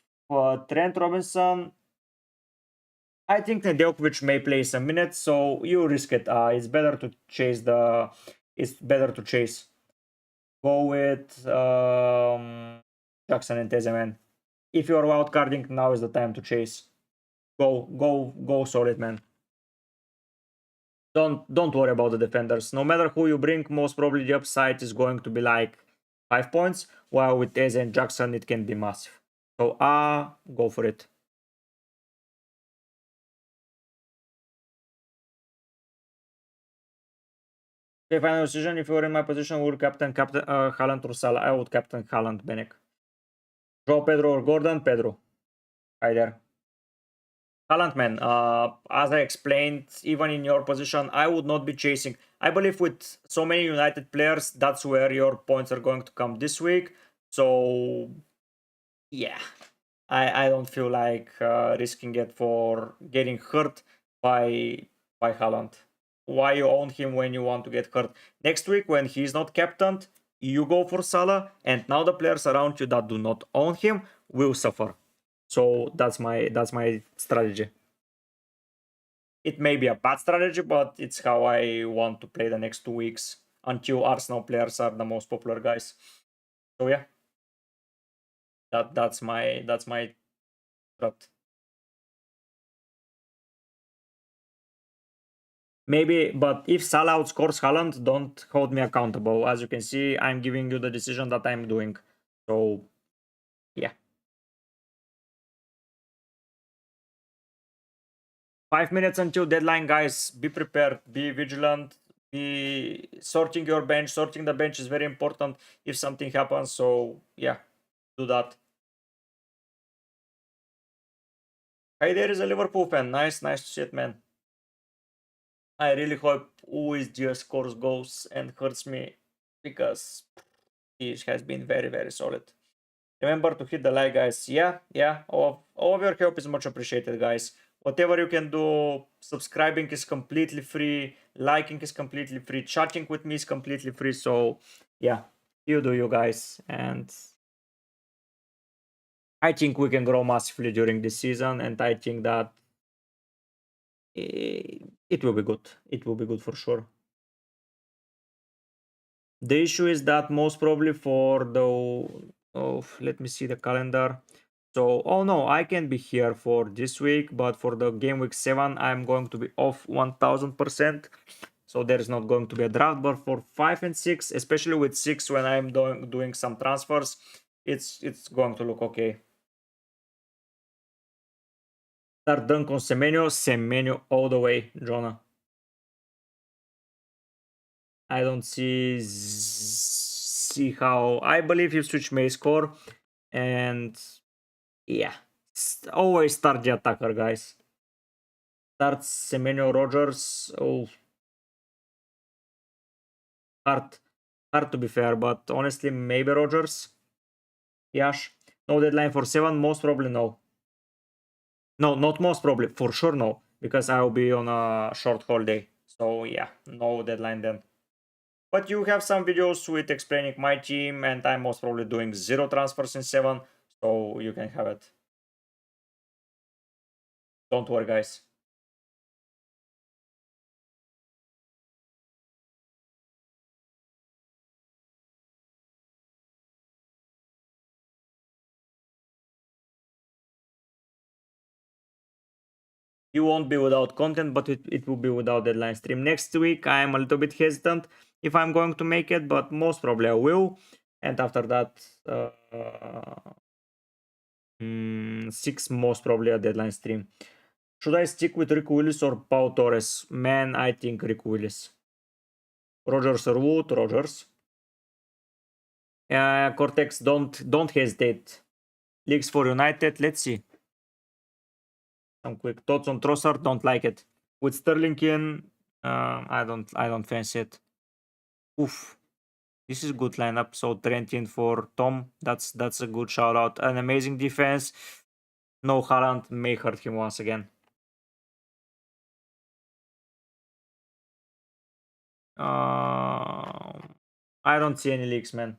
Trent Robinson, I think Nedeljkovic may play some minutes, so you risk it. It's better to chase the. It's better to chase. Go with Jackson and Teze, man. If you're wildcarding, now is the time to chase. Go solid, man. Don't worry about the defenders. No matter who you bring, most probably the upside is going to be like 5 points, while with Eze and Jackson it can be massive. So go for it. Okay, final decision. If you were in my position, would captain Haaland or Salah? I would captain Haaland, Benek. Joe Pedro or Gordon? Pedro. Hi there. Haaland, man. As I explained, even in your position, I would not be chasing. I believe with so many United players, that's where your points are going to come this week. So, yeah. I don't feel like risking it for getting hurt by Haaland. Why you own him when you want to get hurt? Next week, when he's not captained, you go for Salah, and now the players around you that do not own him will suffer. So that's my strategy. It may be a bad strategy, but it's how I want to play the next 2 weeks until Arsenal players are the most popular guys. So yeah, that's my strat. Maybe, but if Salah outscores Haaland, don't hold me accountable. As you can see, I'm giving you the decision that I'm doing. So, yeah. 5 minutes until deadline, guys. Be prepared, be vigilant, be sorting your bench. Sorting the bench is very important if something happens. So, yeah, do that. Hey, there is a Liverpool fan. Nice to see it, man. I really hope USG scores goals and hurts me because he has been very solid. Remember to hit the like, guys. Yeah. All of your help is much appreciated, guys. Whatever you can do, subscribing is completely free, liking is completely free, chatting with me is completely free. So, yeah, you do you guys. And I think we can grow massively during this season. And I think that it will be good. It will be good for sure. The issue is that most probably for the let me see the calendar. So, oh no, I can be here for this week, but for the game week 7, I'm going to be off 1000%. So there is not going to be a draft. But for 5 and 6, especially with 6, when I'm doing some transfers, it's going to look okay. Start dunk on Semenyo all the way, Jonah. I don't see how. I believe Ipswich may score, and yeah, always start the attacker, guys. Start Semenyo Rogers. Oh, hard to be fair, but honestly, maybe Rogers. Yash. No deadline for 7. Most probably no. No, not most probably. For sure no, because I'll be on a short holiday. So yeah, no deadline then. But you have some videos with explaining my team, and I'm most probably doing 0 transfers in 7, so you can have it. Don't worry, guys. You won't be without content, but it will be without deadline stream. Next week, I'm a little bit hesitant if I'm going to make it, but most probably I will. And after that, 6 most probably a deadline stream. Should I stick with Rick Willis or Pau Torres? Man, I think Rick Willis. Rogers or Wood? Rogers. Cortex, don't hesitate. Leagues for United, let's see. Some quick thoughts on Trossard, don't like it. With Sterling in, I don't fancy it. Oof. This is good lineup. So Trent in for Tom. That's a good shout out. An amazing defense. No Haaland may hurt him once again. I don't see any leaks, man.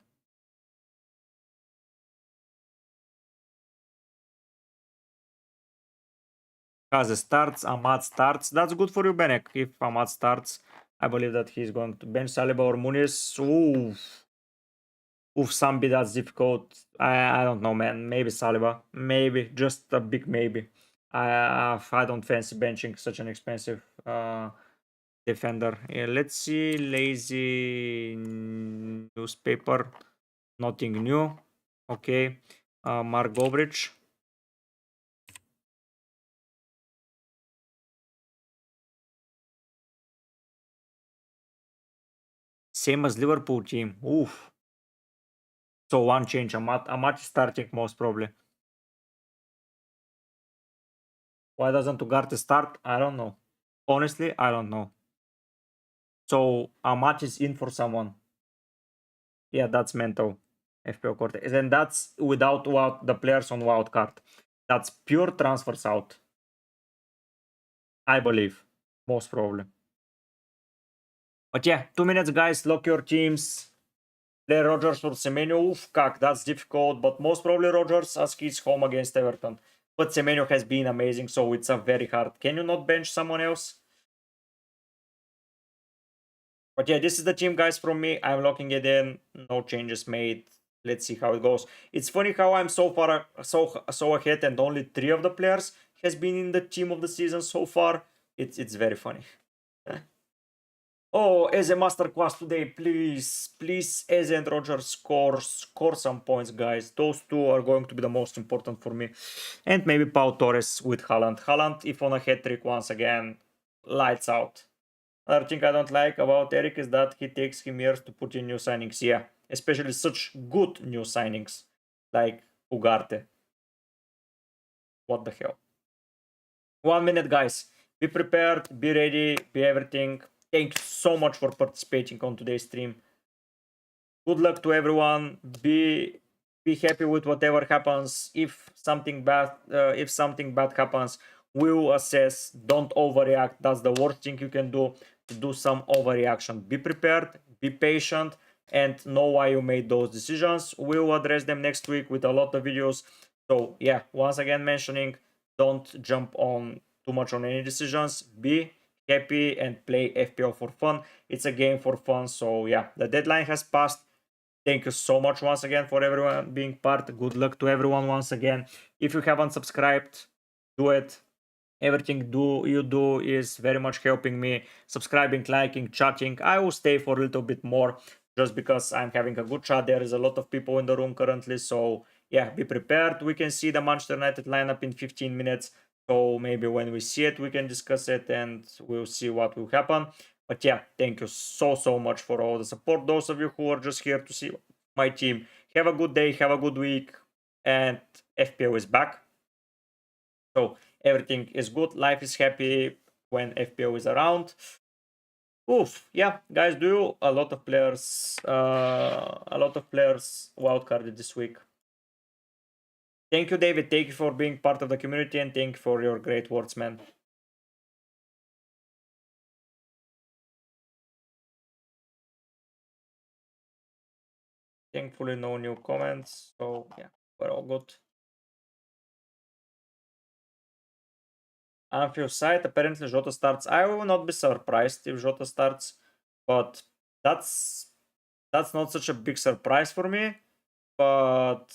Kaze starts, Ahmad starts. That's good for you, Benek. If Ahmad starts, I believe that he's going to bench Saliba or Muniz. Oof, Sambi, that's difficult. I don't know, man. Maybe Saliba. Maybe. Just a big maybe. I don't fancy benching such an expensive defender. Yeah, let's see. Lazy newspaper. Nothing new. Okay. Mark Gobrich. Same as Liverpool team. Oof. So one change. Amat is starting most probably. Why doesn't Ugarte start? I don't know. Honestly, I don't know. So Amat is in for someone. Yeah, that's mental. FPL Cortez. And that's without the players on wild card. That's pure transfers out. I believe. Most probably. But yeah, 2 minutes, guys. Lock your teams. Play Rodgers or Semenyo. Oof, kak, that's difficult. But most probably Rodgers as he's home against Everton. But Semenyo has been amazing, so it's a very hard. Can you not bench someone else? But yeah, this is the team, guys, from me. I'm locking it in. No changes made. Let's see how it goes. It's funny how I'm so far so ahead, and only 3 of the players has been in the team of the season so far. It's very funny. Oh, as a masterclass today, please, Eze and Roger score some points, guys. Those two are going to be the most important for me. And maybe Pau Torres with Haaland. Haaland, if on a hat-trick once again, lights out. Another thing I don't like about Eric is that he takes him years to put in new signings. Yeah, especially such good new signings like Ugarte. What the hell? 1 minute, guys. Be prepared, be ready, be everything. Thank you so much for participating on today's stream. Good luck to everyone. Be happy with whatever happens. If something bad happens, we'll assess. Don't overreact. That's the worst thing you can do. To do some overreaction. Be prepared. Be patient. And know why you made those decisions. We'll address them next week with a lot of videos. So yeah, once again mentioning, don't jump on too much on any decisions. Be happy and play FPL for fun. It's a game for fun. So yeah, the deadline has passed. Thank you so much once again for everyone being part. Good luck to everyone once again. If you haven't subscribed, do it. Everything you do is very much helping me. Subscribing, liking, chatting. I will stay for a little bit more just because I'm having a good chat. There is a lot of people in the room currently. So yeah, be prepared. We can see the Manchester United lineup in 15 minutes. So maybe when we see it, we can discuss it and we'll see what will happen. But yeah, thank you so much for all the support. Those of you who are just here to see my team, have a good day, have a good week, and FPL is back. So everything is good, life is happy when FPL is around. Oof, yeah, guys, do a lot of players wildcarded this week. Thank you, David. Thank you for being part of the community and thank you for your great words, man. Thankfully, no new comments. So yeah, we're all good. Anfield side, apparently Jota starts. I will not be surprised if Jota starts, but that's not such a big surprise for me. But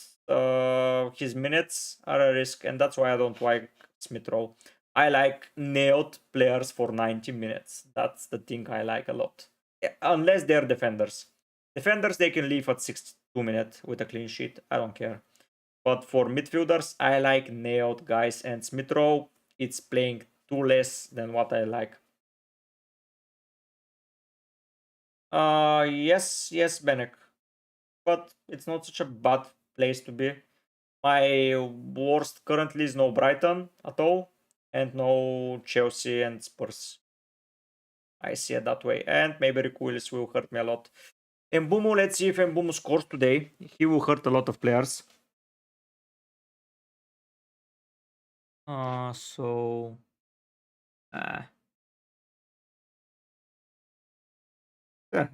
his minutes are a risk, and that's why I don't like Smith Rowe. I like nailed players for 90 minutes. That's the thing I like a lot. Unless they're defenders. Defenders, they can leave at 62 minutes with a clean sheet. I don't care. But for midfielders, I like nailed guys, and Smith Rowe, it's playing too less than what I like. Yes, Benek. But it's not such a bad place to be. My worst currently is no Brighton at all, and no Chelsea and Spurs. I see it that way. And maybe Rick Willis will hurt me a lot. Mbumu, let's see if Mbumu scores today. He will hurt a lot of players. So... yeah,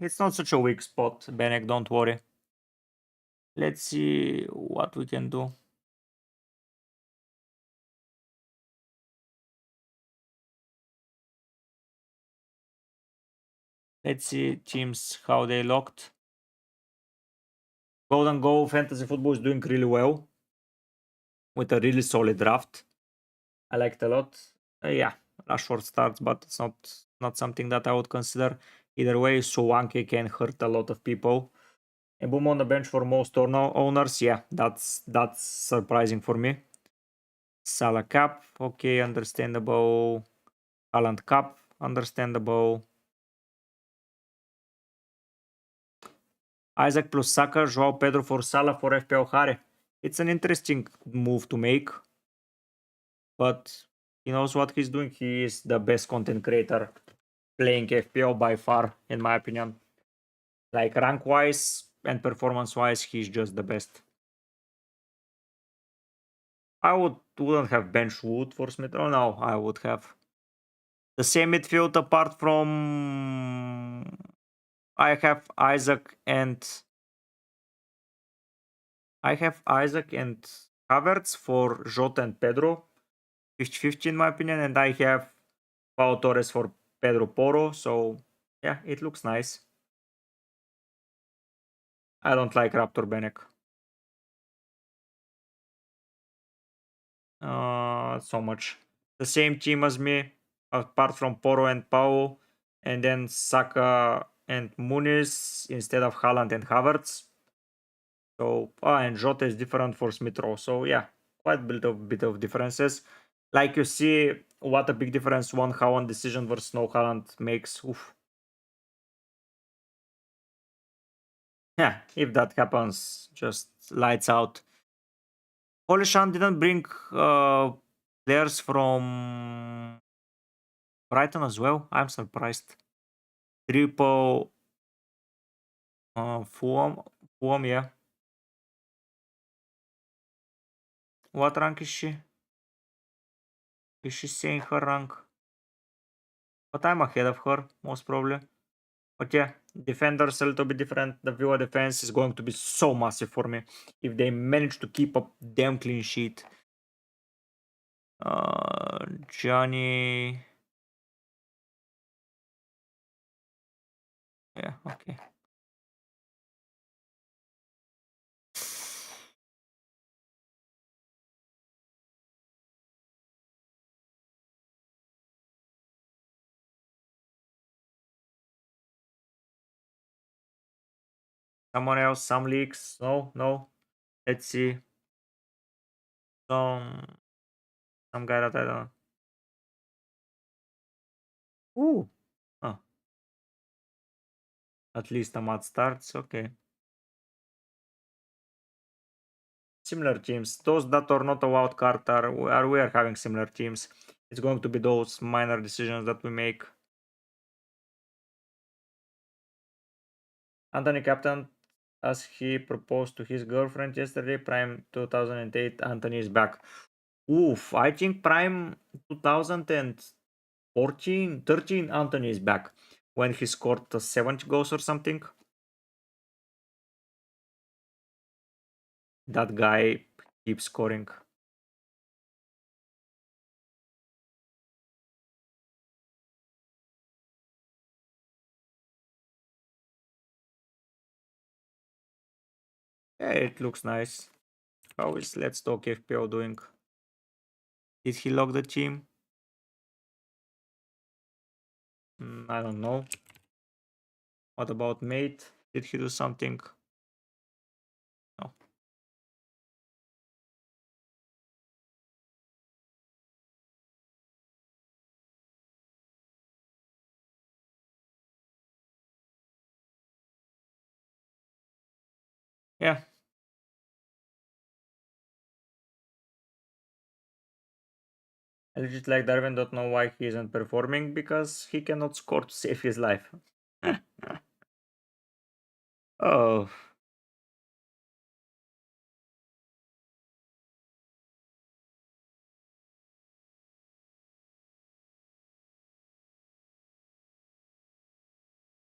it's not such a weak spot, Benek, don't worry. Let's see what we can do. Let's see teams, how they locked. Golden Goal Fantasy Football is doing really well. With a really solid draft. I liked a lot. Yeah, Rashford starts, but it's not something that I would consider. Either way, Solanke can hurt a lot of people. And boom on the bench for most owners. Yeah, that's surprising for me. Salah cap, okay, understandable. Haaland cap, understandable. Isaac plus Saka, Joao Pedro for Salah for FPL Hare. It's an interesting move to make, but he knows what he's doing. He is the best content creator playing FPL by far, in my opinion. Like rank wise and performance wise, he's just the best. I wouldn't have bench Wood for Smith. Oh no, I would have the same midfield apart from I have Isaac and Havertz for Jota and Pedro, 50-50 in my opinion, and I have Pau Torres for Pedro Porro. So yeah, it looks nice. I don't like Raptor Benek. So much. The same team as me, apart from Porro and Pau, and then Saka and Muniz instead of Haaland and Havertz. So and Jota is different for Smith Rowe. So yeah, quite a bit of differences. Like you see, what a big difference one Haaland decision versus no Haaland makes. Oof. Yeah, if that happens, just lights out. Polishan didn't bring players from Brighton as well. I'm surprised. Triple Fulham, yeah. What rank is she? Is she saying her rank? But I'm ahead of her, most probably. But yeah, defenders a little bit different. The Villa defense is going to be so massive for me if they manage to keep a damn clean sheet. Johnny. Yeah, okay. Someone else, some leaks. No, no. Let's see. Some guy that I don't. Ooh. Oh, at least Ahmad starts. Okay. Similar teams. Those that are not a wild card are we are having similar teams. It's going to be those minor decisions that we make. Anthony captain as he proposed to his girlfriend yesterday. Prime 2008. Anthony is back. Oof, I think Prime 2014, 13. Anthony is back when he scored 70 goals or something. That guy keeps scoring. Yeah, it looks nice. How is Let's Talk FPO doing? Did he lock the team? I don't know. What about Mate? Did he do something? No. Yeah. I legit like Darwin, don't know why he isn't performing because he cannot score to save his life. Oh,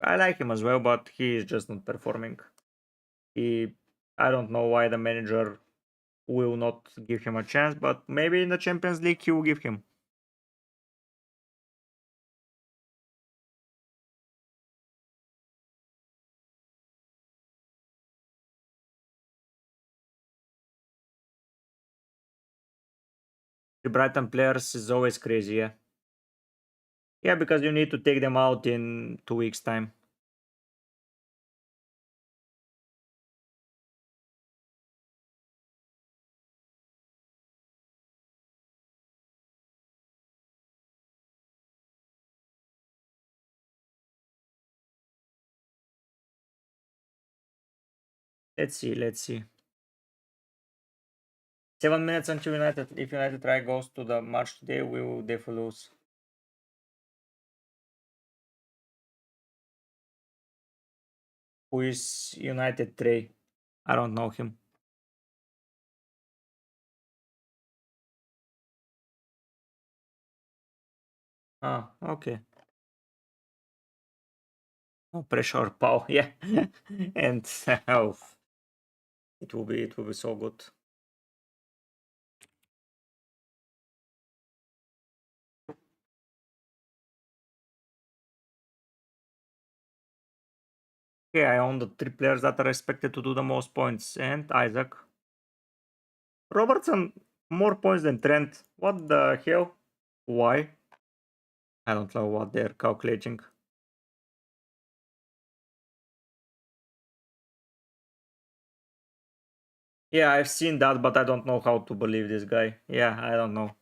I like him as well, but he is just not performing. I don't know why the manager will not give him a chance, but maybe in the Champions League he will give him. The Brighton players is always crazy, yeah. Yeah, because you need to take them out in 2 weeks' time. Let's see, let's see. 7 minutes until United. If United try goes to the match today, we will definitely lose. Who is United Trey? I don't know him. Ah, okay. No pressure, Pau. Yeah, and oh, it will be so good. Okay, I own the three players that are expected to do the most points, and Isaac Robertson more points than Trent. What the hell? Why? I don't know what they're calculating. Yeah, I've seen that, but I don't know how to believe this guy. Yeah, I don't know.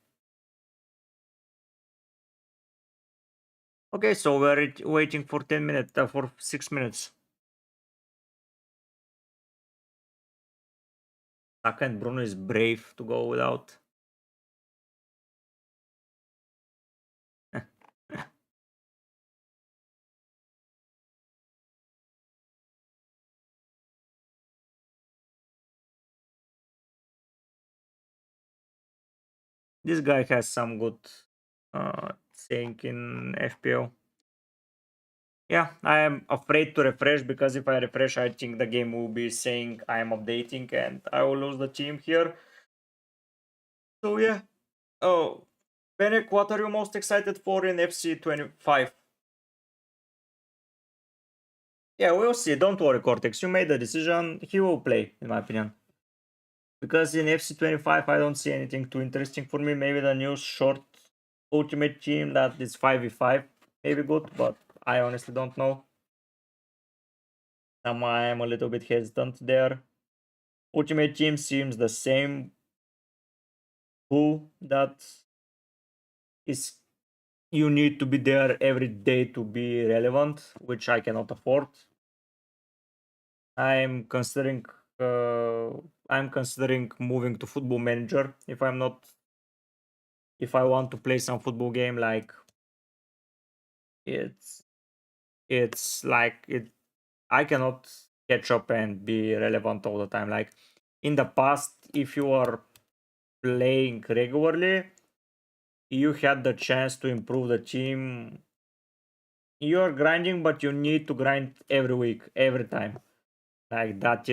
Okay, so we're waiting for 10 minutes, for 6 minutes. Saka and Bruno is brave to go without. This guy has some good saying in FPL. Yeah, I am afraid to refresh because if I refresh, I think the game will be saying I am updating and I will lose the team here. So yeah. Oh, Benek, what are you most excited for in FC 25? Yeah, we'll see. Don't worry, Cortex. You made the decision. He will play, in my opinion. Because in FC 25, I don't see anything too interesting for me. Maybe the new short ultimate team that is 5v5 maybe good, but I honestly don't know. I am a little bit hesitant there. Ultimate team seems the same pool that is you need to be there every day to be relevant, which I cannot afford. I'm considering uh, I'm considering moving to Football Manager if I want to play some football game like it's it's like it I cannot catch up and be relevant all the time. Like in the past, if you are playing regularly, you had the chance to improve the team. You are grinding, but you need to grind every week, every time. Like that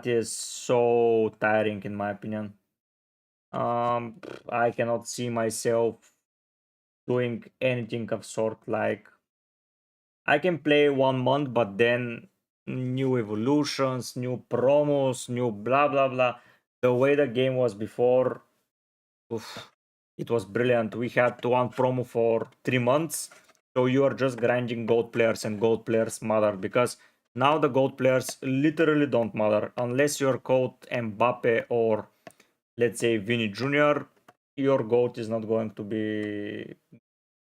is so tiring in my opinion. I cannot see myself doing anything of sort. Like I can play 1 month, but then new evolutions, new promos, new blah blah blah. The way the game was before, oof, it was brilliant. We had one promo for 3 months, so you are just grinding gold players, and gold players matter because now the gold players literally don't matter unless you're called Mbappe or let's say Vinny Jr. Your gold is not going to be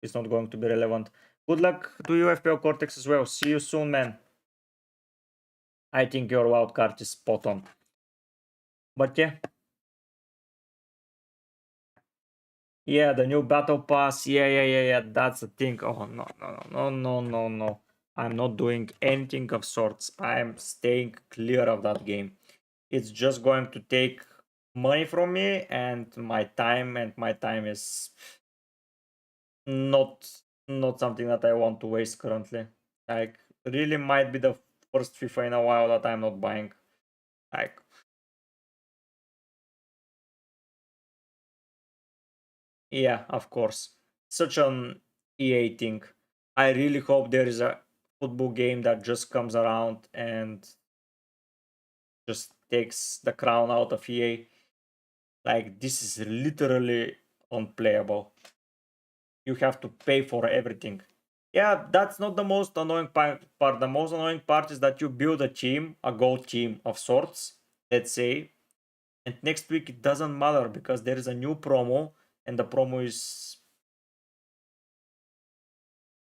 relevant. Good luck to you, FPL Cortex, as well. See you soon, man. I think your wild card is spot on. But yeah, yeah, the new battle pass. Yeah. That's the thing. Oh no. I'm not doing anything of sorts. I'm staying clear of that game. It's just going to take money from me and my time is not not something that I want to waste currently. Like really might be the first FIFA in a while that I'm not buying. Like yeah, of course. Such an EA thing. I really hope there is a football game that just comes around and just takes the crown out of EA. Like this is literally unplayable. You have to pay for everything. Yeah, that's not the most annoying part. The most annoying part is that you build a team, a gold team of sorts, let's say, and next week it doesn't matter because there is a new promo, and the promo is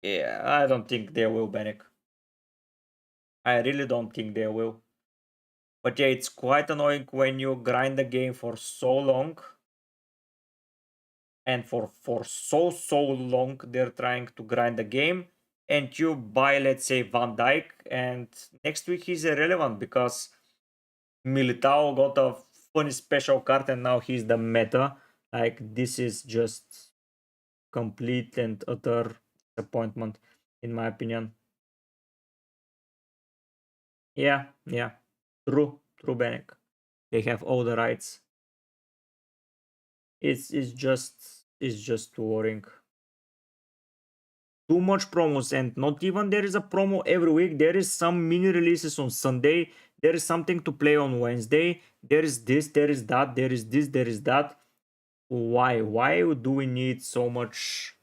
yeah. I don't think they will ban it. I really don't think they will. But yeah, it's quite annoying when you grind the game for so long. And for so long they're trying to grind the game. And you buy, let's say, Van Dijk, and next week he's irrelevant because Militao got a funny special card and now he's the meta. Like, this is just complete and utter disappointment, in my opinion. Yeah, true, Benek. They have all the rights. It's just too worrying. Too much promos, and not even there is a promo every week. There is some mini releases on Sunday. There is something to play on Wednesday. There is this, there is that, there is this, there is that. Why do we need so much?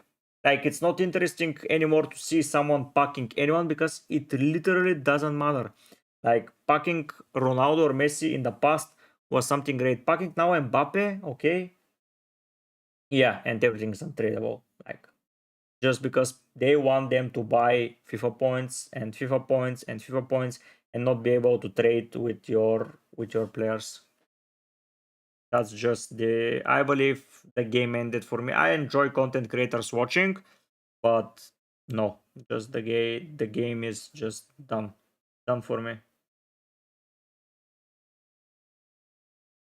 Like, it's not interesting anymore to see someone packing anyone because it literally doesn't matter. Like, packing Ronaldo or Messi in the past was something great. Packing now Mbappe, okay, yeah, and everything's untradeable. Like, just because they want them to buy FIFA points and FIFA points and FIFA points and not be able to trade with your players. That's just I believe the game ended for me. I enjoy content creators watching, but no, just the game is just done for me.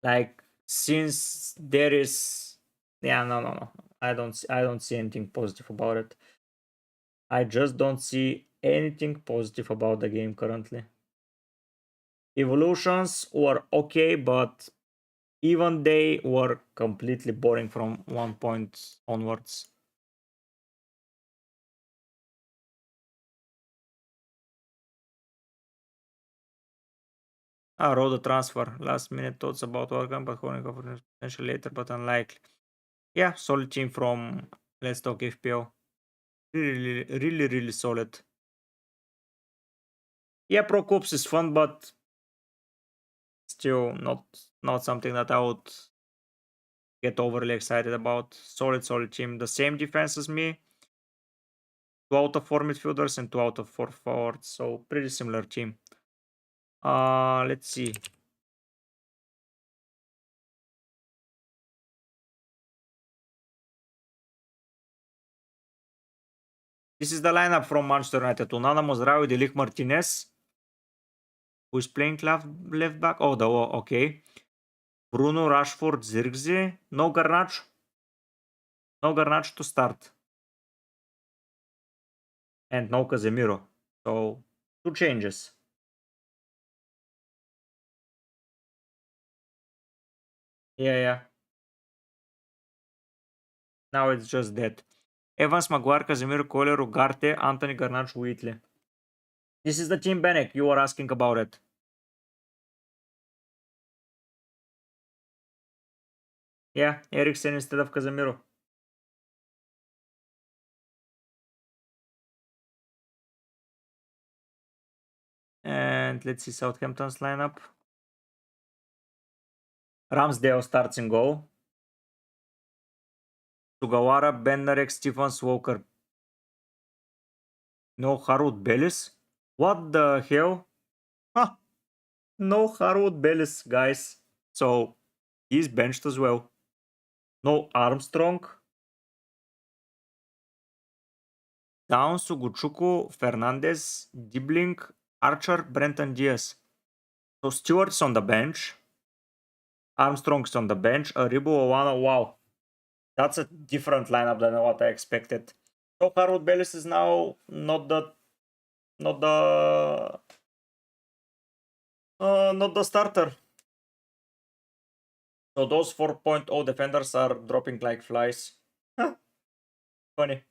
Like, since there is, yeah, no. I don't see anything positive about it. I just don't see anything positive about the game currently. Evolutions were okay, but even they were completely boring from 1 point onwards. I wrote a transfer. Last minute thoughts about welcome, but calling for potential later, but unlikely. Yeah, solid team from Let's Talk FPL. Really solid. Yeah, Pro Cups is fun, but still not something that I would get overly excited about. Solid team. The same defense as me. 2 out of 4 midfielders and 2 out of 4 forwards. So pretty similar team. Let's see. This is the lineup from Manchester United. Onana, Mozraoui, De Ligt, Martinez. Who's playing left back? Okay. Bruno, Rashford, Zirkzee. No Garnacho. No Garnacho to start. And no Casemiro. So 2 changes. Yeah. Now it's just that. Evans, Maguire, Casemiro, Kohler, Ugarte, Anthony, Garnacho, Wheatley. This is the team, Benek. You were asking about it. Yeah, Eriksen instead of Casemiro. And let's see Southampton's lineup. Ramsdale starts in goal. Sugawara, Benarek, Stephens, Walker. No Harwood Bellis. What the hell? Huh. No Harwood Bellis, guys. So he's benched as well. No Armstrong. Down, Suguchuku, Fernandez, Dibling, Archer, Brenton Diaz. So Stewart's on the bench. Armstrong's on the bench. Aribo, Owana. Wow. That's a different lineup than what I expected. So Harwood Bellis is now not the starter. So those 4.0 defenders are dropping like flies. Huh, funny.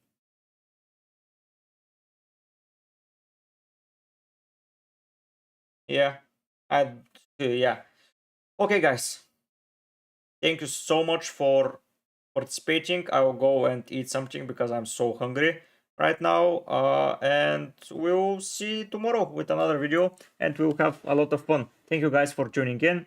Yeah. And yeah. Okay, guys. Thank you so much for participating. I will go and eat something because I'm so hungry right now. And we'll see tomorrow with another video and we'll have a lot of fun. Thank you guys for tuning in.